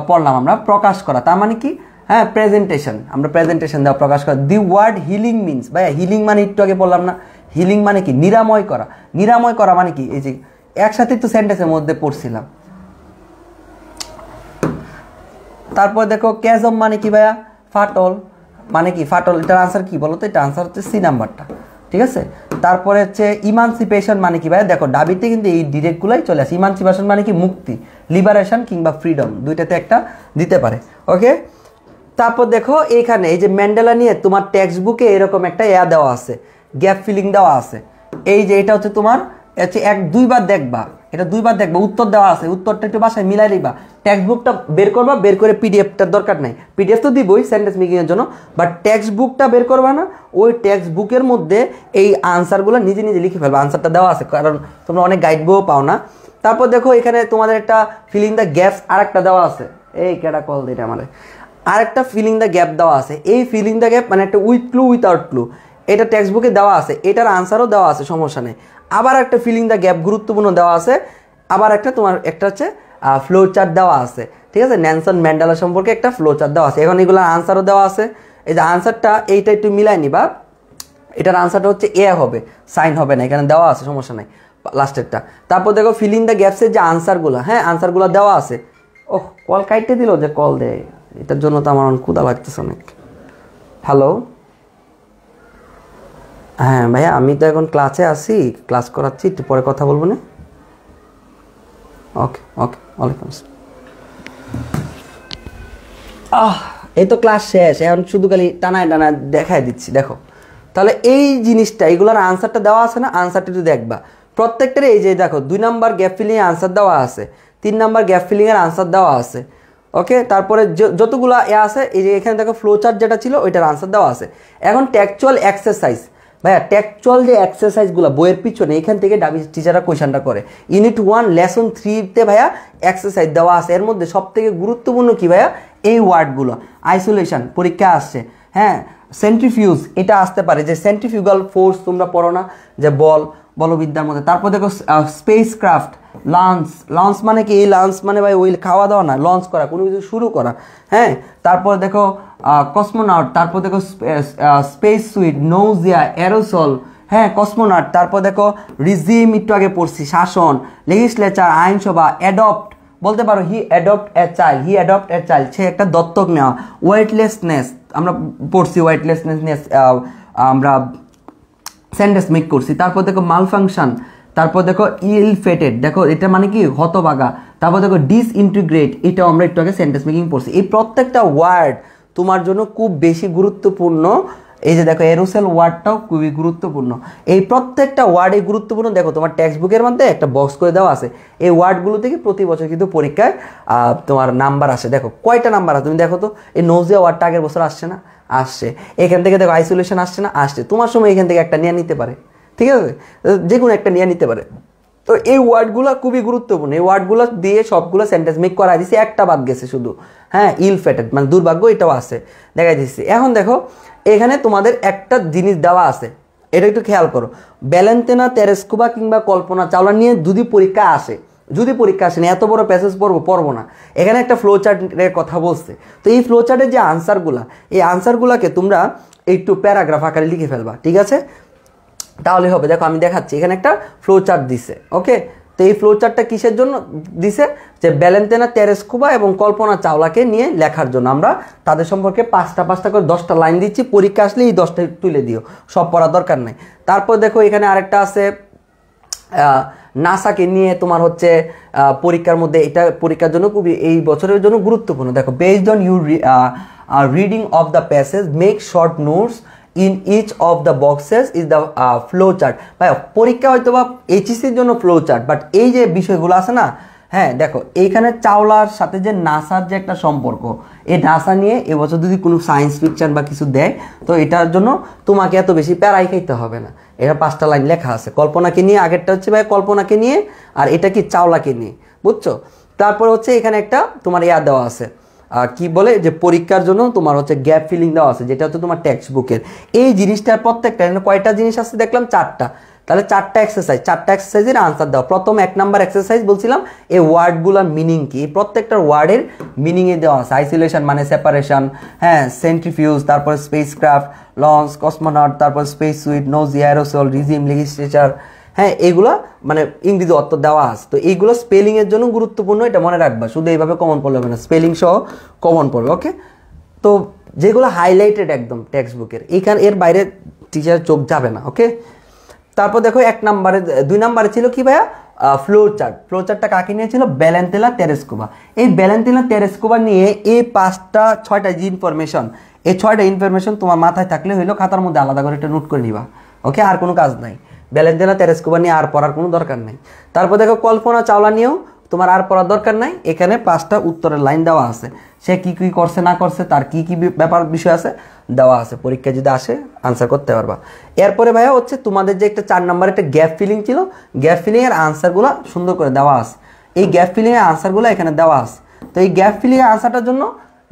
পড়লাম আমরা, প্রকাশ করা, তার মানে কি? হ্যাঁ, প্রেজেন্টেশন, আমরা প্রেজেন্টেশন দেওয়া, প্রকাশ করা। দি ওয়ার্ড হিলিং মিনস, ভাইয়া হিলিং মানে একটু আগে বললাম না, হিলিং মানে কি? নিরাময় করা। নিরাময় করা মানে কি? এই যে একসাথে তো সেন্টেন্সের মধ্যে পড়ছিলাম। তারপর দেখো ক্যাজম মানে কি ভাইয়া? ফাটল মানে কি? ফাটল, এটার আনসার কি বলো তো? এটা আনসার হচ্ছে সি নাম্বারটা, ঠিক আছে? তারপরে হচ্ছে ইমানসিপেশন মানে কি ভাইয়া? দেখো ডাবিতে কিন্তু এই ডিরেক্টগুলাই চলে আসে। ইমানসিপেশন মানে কি? মুক্তি, লিবারেশন কিংবা ফ্রিডম, দুইটাতে একটা দিতে পারে। ওকে, তারপর দেখো এইখানে এই যে ম্যান্ডেলা নিয়ে তোমার টেক্সট বুকে এরকম একটা দেওয়া আছে, গ্যাপ ফিলিং দেওয়া আছে। এই যে এটা হচ্ছে তোমার হচ্ছে দুইবার দেখবা, এটা দুইবার দেখবা, উত্তর দেওয়া আছে, উত্তরটা একটু বাসায় মিলাই নিবা। টেক্সট বুকটা বের করবা, বের করে পিডিএফটার দরকার নাই, পিডিএফ তো দিবই সেন্টেন্স মেকিংয়ের জন্য, বাট টেক্সট বুকটা বের করবা না, ওই টেক্সট বুকের মধ্যে এই আনসারগুলো নিজে নিজে লিখে ফেলবা। আনসারটা দেওয়া আছে, কারণ তোমরা অনেক গাইড বইও পাও না। তারপর দেখো এখানে তোমাদের একটা ফিলিং দ্য গ্যাপস আর একটা দেওয়া আছে। এই কেটা কল দিটা আমাদের আরেকটা ফিলিং দ্য গ্যাপ দেওয়া আছে। এই ফিলিং দ্য গ্যাপ মানে একটা উইথ ক্লু উইথাউট ক্লু, এটা টেক্সট বুকে দেওয়া আছে, এটার আনসারও দেওয়া আছে, সমস্যা নেই। আবার একটা ফিলিং দ্য গ্যাপ গুরুত্বপূর্ণ দেওয়া আছে। আবার একটা তোমার একটা হচ্ছে ফ্লো চার্ট দেওয়া আছে, ঠিক আছে? নেলসন ম্যান্ডেলা সম্পর্কে একটা ফ্লো চার্ট দেওয়া আছে। এখন এগুলোর আনসারও দেওয়া আছে। এই যে আনসারটা এইটা একটু মিলাই নিবা, এটার আনসারটা হচ্ছে এ হবে, সাইন হবে না, এখানে দেওয়া আছে, সমস্যা নাই লাস্টেরটা। তারপর দেখো ফিলিং দ্য গ্যাপসের যে আনসারগুলো, হ্যাঁ আনসারগুলো দেওয়া আছে। ওহ, কল কাইটে দিল, যে কল দেয়, এটার জন্য তো আমার অনেক ক্ষুধা লাগতেছে অনেক। হ্যালো, হ্যাঁ ভাইয়া আমি তো এখন ক্লাসে আছি, ক্লাস করাচ্ছি, একটু পরে কথা বলবো না? ওকে ওকে, ওয়ালাইকুম আসসালাম। এই তো ক্লাস শেষ, এখন শুধু খালি টানায় টানায় দেখাই দিচ্ছি। দেখো তাহলে এই জিনিসটা, এগুলোর আনসারটা দেওয়া আছে না? আনসারটা একটু দেখবা প্রত্যেকটার। এই যে দেখো 2 নাম্বার গ্যাপ ফিলিং এর আনসার দেওয়া আছে, 3 নাম্বার গ্যাপ ফিলিং এর আনসার দেওয়া আছে। ওকে, তারপরে যতগুলো আছে এই যে এখানে দেখো ফ্লো চার্ট যেটা ছিল ওইটার আনসার দেওয়া আছে। এখন টেক্সচুয়াল এক্সারসাইজ, ভাইয়া টেক্সচুয়াল যে এক্সারসাইজগুলো বইয়ের পিছনে, এখান থেকে ডাবি টিচাররা কোয়েশনটা করে। ইউনিট 1 লেসন 3-তে ভাইয়া এক্সারসাইজ দেওয়া আছে। এর মধ্যে সব থেকে গুরুত্বপূর্ণ কি ভাইয়া? এই ওয়ার্ডগুলো। আইসোলেশন পরীক্ষা আসছে, হ্যাঁ। সেন্ট্রিফিউজ, এটা আসতে পারে, যে সেন্ট্রিফিউগাল ফোর্স তোমরা পড়ো না, যে বলবিদ্যার মধ্যে। তারপর দেখো স্পেস ক্রাফট, লঞ্চ মানে কি? এই লঞ্চ মানে ভাই ওই খাওয়া দাওয়া না, লঞ্চ করা, কোনো কিছু শুরু করা, হ্যাঁ। তারপর দেখো কসমোনাউট, তারপর দেখো স্পেস সুইট, নৌজিয়া, অ্যারোসল, হ্যাঁ কসমোনাউট। তারপর দেখো রিজিম, একটু আগে পড়ছি, শাসন, লেজিসলেচার, আইনসভা, অ্যাডপ্ট, বলতে পারো হি অ্যাডপ্ট এ চাইল্ড, সে একটা দত্তক নেওয়া। ওয়েটলেসনেস, আমরা পড়ছি, ওয়েটলেসনেস আমরা সেন্টেন্স মেক করছি। তারপর দেখো মালফাংশন, তারপর দেখো ইল ফেটেড, দেখো এটা মানে কি? হতভাগা। তারপর দেখো ডিসইন্টিগ্রেট, এটাও আমরা একটু আগে সেন্টেন্স মেকিং পড়ছি। এই প্রত্যেকটা ওয়ার্ড তোমার জন্য খুব বেশি গুরুত্বপূর্ণ। এই যে দেখো এরোসেল ওয়ার্ডটাও খুবই গুরুত্বপূর্ণ। এই প্রত্যেকটা ওয়ার্ডই গুরুত্বপূর্ণ। দেখো তোমার টেক্সট বুকের মধ্যে একটা বক্স করে দেওয়া আছে। এই ওয়ার্ডগুলো থেকে প্রতি বছর কিন্তু পরীক্ষায় তোমার নাম্বার আসে। দেখো কয়টা নাম্বার আছে তুমি দেখো তো। এই নৌজিয়া ওয়ার্ডটা আগের বছর আসছে না? আসছে। এখান থেকে দেখো আইসোলেশন আসছে না? আসছে। তোমার সময় এখান থেকে একটা নিয়ে নিতে পারে, ঠিক আছে? যে কোনো একটা নিয়ে নিতে পারে। তো এই ওয়ার্ডগুলো খুবই গুরুত্বপূর্ণ। এই ওয়ার্ডগুলো দিয়ে সবগুলো সেন্টেন্স মেক করা দিয়েছি, একটা বাদ গেছে শুধু, হ্যাঁ ইল ফেটেড মানে দুর্ভাগ্য, এটাও আছে, দেখাই দিচ্ছি। এখন দেখো এখানে তোমাদের একটা জিনিস দেওয়া আছে, এটা একটু খেয়াল করো। ভ্যালেন্টিনা তেরেস্কোভা কিংবা কল্পনা চাওলা নিয়ে যদি পরীক্ষা আসে, যদি পরীক্ষা আসে না, এত বড় প্যাসেজ পড়বো না। এখানে একটা ফ্লো চার্টের কথা বলছে, তো এই ফ্লো চার্টের যে আনসারগুলা, এই আনসারগুলাকে তোমরা একটু প্যারাগ্রাফ আকারে লিখে ফেলবা, ঠিক আছে? তাহলে হবে। দেখো আমি দেখাচ্ছি, এখানে একটা ফ্লো চার্ট দিছে, ওকে? তো এই ফ্লো চার্টটা কিসের জন্য দিছে? যে ভ্যালেন্টিনা তেরেস্কোভা এবং কল্পনা চাওলাকে নিয়ে লেখার জন্য। আমরা তাদের সম্পর্কে পাঁচটা করে 10টা লাইন দিচ্ছি, পরীক্ষা আসলে এই 10টা তুলে দিও, সব পড়ার দরকার নাই। তারপর দেখো এখানে আরেকটা আছে নাসাকে নিয়ে, তোমার হচ্ছে পরীক্ষার মধ্যে, এটা পরীক্ষার জন্য খুবই এই বছরের জন্য গুরুত্বপূর্ণ। দেখো, based on your reading of the passage make short notes in each of the boxes is the flow chart. ভাই পরীক্ষা হয়তো বা এইচএসসির জন্য ফ্লো চার্ট, বাট এই যে বিষয়গুলো আছে না, হ্যাঁ দেখো এইখানে চাওলার সাথে যে নাসার যে একটা সম্পর্ক, এই নাসা নিয়ে এবছর যদি কোনো সায়েন্স ফিকশন বা কিছু দেয়, তো এটার জন্য তোমাকে এত বেশি প্যারাই খাইতে হবে না। এটা 5টা লাইন লেখা আছে কল্পনাকে নিয়ে, আগেরটা হচ্ছে ভাই কল্পনাকে নিয়ে, আর এটা কি চাওলাকে নিয়ে, বুঝছো? তারপর হচ্ছে এখানে একটা তোমার দেওয়া আছে, কি বলে যে পরীক্ষার জন্য তোমার হচ্ছে গ্যাপ ফিলিং দেওয়া আছে, যেটা হচ্ছে তোমার টেক্সট বুকের। এই জিনিসটার প্রত্যেকটা কয়টা জিনিস আছে দেখলাম? 4টা। তাহলে 4টা এক্সারসাইজের আনসার দাও। প্রথম 1 নাম্বার এক্সারসাইজ বলছিলাম এই ওয়ার্ডগুলোর মিনিং কি, এই প্রত্যেকটা ওয়ার্ডের মিনিংয়ে দেওয়া আছে। আইসোলেশন মানে সেপারেশন, হ্যাঁ, সেন্ট্রিফিউজ, তারপর স্পেসক্রাফট, লঞ্চ, কসমোনট, তারপর space suit, nosy, aerosol, regime, legislature, হ্যাঁ, এইগুলো মানে ইংরেজি অর্থ দেওয়া আছে। তো এইগুলো স্পেলিংয়ের জন্য গুরুত্বপূর্ণ, এটা মনে রাখবা। শুধু এইভাবে কমন পড়লে হবে না, স্পেলিং সহ কমন পড়বে, ওকে? তো যেগুলো হাইলাইটেড একদম টেক্সট বুকের, এইখানে এর বাইরে টিচার চোখ যাবে না, ওকে? তারপর দেখো 2 নাম্বারে ছিল কি ভাইয়া? Flow chart. ফ্লো চার্টটা কাকে নিয়ে ছিল? Valentina Tereshkova. এই ভ্যালেন্টিনা তেরেস্কোভা নিয়ে এই 6টা যে ইনফরমেশন, এই 6টা ইনফরমেশন তোমার মাথায় থাকলে হইলো, খাতার মধ্যে আলাদা করে একটা নোট করে নিবা, ওকে? আর কোনো কাজ নাই। ভ্যালেন্টিনা তেরেস্কোভা নিয়ে আর পড়ার কোনো দরকার নেই। তারপর দেখো কল্পনা চাওলা নিয়েও তোমার আর পড়ার দরকার নাই। এখানে 5টা উত্তরের লাইন দেওয়া আছে, সে কি কি করছে না করছে, তার কি কি ব্যাপার বিষয় আছে দেওয়া আছে, পরীক্ষা যদি আসে আনসার করতে পারবা। এরপরে ভাইয়া হচ্ছে তোমাদের যে একটা 4 নাম্বার একটা গ্যাপ ফিলিং ছিল, গ্যাপ ফিলিং এর আনসারগুলো সুন্দর করে দেওয়া আছে। এই গ্যাপ ফিলিং এর আনসারগুলো এখানে দেওয়া আছে। তো এই গ্যাপ ফিলিং এর আনসারটার জন্য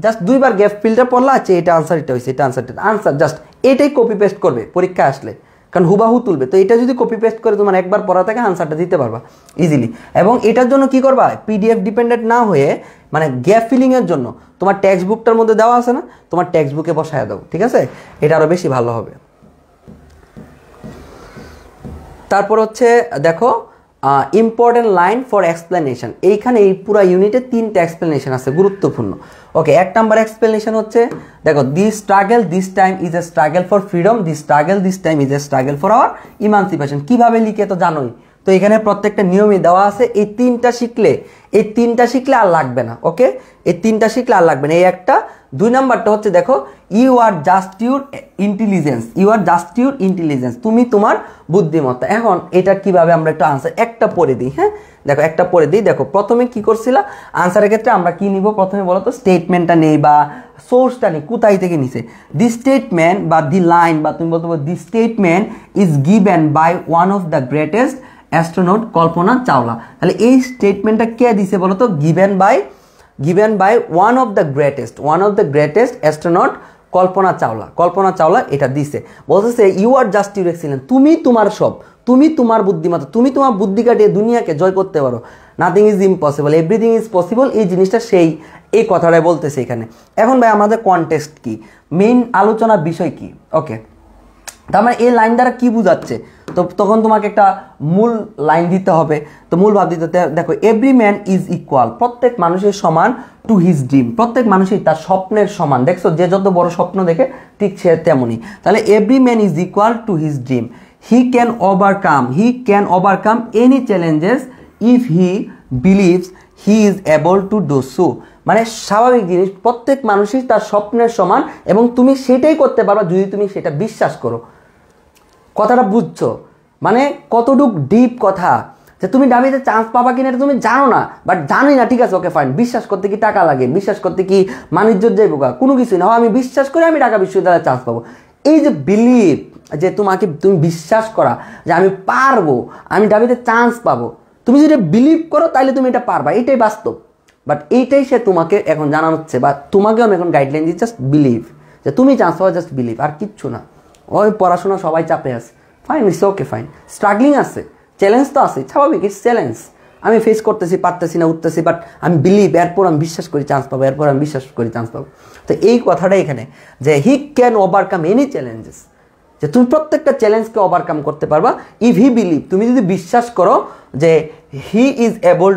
জাস্ট 2বার গ্যাপ ফিলটা পড়লা, আছে এটা আনসার, এটা হয়েছে, এটা আনসার জাস্ট এটাই কপি পেস্ট করবে পরীক্ষা আসলে, কারণ হুবাহু তুলবে। তো এটা যদি কপি পেস্ট করে তোমার একবার পড়া থাকে আনসারটা দিতে পারবা ইজিলি। এবং এটার জন্য কি করবা? পিডিএফ ডিপেন্ডেন্ট না হয়ে, মানে গ্যাপ ফিলিংয়ের জন্য তোমার টেক্সট বুকটার মধ্যে দেওয়া আছে না, তোমার টেক্সট বুকে বসায় দাও, ঠিক আছে? এটা আরও বেশি ভালো হবে। তারপর হচ্ছে দেখো ইম্পর্টেন্ট লাইন ফর এক্সপ্লেনেশন। এইখানে এই পুরো ইউনিটে 3টা এক্সপ্লেনেশন আছে গুরুত্বপূর্ণ, ওকে? 1 নাম্বার এক্সপ্লেনেশন হচ্ছে দেখো, this struggle this time is a struggle for freedom, this struggle this time is a struggle for our emancipation. কিভাবে লিখে তো জানোই, তো এখানে প্রত্যেকটা নিয়মই দেওয়া আছে। এই 3টা শিখলে আর লাগবে না, ওকে? এই 3টা শিখলে আর লাগবে না। এই একটা 2 নাম্বারটা হচ্ছে দেখো, you are just your intelligence, তুমি তোমার বুদ্ধিমত্তা। এখন এটা কিভাবে আমরা একটু আনসার একটা পড়ে দিই, হ্যাঁ? দেখো একটা পড়ে দিই। দেখো প্রথমে কি করছিলা, আনসারের ক্ষেত্রে আমরা কি নিব? প্রথমে বলো তো স্টেটমেন্টটা নেই বা সোর্সটা নেই, কোথায় থেকে নিছে? দি স্টেটমেন্ট বা দি লাইন, বা তুমি বলতে পারো the statement is given by one of the greatest astronaut Kalpana Chawla. তাহলে এই স্টেটমেন্টটা কে দিছে বলো তো? Given by one of the greatest astronaut Kalpana Chawla এটা দিছে। বলতেছে you are just your excellence, তুমি তোমার সব, তুমি তোমার বুদ্ধিমত্তা, তুমি তোমার বুদ্ধি কাটিয়ে দুনিয়াকে জয় করতে পারো। Nothing is impossible, everything is possible. এই জিনিসটা এই কথাটাই বলতেছে এখানে। এখন ভাই আমাদের কনটেক্সট কি, মেইন আলোচনার বিষয় কি, ওকে? তার মানে এই লাইন দ্বারা কি বোঝাচ্ছে? তো তখন তোমাকে একটা মূল লাইন দিতে হবে। তো মূল ভাব দিতে দেখো, এভরি ম্যান ইজ ইকুয়াল, প্রত্যেক মানুষের সমান, টু হিজ ড্রিম, প্রত্যেক মানুষই তার স্বপ্নের সমান। দেখছো, যে যত বড় স্বপ্ন দেখে ঠিক সে তেমনই। তাহলে every man is equal to his dream, he can overcome any challenges if he believes he is able to do so. মানে স্বাভাবিক জিনিস, প্রত্যেক মানুষই তার স্বপ্নের সমান এবং তুমি সেটাই করতে পারবা যদি তুমি সেটা বিশ্বাস করো। কথাটা বুঝছো? মানে কতটুক ডিপ কথা, যে তুমি ডাবিতে চান্স পাবা কিনা এটা তুমি জানো না, বাট জানোই না, ঠিক আছে, ওকে ফাইন। বিশ্বাস করতে কি টাকা লাগে? বিশ্বাস করতে কি মানুষ যাইব? কোনো কিছুই না। আমি বিশ্বাস করি আমি ঢাকা বিশ্ববিদ্যালয়ে চান্স পাবো। এই যে বিলিভ, যে তুমি বিশ্বাস করা যে আমি পারবো, আমি ডাবিতে চান্স পাবো, তুমি যদি বিলিভ করো তাহলে তুমি এটা পারবা, এটাই বাস্তব। বাট এইটাই সে তোমাকে এখন জানানো হচ্ছে, বা তোমাকেও আমি এখন গাইডলাইন দিচ্ছি, জাস্ট বিলিভ, যে তুমি চান্স পাবা, জাস্ট বিলিভ, আর কিচ্ছু না। ওই পড়াশোনা সবাই চাপে আছে, fine, it's okay, fine. Struggling আছে, চ্যালেঞ্জ তো আছে, স্বাভাবিক, ইটস চ্যালেঞ্জ। আমি ফেস করতেছি, পারতেছি না, উঠতেছি, বাট আমি বিলিভ, এরপর আমি বিশ্বাস করি চান্স পাবো, এরপর আমি বিশ্বাস করি চান্স পাবো। তো এই কথাটা এখানে যে he can overcome any challenges, যে তুমি প্রত্যেকটা চ্যালেঞ্জকে ওভারকাম করতে পারবা ইফ হি বিলিভ, তুমি যদি বিশ্বাস করো যে he is able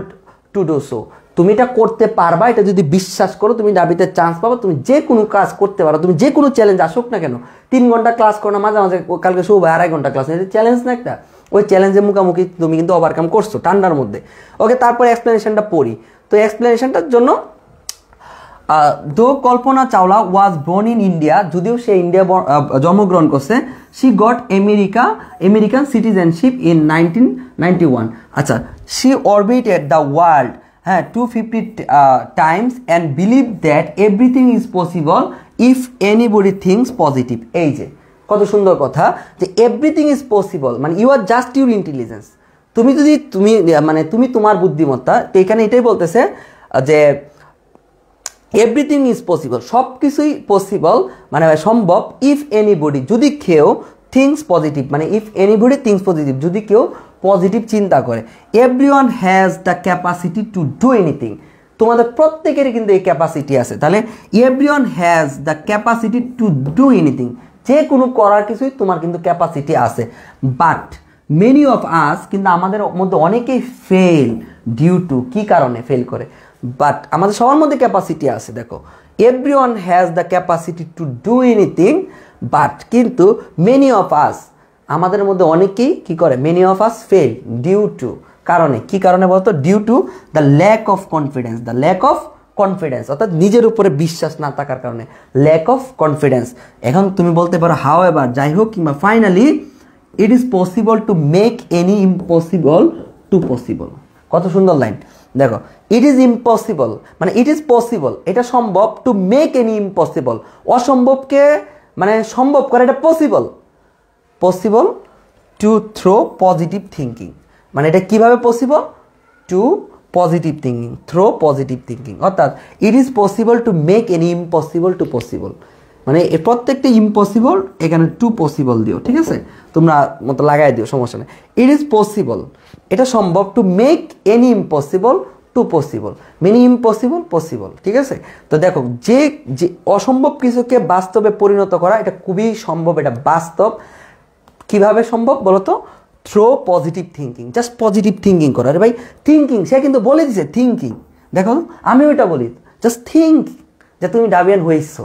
to do so, তুমি এটা করতে পারবা, এটা যদি বিশ্বাস করো তুমি ডাবিতে চান্স পাবো, তুমি যে কোনো কাজ করতে পারো, তুমি যে কোনো চ্যালেঞ্জ আসুক না কেন, 3 ঘন্টা ক্লাস করো না, মাঝে মাঝে কালকে শুভ 2.5 ঘন্টা ক্লাস, এটা চ্যালেঞ্জ না একটা, ওই চ্যালেঞ্জের মুখোমুখি তুমি কিন্তু ওভারকাম করছো ঠান্ডার মধ্যে। ওকে, তারপরে এক্সপ্লেনেশনটা পড়ি। তো এক্সপ্লেনেশনটার জন্য দো Kalpana Chawla was born in India, যদিও সে ইন্ডিয়া জন্মগ্রহণ করছে, she got American citizenship in 1991। আচ্ছা, she orbited the world 250 times and believe that everything is possible if anybody thinks positive. এই যে কত সুন্দর কথা, যে এভরিথিং ইজ পসিবল মানে you are just your intelligence, তুমি যদি তুমি তোমার বুদ্ধিমত্তা, তো এখানে এটাই বলতেছে যে এভরিথিং ইজ পসিবল, সব কিছুই পসিবল মানে সম্ভব, ইফ এনিবডি, যদি কেউ থিংস পজিটিভ, মানে ইফ এনিবডি থিংস পজিটিভ, যদি কেউ পজিটিভ চিন্তা করে। Everyone has the capacity to do anything, তোমাদের প্রত্যেকেরই কিন্তু এই ক্যাপাসিটি আছে। তাহলে everyone has the capacity to do anything, যে কোনো করার কিছুই তোমার কিন্তু ক্যাপাসিটি আছে। বাট মেনি অফ আস, কিন্তু আমাদের মধ্যে অনেকেই ফেল ডিউ টু, কি কারণে ফেল করে, বাট আমাদের সবার মধ্যে ক্যাপাসিটি আছে। দেখো, everyone has the capacity to do anything, but কিন্তু মেনি অফ আস, আমাদের মধ্যে অনেকেই কি করে, many of us fail due to, কারণে, কি কারণে বলতো, due to the lack of confidence, the lack of confidence, অর্থাৎ নিজের উপরে বিশ্বাস না থাকার কারণে, ল্যাক অফ কনফিডেন্স। এখন তুমি বলতে পারো হাউ এভার, যাই হোক কিংবা finally, it is possible to make any impossible to possible. কত সুন্দর লাইন, দেখো, ইট ইজ ইম্পসিবল মানে ইট ইজ পসিবল, এটা সম্ভব, টু মেক এনি ইম্পসিবল, অসম্ভবকে মানে সম্ভব করা, এটা possible, possible to through positive thinking, মানে এটা কিভাবে possible, to positive thinking, through positive thinking, অর্থাৎ it is possible to make any impossible to possible, মানে প্রত্যেকটা ইম্পসিবল এখানে টু পসিবল দিও, ঠিক আছে, তোমরা মতো লাগাই দিও, সমস্যা নেই। ইট ইজ পসিবল, এটা সম্ভব, two make any impossible to possible, many impossible possible, ঠিক আছে। তো দেখো, যে অসম্ভব কিছুকে বাস্তবে পরিণত করা, এটা খুবই সম্ভব, এটা বাস্তব। কিভাবে সম্ভব বলো তো, through positive thinking, just positive thinking করো। আরে ভাই, থিঙ্কিং, সে কিন্তু বলে দিছে থিঙ্কিং, দেখো আমি ওইটা বলি, জাস্ট থিঙ্ক যে তুমি ডাবিয়ান হয়েছো,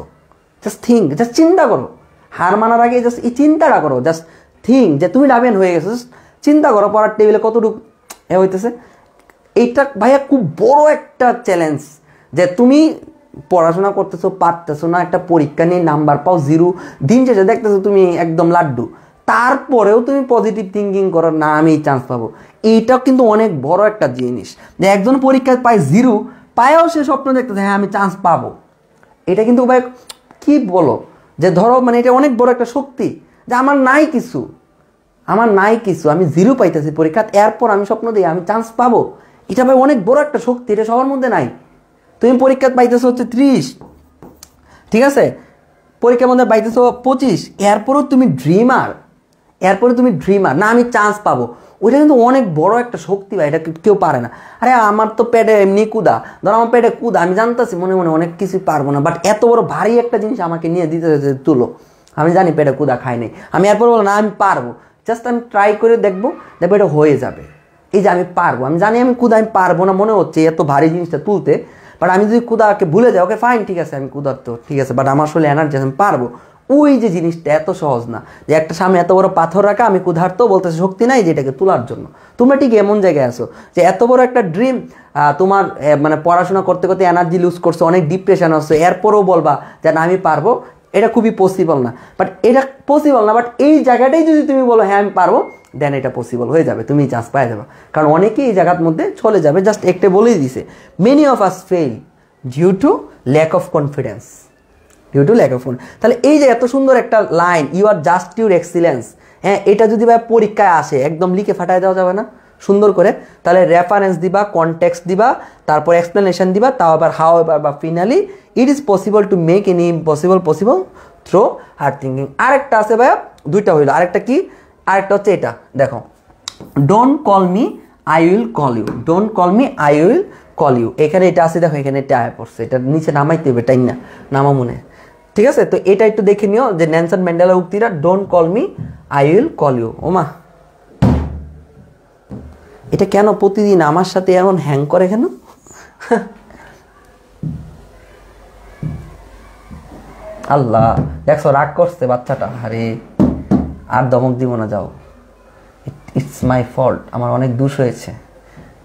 জাস্ট থিঙ্ক, জাস্ট চিন্তা করো, হার মানার আগে জাস্ট এই চিন্তাটা করো, জাস্ট থিঙ্ক যে তুমি ডাবিয়ান হয়ে গেছো, জাস্ট চিন্তা করো পড়ার টেবিলে কতটুকু হইতেছে। এইটা ভাইয়া খুব বড় একটা চ্যালেঞ্জ, যে তুমি পড়াশোনা করতেছো, পারতেছো না, একটা পরীক্ষা নিয়ে নাম্বার পাও 0, দিন শেষে দেখতেছো তুমি একদম লাড্ডু, তারপরেও তুমি পজিটিভ থিঙ্কিং করো, না আমি চান্স পাবো। এইটাও কিন্তু অনেক বড় একটা জিনিস, যে একজন পরীক্ষায় পায় 0, পায়েও সে স্বপ্ন দেখতেছে হ্যাঁ আমি চান্স পাবো। এটা কিন্তু ভাই কি বলো, যে ধরো মানে এটা অনেক বড় একটা শক্তি, যে আমার নাই কিছু, আমি 0 পাইতেছি পরীক্ষা, এরপর আমি স্বপ্ন দিই আমি চান্স পাবো, এটা ভাই অনেক বড় একটা শক্তি, এটা সবার মধ্যে নাই। তুমি পরীক্ষা পাইতেছো হচ্ছে 30, ঠিক আছে, পরীক্ষার মধ্যে পাইতেছো 25, এরপরও তুমি ড্রিমার, না আমি চান্স পাবো, ওইটা কিন্তু অনেক বড় একটা শক্তি ভাই, এটা কেউ পারে না। আরে আমার তো পেটে এমনি কুদা, ধরো আমার পেটে কুদা, আমি জানতেছি মনে মনে অনেক কিছু পারবো না, বাট এত বড় ভারী একটা জিনিস আমাকে নিয়ে দিতে তুলো, আমি জানি পেটে কুদা খাই নাই, আমি এরপর বলো না আমি পারবো, জাস্ট আমি ট্রাই করে দেখবো এটা হয়ে যাবে। এই যে আমি পারবো, আমি জানি আমি কুদা, আমি পারবো না মনে হচ্ছে এত ভারী জিনিসটা তুলতে, বাট আমি যদি কুদাকে ভুলে যাই, ওকে ফাইন, ঠিক আছে আমি কুদার তো ঠিক আছে, বাট আমার আসলে এনার্জি আমি পারবো। ওই যে জিনিসটা এত সহজ না, যে একটা সামনে এত বড় পাথর রাখা, আমি কুধারতেও বলতেছে শক্তি নাই যেটাকে তোলার জন্য। তোমরা ঠিক এমন জায়গায় আছো যে এত বড় একটা ড্রিম, তোমার মানে পড়াশোনা করতে করতে এনার্জি লুজ করছো, অনেক ডিপ্রেশন আসছে, এরপরেও বলবা যে না আমি পারবো, এটা খুবই পসিবল না। বাট এটা পসিবল না, বাট এই জায়গাটাই যদি তুমি বলো হ্যাঁ আমি পারবো, দেন এটা পসিবল হয়ে যাবে, তুমি চান্স পাই যাবে। কারণ অনেকেই এই জায়গার মধ্যে চলে যাবে, জাস্ট একটা বলেই দিছে, many of us fail due to lack of confidence, তাহলে এই যে এত সুন্দর একটা line, you are just your excellence, হ্যাঁ এটা যদি ভাই পরীক্ষায় আসে একদম লিখে ফাটাই দেওয়া যাবে না সুন্দর করে, তাহলে রেফারেন্স দিবা, কনটেক্সট দিবা, তারপর এক্সপ্লেনেশন দিবা, তাও আবার হাউ এভার বা finally, it is possible to make any impossible possible through hard thinking. আরেকটা আছে ভাইয়া, দুইটা হইলো, আরেকটা কি, আরেকটা হচ্ছে এটা দেখো, don't call me I will call you, don't call me, I will call you. এখানে এটা আছে, দেখো এখানে এটা আয় পড়ছে, এটা নিচে নামাইতে হবে, তাই না, নামা মনে, ঠিক আছে। তো এটা একটু দেখে নিও যে নেলসন ম্যান্ডেলার উক্তিটা, don't call me, I will call you. ওমা, এটা কেন প্রতিদিন আমার সাথে এমন হ্যাং করে কেন? আল্লাহ, দেখছো রাগ করছে বাচ্চাটা, আরে আর দমক দিব না, যাও, ইটস মাই ফল্ট, আমার অনেক দোষ হয়েছে,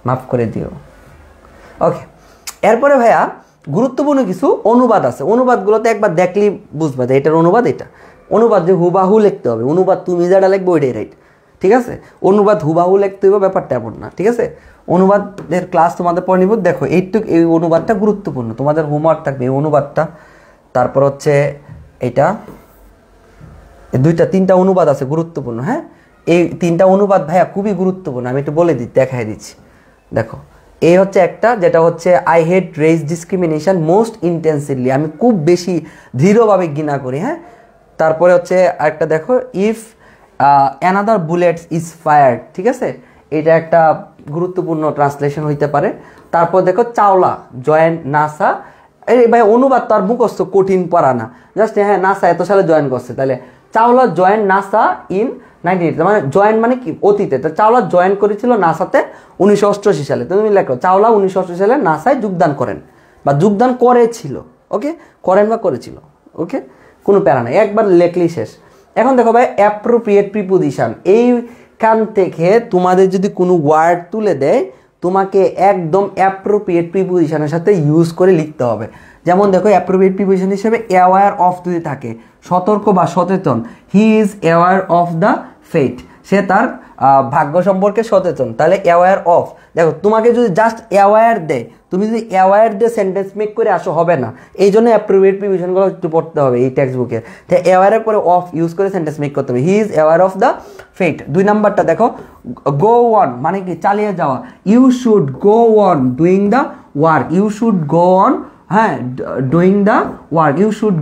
মাফ করে দিও। ওকে, এরপরে ভাইয়া গুরুত্বপূর্ণ কিছু অনুবাদ আছে, অনুবাদগুলোতে একবার দেখলেই বুঝবা যে এটার অনুবাদ, এটা অনুবাদ যে হুবাহু লিখতে হবে, অনুবাদ তুমি যেটা লিখবে ওইটাই রাইট, ঠিক আছে। অনুবাদ হুবাহু লিখতে হবে, ব্যাপারটা এমন না, ঠিক আছে। অনুবাদের ক্লাস তোমাদের পরে নিব। দেখো এইটুক, এই অনুবাদটা গুরুত্বপূর্ণ, তোমাদের হোমওয়ার্ক থাকবে এই অনুবাদটা। তারপর হচ্ছে এটা, দুইটা তিনটা অনুবাদ আছে গুরুত্বপূর্ণ, হ্যাঁ, এই তিনটা অনুবাদ ভাইয়া খুবই গুরুত্বপূর্ণ, আমি একটু বলে দেখাই দিচ্ছি। দেখো, এই হচ্ছে একটা, যেটা হচ্ছে I hate race discrimination most intensively, আমি খুব বেশি দৃঢ়ভাবে ঘৃণা করি, হ্যাঁ। তারপরে হচ্ছে আরেকটা দেখো, if another bullets is fired, ঠিক আছে, এটা একটা গুরুত্বপূর্ণ ট্রান্সলেশন হইতে পারে। তারপর দেখো চাওলা জয়েন নাসা, এই ভাই অনুবাদ তো আর মুখস্থ কঠিন পড়া না, জাস্ট হ্যাঁ নাসা এত সালে জয়েন করছে, তাহলে চাওলা জয়েন নাসা ইন 1980, মানে জয়েন মানে কি অতীতে, তো চাওলা জয়েন করেছিল নাসাতে 1988 সালে, তুমি লেখো চাওলা 1988 সালে নাসায় যোগদান করেন বা যোগদান করেছিল, ওকে, করেন বা করেছিল, ওকে, কোনো প্যারা নাই, একবার লেখলেই শেষ। এখন দেখো ভাই অ্যাপ্রোপ্রিয়েট প্রিপোজিশন, এইখান থেকে তোমাদের যদি কোনো ওয়ার্ড তুলে দেয়, তোমাকে একদম অ্যাপ্রোপ্রিয়েট প্রিপোজিশনের সাথে ইউজ করে লিখতে হবে। যেমন দেখো অ্যাপ্রোপ্রিয়েট প্রিপোজিশন হিসেবে অ্যাওয়ার অফ যদি থাকে, সতর্ক বা সচেতন, he is aware of the fate, সে তার ভাগ্য সম্পর্কে সচেতন, তাহলে অ্যাওয়ার অফ। দেখো তোমাকে যদি জাস্ট অ্যাওয়ার দেয়, তুমি যদি অ্যাওয়ার দিয়ে সেন্টেন্স মেক করে আসো হবে না, এই জন্য অ্যাপ্রোপ্রিয়েট প্রিপোজিশনগুলো একটু পড়তে হবে এই টেক্সট বুকে। তো অ্যাওয়ারের পরে অফ ইউজ করে সেন্টেন্স মেক করতে হবে, he is aware of the fate. 2 নাম্বারটা দেখো, গো অন মানে কি চালিয়ে যাওয়া, you should go on doing the work, you should go on, হ্যাঁ, doing the work, you should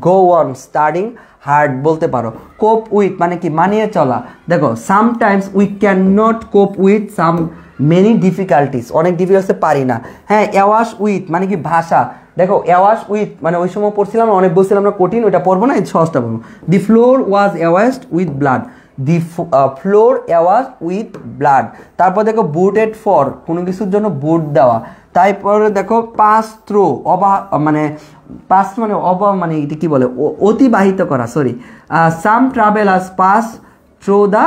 go on studying hard বলতে পারো। কোপ উইথ মানে কি মানিয়ে চলা, দেখো sometimes we can not cope with some many difficulties, অনেক ডিফিকাল্টিসে পারি না, হ্যাঁ। অ্যাওয়াশ উইথ মানে কি ভাষা, দেখো অ্যাওয়াশ উইথ মানে ওই সময় পড়ছিলাম অনেক, বলছিলাম না কঠিন, ওইটা পড়বো না, এই সহজটা পড়বো। The floor was awashed with blood, the floor awash with blood. তারপর দেখো বুটেড ফর, কোনো কিছুর জন্য বুট দেওয়া। তারপরে দেখো পাস থ্রু, মানে পাস মানে মানে এটা কি বলে, অতিবাহিত করা, sorry, some travellers pass through the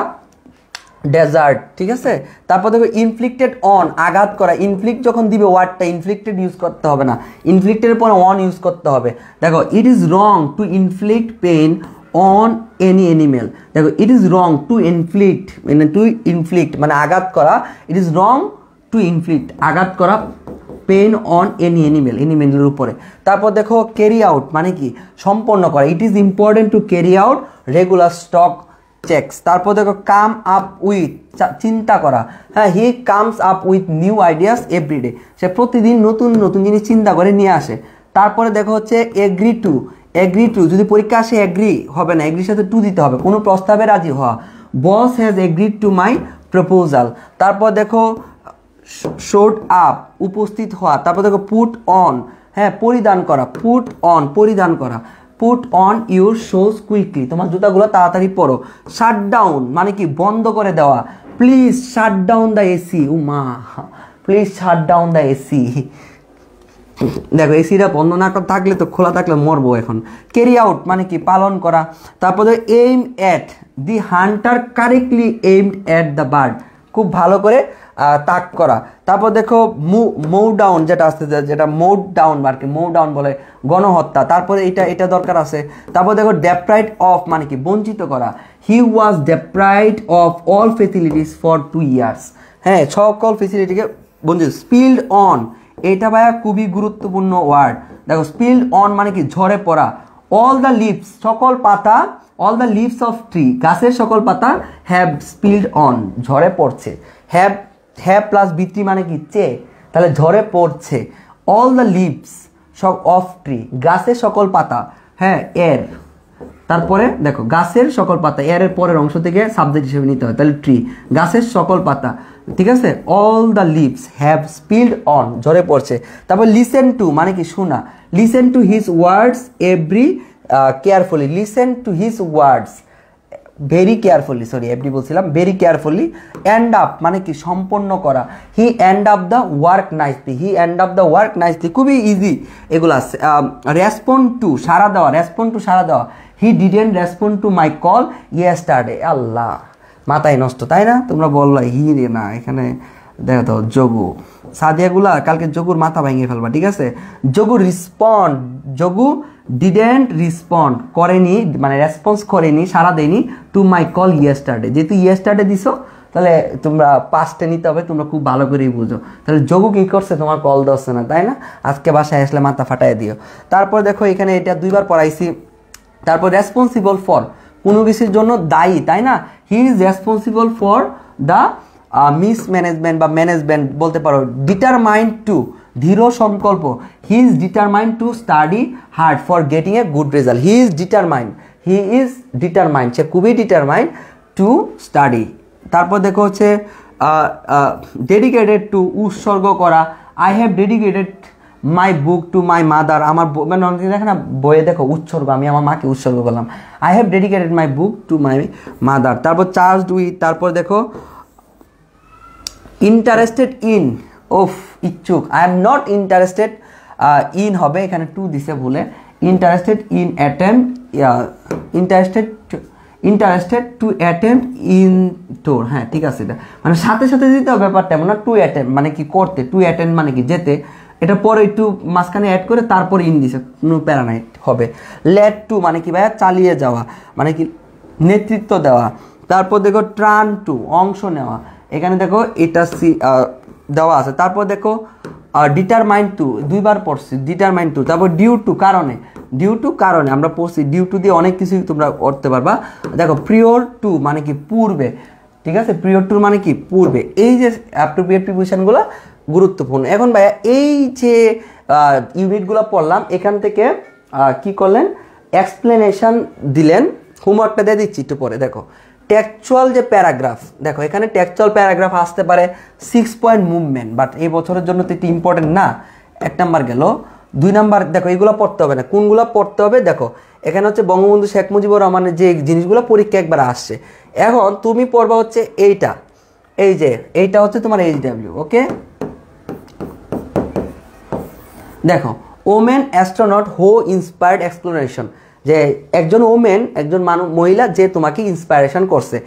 desert, ঠিক আছে। তারপর দেখো ইনফ্লিক্টেড অন, আঘাত করা, ইনফ্লিক্ট যখন দিবে ওয়ার্ডটা ইনফ্লিক্টেড ইউজ করতে হবে না, ইনফ্লিক্টের পর অন ইউজ করতে হবে। দেখো it is wrong to inflict pain on any animal, দেখো it is wrong to inflict, মানে টু ইনফ্লিক্ট মানে আঘাত করা, it is wrong to inflict আঘাত করা পেন অন এনি অ্যানিমেলের উপরে। তারপর দেখো ক্যারি আউট মানে কি সম্পন্ন করা, it is important to carry out regular stock checks. তারপর দেখো কাম আপ উইথ চিন্তা করা, হ্যাঁ, he comes up with new ideas everyday, সে প্রতিদিন নতুন নতুন জিনিস চিন্তা করে নিয়ে আসে। তারপরে দেখো হচ্ছে এগ্রি টু, এগ্রি টু যদি পরীক্ষা আসে এগ্রি হবে না, এগ্রির সাথে টু দিতে হবে, কোনো প্রস্তাবে রাজি হওয়া, boss has agreed to my proposal. তারপর দেখো শোড আপ উপস্থিত হওয়া। তারপর দেখো পুট অন, হ্যাঁ পরিধান করা, পুট অন পরিধান করা, put on your shows quickly, তোমার জুতাগুলো তাড়াতাড়ি পরো। শাট ডাউন মানে কি বন্ধ করে দেওয়া, please shut down the AC, ও মা, please shut down the AC, দেখো এসিটা বন্ধ না থাকলে তো, খোলা থাকলে মরবো এখন। ক্যারি আউট মানে কি পালন করা। তারপর দেখো aim at, the Hunter correctly aimed at the bird, খুব ভালো করে তাক করা। তারপর দেখো মৌ ডাউন যেটা আসছে, যেটা মৌড ডাউন আর কি, মৌ ডাউন বলে গণহত্যা। তারপরে এটা দরকার আছে। তারপর দেখো ডেপ্রাইভড অফ মানে কি বঞ্চিত করা, he was deprived of all facilities for 2 years, হ্যাঁ সকল ফেসিলিটিকে বঞ্চিত। স্পিল্ড অন, এটা ভাইয়া খুবই গুরুত্বপূর্ণ ওয়ার্ড। দেখো স্পিল্ড অন মানে কি ঝরে পড়া। অল দ্য লিভস সকল পাতা, all the leaves of tree গাছের সকল পাতা, হ্যাভ স্পিল্ড অন ঝরে পড়ছে। হ্যাভ প্লাস বিত্রি মানে কি চে, তাহলে ঝরে পড়ছে। অল দ্য লিভস সব অফ ট্রি গাছের সকল পাতা, হ্যাঁ এর তারপরে দেখো গাছের সকল পাতা, এর পরের অংশ থেকে সাবজেক্ট হিসেবে নিতে হয়, তাহলে ট্রি, গাছের সকল পাতা, ঠিক আছে, all the leaves have spilled on, ঝরে পড়ছে। তারপর লিসেন টু মানে কি শোনা, listen to his words every carefully, listen to his words very carefully, sorry every বলছিলাম, ভেরি কেয়ারফুলি। এন্ড আপ মানে কি সম্পন্ন করা, he end up the work nicely, he end up the work nicely, খুবই ইজি এগুলো আছে। রেসপন্ড টু সাড়া দেওয়া, রেসপন্ড টু সাড়া দেওয়া, he didn't respond to my call yesterday, আল্লাহ মাথায় নষ্ট, তাই না? তোমরা বললা হি রে না, এখানে দেখো তো যোগু, সাদিয়াগুলা কালকে যোগুর মাথা ভেঙে ফেলবা, ঠিক আছে? Jogu respond, Jogu didn't respond করেনি, মানে রেসপন্স করেনি, সারা দেয়নি টু মাই কল ইয়েস্টারডে, যেহেতু ইয়েস্টারডে দিছো তাহলে তোমরা পাস্টে নিতে হবে, তোমরা খুব ভালো করেই বুঝো। তাহলে যোগু কী করছে, তোমার কল দিচ্ছে না, তাই না? আজকে বাসায় আসলে মাথা ফাটাই দিও। তারপর দেখো এখানে এটা 2 বার পড়াইছি। তারপর রেসপন্সিবল ফর, কোনো কিছুর জন্য দায়ী, তাই না? He is responsible for the mismanagement বা ম্যানেজমেন্ট বলতে পারো। ডিটারমাইন্ড টু দৃঢ় সংকল্প, he is determined to study hard for getting a good result, he is determined, he is determined, সে খুবই ডিটারমাইন্ড টু স্টাডি। তারপর দেখো হচ্ছে ডেডিকেটেড টু উৎসর্গ করা, I have dedicated my book to my mother, আমার মানে অনেকে দেখে না বইয়ে দেখো উৎসর্গ, আমি আমার মাকে উৎসর্গ করলাম, I have dedicated my book to my mother. তারপর চার্জড উইথ, তারপর দেখো ইন্টারেস্টেড ইন, ওফ ইচ্ছুক, I am not interested, in হবে এখানে টু দিছে ভুলে, interested in attempt, interested to attempt in টোর, হ্যাঁ ঠিক আছে, এটা মানে সাথে সাথে দিতে হবে ব্যাপারটা এমন না, টু অ্যাটেম্প মানে কি করতে, টু অ্যাটেম্প মানে কি যেতে, এটা পরে একটু মাঝখানে অ্যাড করে তারপরে ইন দিছে, কোনো প্যারানাইট হবে। লেট টু মানে কি ভাইয়া চালিয়ে যাওয়া, মানে কি নেতৃত্ব দেওয়া। তারপর দেখো ট্রান টু অংশ নেওয়া, এখানে দেখো এটা দেওয়া আছে। তারপর দেখো ডিটারমাইন্ড টু 2 বার পড়ছি, ডিটারমাইন্ড টু। তারপর ডিউ টু কারণে, ডিউ টু কারণে আমরা পড়ছি, ডিউ টু দিয়ে অনেক কিছুই তোমরা করতে পারবা। দেখো প্রিয়র টু মানে কি পূর্বে, ঠিক আছে, প্রিয়র টু মানে কি পূর্বে। এই যে অ্যাপ্রোপ্রিয়েট প্রিপোজিশনগুলো গুরুত্বপূর্ণ। এখন ভাইয়া এই যে ইউনিটগুলো পড়লাম, এখান থেকে কি করলেন, এক্সপ্লেনেশন দিলেন, হোমওয়ার্কটা দিয়ে দিচ্ছি একটু পরে। দেখো টেক্সচুয়াল যে প্যারাগ্রাফ, দেখো এখানে টেক্সচুয়াল প্যারাগ্রাফ আসতে পারে 6 পয়েন্ট মুভমেন্ট, বাট এই বছরের জন্য তো এটি ইম্পর্টেন্ট না। 1 নাম্বার গেল। 2 নাম্বার দেখো এগুলো পড়তে হবে না, কোনগুলো পড়তে হবে দেখো, এখানে হচ্ছে বঙ্গবন্ধু শেখ মুজিবুর রহমানের যে জিনিসগুলো পরীক্ষা একবার আসছে। এখন তুমি পড়বা হচ্ছে এইটা, এই যে এইটা হচ্ছে তোমার HW, ওকে? দেখো ওমেন অ্যাস্ট্রোনট হু ইন্সপায়ার্ড এক্সপ্লোরেশন, যে একজন ওমেন, একজন মহিলা যে তোমাকে ইন্সপায়ারেশন করছে,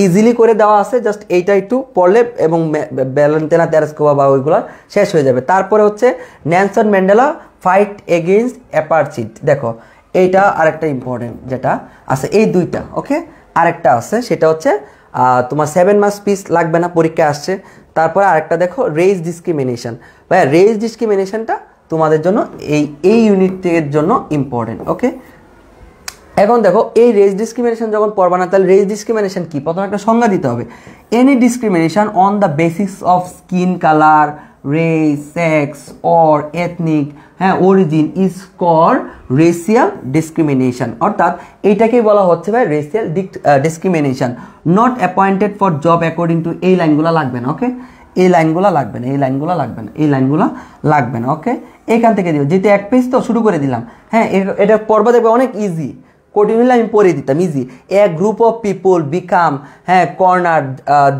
ইজিলি করে দেওয়া আছে, জাস্ট এইটা একটু পড়লে এবং ভ্যালেন্টিনা তেরেস্কোভা বা ওইগুলো শেষ হয়ে যাবে। তারপরে হচ্ছে নেলসন ম্যান্ডেলা ফাইট এগেইনস্ট অ্যাপার্থিড, দেখো এইটা আরেকটা ইম্পর্টেন্ট যেটা আছে, এই দুইটা, ওকে? আরেকটা আছে সেটা হচ্ছে তোমার 7 মাস পিস লাগবে না, পরীক্ষা আসছে। তারপরে আরেকটা দেখো রেস ডিসক্রিমিনেশন, ভাইয়া রেস ডিসক্রিমিনেশনটা তোমাদের জন্য এই ইউনিটের জন্য ইম্পর্টেন্ট, ওকে? এখন দেখো এই রেস ডিসক্রিমিনেশন যখন পড়বা না, তাহলে রেস ডিসক্রিমিনেশন কি, প্রথমে একটা সংজ্ঞা দিতে হবে। Any discrimination on the basis of skin colour, race, sex or ethnic, হ্যাঁ, origin is called racial discrimination, অর্থাৎ এইটাকেই বলা হচ্ছে ভাই racial discrimination. Not appointed for job according to, এই লাইনগুলো লাগবে না, ওকে? এই লাইনগুলো লাগবে না, এই লাইনগুলো লাগবে না, এই লাইনগুলো লাগবে না, ওকে? এখান থেকে দিও, যেহেতু 1 পেজ তো শুরু করে দিলাম, হ্যাঁ, এটা পড়বা দেখবে অনেক ইজি, কঠিন আমি পড়ে দিতাম easy. A group of people become, হ্যাঁ, corner,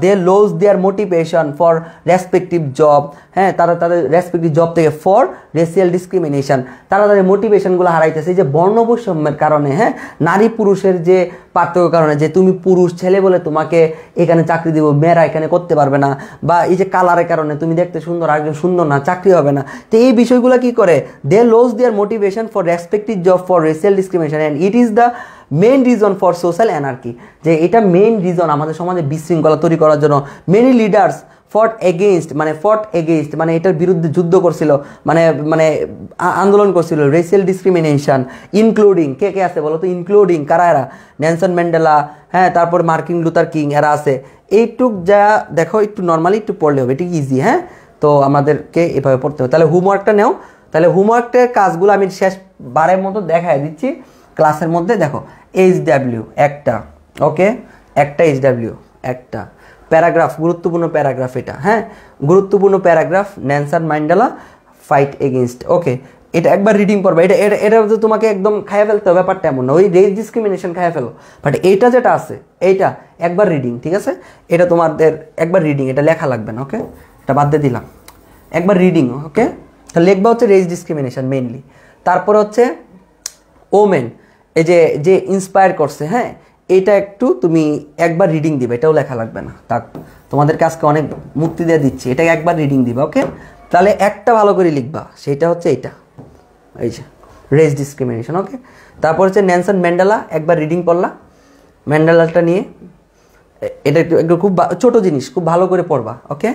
they lose their motivation for respective job, হ্যাঁ, তারা তাদের রেসপেক্টিভ জব থেকে ফর রেসিয়াল ডিসক্রিমিনেশন, তারা তাদের মোটিভেশনগুলো হারাইতেছে এই যে বর্ণ বৈষম্যের কারণে, হ্যাঁ, নারী পুরুষের যে পার্থক্যের কারণে, যে তুমি পুরুষ ছেলে বলে তোমাকে এখানে চাকরি দিব, মেয়েরা এখানে করতে পারবে না, বা এই যে কালারের কারণে তুমি দেখতে সুন্দর আর একজন সুন্দর না, চাকরি হবে না। তো এই বিষয়গুলো কি করে, they lose their motivation for respective job for racial discrimination and it is the main reason for social anarchy, যে এটা মেইন রিজন আমাদের সমাজে বিশৃঙ্খলা তৈরি করার জন্য। মেনি লিডার্স ফট এগেইনস্ট মানে এটার বিরুদ্ধে যুদ্ধ করছিল, মানে আন্দোলন করছিল, রেসিয়াল ডিসক্রিমিনেশন, ইনক্লুডিং কে কে আছে বলো তো, ইনক্লুডিং কারা এরা, নেলসন ম্যান্ডেলা, হ্যাঁ, তারপর মার্টিন লুথার কিং, এরা আছে। এইটুক যা দেখো একটু নর্মালি একটু পড়লে হবে, এটা ইজি, হ্যাঁ? তো আমাদেরকে এভাবে পড়তে হবে। তাহলে হোমওয়ার্কটা নেও, তাহলে হোমওয়ার্কের কাজগুলো আমি শেষ বারের মতো দেখাই দিচ্ছি ক্লাসের মধ্যে। দেখো HW একটা, ওকে, একটা HW একটা প্যারাগ্রাফ, গুরুত্বপূর্ণ প্যারাগ্রাফ এটা, হ্যাঁ, গুরুত্বপূর্ণ paragraph, Nelson Mandela fight against, okay, এটা একবার রিডিং পড়বে। এটা এটা এটা তো তোমাকে একদম খাইয়ে ফেলতে হবে, ব্যাপারটা এমন না ওই রেস ডিসক্রিমিনেশন খাইয়ে ফেলো, বাট এইটা যেটা আছে এইটা একবার রিডিং, ঠিক আছে, এটা তোমাদের একবার রিডিং, এটা লেখা লাগবে না, ওকে, এটা বাদ দিয়ে দিলাম, একবার রিডিং, ওকে। লিখবা হচ্ছে রেস ডিসক্রিমিনেশন মেইনলি, তারপরে হচ্ছে ওমেন, এই যে যে ইন্সপায়ার করছে, হ্যাঁ, এটা একটু তুমি একবার রিডিং দিবে, এটাও লেখা লাগবে না, তা তোমাদেরকে আজকে অনেক মুক্তি দিয়ে দিচ্ছি, এটাকে একবার রিডিং দিবে, ওকে। তাহলে একটা ভালো করে লিখবা, সেটা হচ্ছে এইটা, এই যে রেস ডিসক্রিমিনেশন, ওকে। তারপর হচ্ছে নেলসন ম্যান্ডেলা, একবার রিডিং পড়লা, ম্যান্ডেলাটা নিয়ে, এটা একটু একটু খুব ছোট জিনিস, খুব ভালো করে পড়বা, ওকে।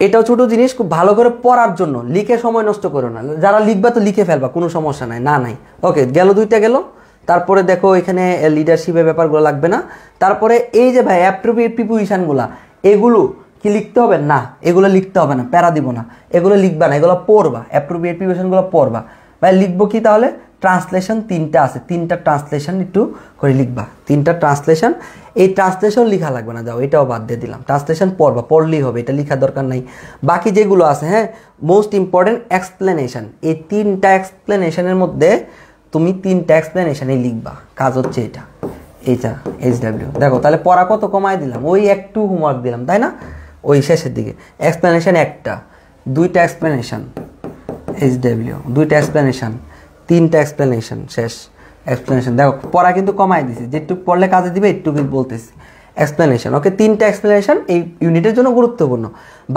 এটাও ছোট জিনিস, খুব ভালো করে পড়ার জন্য, লিখে সময় নষ্ট করো না, যারা লিখবা তো লিখে ফেলবা, কোনো সমস্যা নাই, না নাই, ওকে, গেল দুইটা গেল। তারপরে দেখো এখানে লিডারশিপের ব্যাপারগুলো লাগবে না। তারপরে এই যে ভাই অ্যাপ্রোপ্রিয়েট প্রিপোজিশনগুলো, এগুলো কি লিখতে হবে না, এগুলো লিখতে হবে না, প্যারা দিব না, এগুলো লিখবা না, এগুলো পড়বা, অ্যাপ্রোপ্রিয়েট প্রিপোজিশনগুলো পড়বা। ভাই লিখবো কি তাহলে, ট্রান্সলেশন তিনটা আছে, তিনটা ট্রান্সলেশন একটু করে লিখবা, তিনটা ট্রান্সলেশন, এই ট্রান্সলেশন লিখা লাগবে না, যাও এটাও বাদ দিয়ে দিলাম, ট্রান্সলেশন পড়বা, পড়লেই হবে, এটা লিখার দরকার নাই। বাকি যেগুলো আছে, হ্যাঁ, মোস্ট ইম্পর্টেন্ট এক্সপ্লেনেশন, এই তিনটা এক্সপ্লেনেশনের মধ্যে তুমি তিনটা এক্সপ্লেনেশনই লিখবা, কাজ হচ্ছে এটা, এইটা HW। দেখো তাহলে পড়া কত কমায় দিলাম, ওই একটু হোমওয়ার্ক দিলাম, তাই না, ওই শেষের দিকে। এক্সপ্লেনেশন একটা, দুইটা এক্সপ্লেনেশন HW, দুইটা এক্সপ্লেনেশন, তিনটা এক্সপ্লেনেশন, শেষ এক্সপ্লেনেশন। দেখো পড়া কিন্তু কমাই দিছি, যেটুকু পড়লে কাজে দিবে একটুকু বলতেছি, এক্সপ্লেনেশন, ওকে, তিনটা এক্সপ্লেনেশন এই ইউনিটের জন্য গুরুত্বপূর্ণ।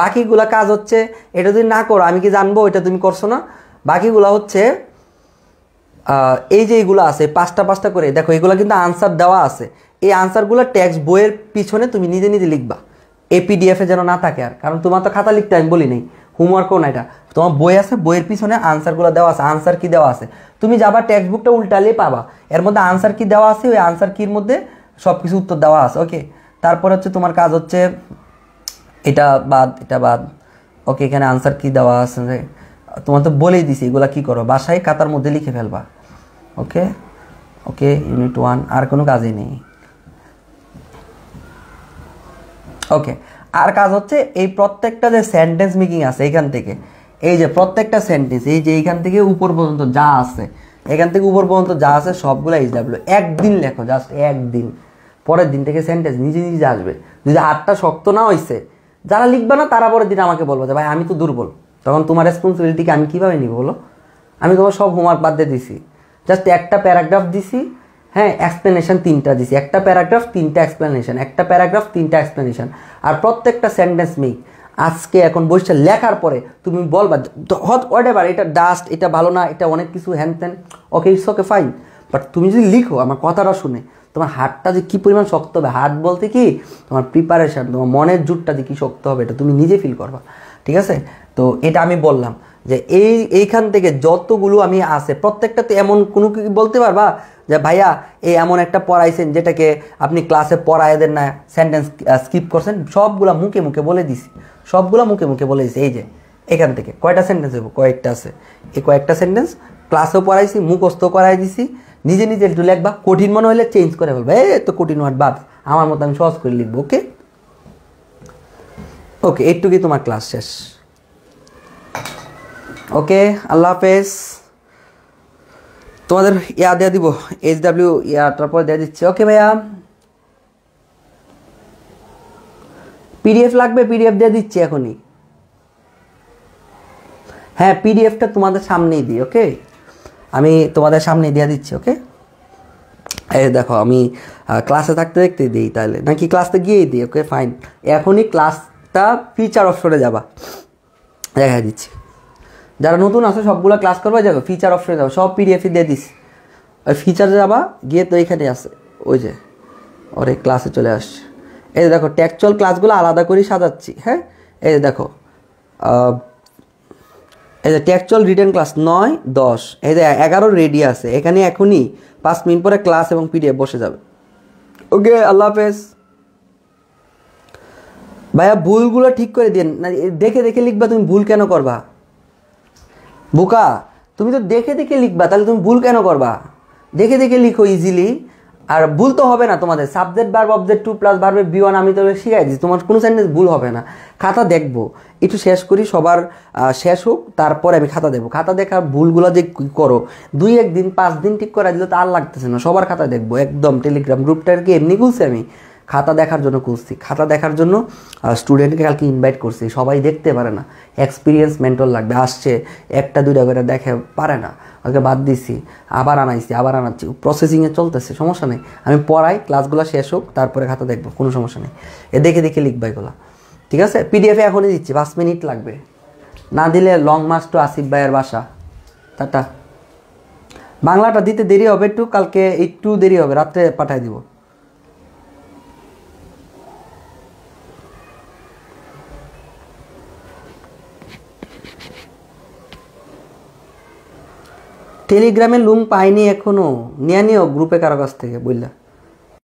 বাকিগুলা কাজ হচ্ছে, এটা যদি না করো আমি কি জানবো, এটা তুমি করছো না, বাকিগুলা হচ্ছে এই যে এইগুলো আছে পাঁচটা পাঁচটা করে, দেখো এগুলো কিন্তু আনসার দেওয়া আছে, এই আনসারগুলো টেক্সট বইয়ের পিছনে তুমি নিজে নিজে লিখবা, APDF যেন না থাকে আর, কারণ তোমার তো খাতা লিখতে আমি বলি নাই, হোমওয়ার্কও না, এটা তোমার বই আছে, বইয়ের পিছনে আনসারগুলো দেওয়া আছে, আনসার কি দেওয়া আছে, তুমি যাবা টেক্সট বুকটা উল্টালেই পাবা, এর মধ্যে আনসার কি দেওয়া আছে, ওই আনসার কির মধ্যে সব কিছু উত্তর দেওয়া আছে, ওকে। তারপর হচ্ছে তোমার কাজ হচ্ছে এটা বাদ, এটা বাদ, ওকে, এখানে আনসার কি দেওয়া আছে তোমার তো বলেই দিছি, এগুলা কি করো বাসায় খাতার মধ্যে লিখে ফেলবা, ওকে, ওকে। ইউনিট 1 আর কোনো কাজই নেই, ওকে। আর কাজ হচ্ছে এই প্রত্যেকটা যে সেন্টেন্স মেকিং আছে এখান থেকে, এই যে প্রত্যেকটা সেন্টেন্স, এই যে এইখান থেকে উপর পর্যন্ত যা আছে, এখান থেকে উপর পর্যন্ত যা আছে সবগুলো HW, একদিন লেখো, জাস্ট একদিন, পরের দিন থেকে সেন্টেন্স নিজে নিজে আসবে। যদি হাতটা শক্ত না হয়েছে, যারা লিখবে না তারা পরের দিন আমাকে বলবো যে ভাই আমি তো দুর্বল, তখন তোমার রেসপন্সিবিলিটিকে আমি কীভাবে নিব বলো, আমি তোমার সব হোমওয়ার্ক বাদ দিয়ে দিছি, জাস্ট একটা প্যারাগ্রাফ দিছি, হ্যাঁ, এক্সপ্লেনেশন তিনটা দিছি, একটা প্যারাগ্রাফ তিনটা এক্সপ্লেনেশন, একটা প্যারাগ্রাফ তিনটা এক্সপ্লেনেশন, আর প্রত্যেকটা সেন্টেন্স মেক আজকে এখন বসে লেখার পরে তুমি বলবা হোয়াট এভার, এটা ডাস্ট, এটা ভালো না, এটা অনেক কিছু হ্যান ত্যান, ওকে, ইটস ওকে ফাইন, বাট তুমি যদি লিখো আমার কথাটা শুনে, তোমার হাতটা যে কী পরিমাণ শক্ত হবে, হাত বলতে কি তোমার প্রিপারেশান, তোমার মনের জোরটা যে কী শক্ত হবে এটা তুমি নিজে ফিল করবা, ঠিক আছে। তো এটা আমি বললাম যে এইখান থেকে যতগুলো আমি আছে প্রত্যেকটাতে এমন কোনো কি বলতে পারবা যে ভাইয়া এই এমন একটা পড়াইছেন যেটাকে আপনি ক্লাসে পড়ায় দেন না, সেন্টেন্স স্কিপ করছেন, সবগুলা মুখে মুখে বলে দিছি, সবগুলা মুখে মুখে বলে দিছি। এই যে এখান থেকে কয়টা সেন্টেন্স হইব, কয়েকটা আছে, এই কয়েকটা সেন্টেন্স ক্লাসেও পড়াইছি, মুখস্থ করাই দিছি, নিজে নিজে একটু লিখবা, কঠিন মনে হলে চেঞ্জ করে ফেলবা, এই তো কঠিন ওয়ার্ড বাদ, আমার মতো আমি সহজ করে লিখবো, ওকে, ওকে, এইটুকুই তোমার ক্লাস শেষ, ওকে, আল্লাহ হাফেজ। তোমাদের ইয়া দেওয়া দিব, HW ইয়াটার পরে দেওয়া দিচ্ছে, ওকে ভাইয়া। PDF লাগবে, PDF দিয়ে দিচ্ছি এখনই, হ্যাঁ, PDFটা তোমাদের সামনেই দিই, ওকে, আমি তোমাদের সামনেই দিয়ে দিচ্ছি, ওকে। এই দেখো আমি ক্লাসে থাকতে দেখতে দিই তাহলে, নাকি ক্লাসে গিয়েই দিই, ওকে ফাইন, এখনই ক্লাসটা ফিচার অপশনে যাবা, দেখা দিচ্ছি, যারা নতুন আছে সবগুলো ক্লাস করবে, যাবে ফিচার অপশনে যাবো, সব PDF দিয়ে দিস, ওই ফিচারে যাবা, গিয়ে তো এইখানে আছে, ওই যে ওর এই ক্লাসে চলে আসছে, এই যে দেখো টেক্সচুয়াল ক্লাসগুলো আলাদা করে সাজাচ্ছি, হ্যাঁ, এই যে দেখো এই যে টেক্সচুয়াল রিটেন ক্লাস 9, 10, এই যে 11 রেডি আছে, এখানে এখনই 5 মিনিট পরে ক্লাস এবং PDF বসে যাবে, ওকে, আল্লাহ হাফেজ। ভাইয়া ভুলগুলো ঠিক করে দিন, দেখে দেখে লিখবা, তুমি ভুল কেন করবা বোকা, তুমি তো দেখে দেখে লিখবা, তাহলে তুমি ভুল কেন করবা, দেখে দেখে লিখো ইজিলি। আর ভুল তো হবে না তোমাদের, subject verb object to plus ভার্বের বি1 আমি তো শিখাই দিচ্ছি, তোমার কোনো সেন্টেন্স ভুল হবে না। খাতা দেখবো, একটু শেষ করি, সবার শেষ হোক, তারপরে আমি খাতা দেখবো। খাতা দেখার ভুলগুলো যে করো 2-1 দিন 5 দিন ঠিক করে দিলে তো আর লাগতেছে না, সবার খাতা দেখবো একদম। টেলিগ্রাম গ্রুপটাকে এমনি খুলছি আমি, খাতা দেখার জন্য খুঁজছি। খাতা দেখার জন্য স্টুডেন্টকে কালকে ইনভাইট করছি, সবাই দেখতে পারে না, এক্সপিরিয়েন্স মেন্টর লাগবে, আসছে 1টা 2টা করে দেখে পারে না, ওকে বাদ দিছি, আবার আনাইছি, আবার আনাচ্ছি, প্রসেসিংয়ে চলতেছে, সমস্যা নেই। আমি পড়াই, ক্লাসগুলো শেষ হোক, তারপরে খাতা দেখবো, কোনো সমস্যা নেই। দেখে দেখে লিখবা এগুলো, ঠিক আছে? পিডিএফে এখনই দিচ্ছি, 5 মিনিট লাগবে, না দিলে লং মার্চ টু আসিফ ভাইয়ের বাসা। টাটা। বাংলাটা দিতে দেরি হবে একটু, কালকে একটু দেরি হবে, রাত্রে পাঠাই দিব। টেলিগ্রামে লুম পাইনি এখনো, নিয়ে নিও গ্রুপে কারো কাছ থেকে বললা।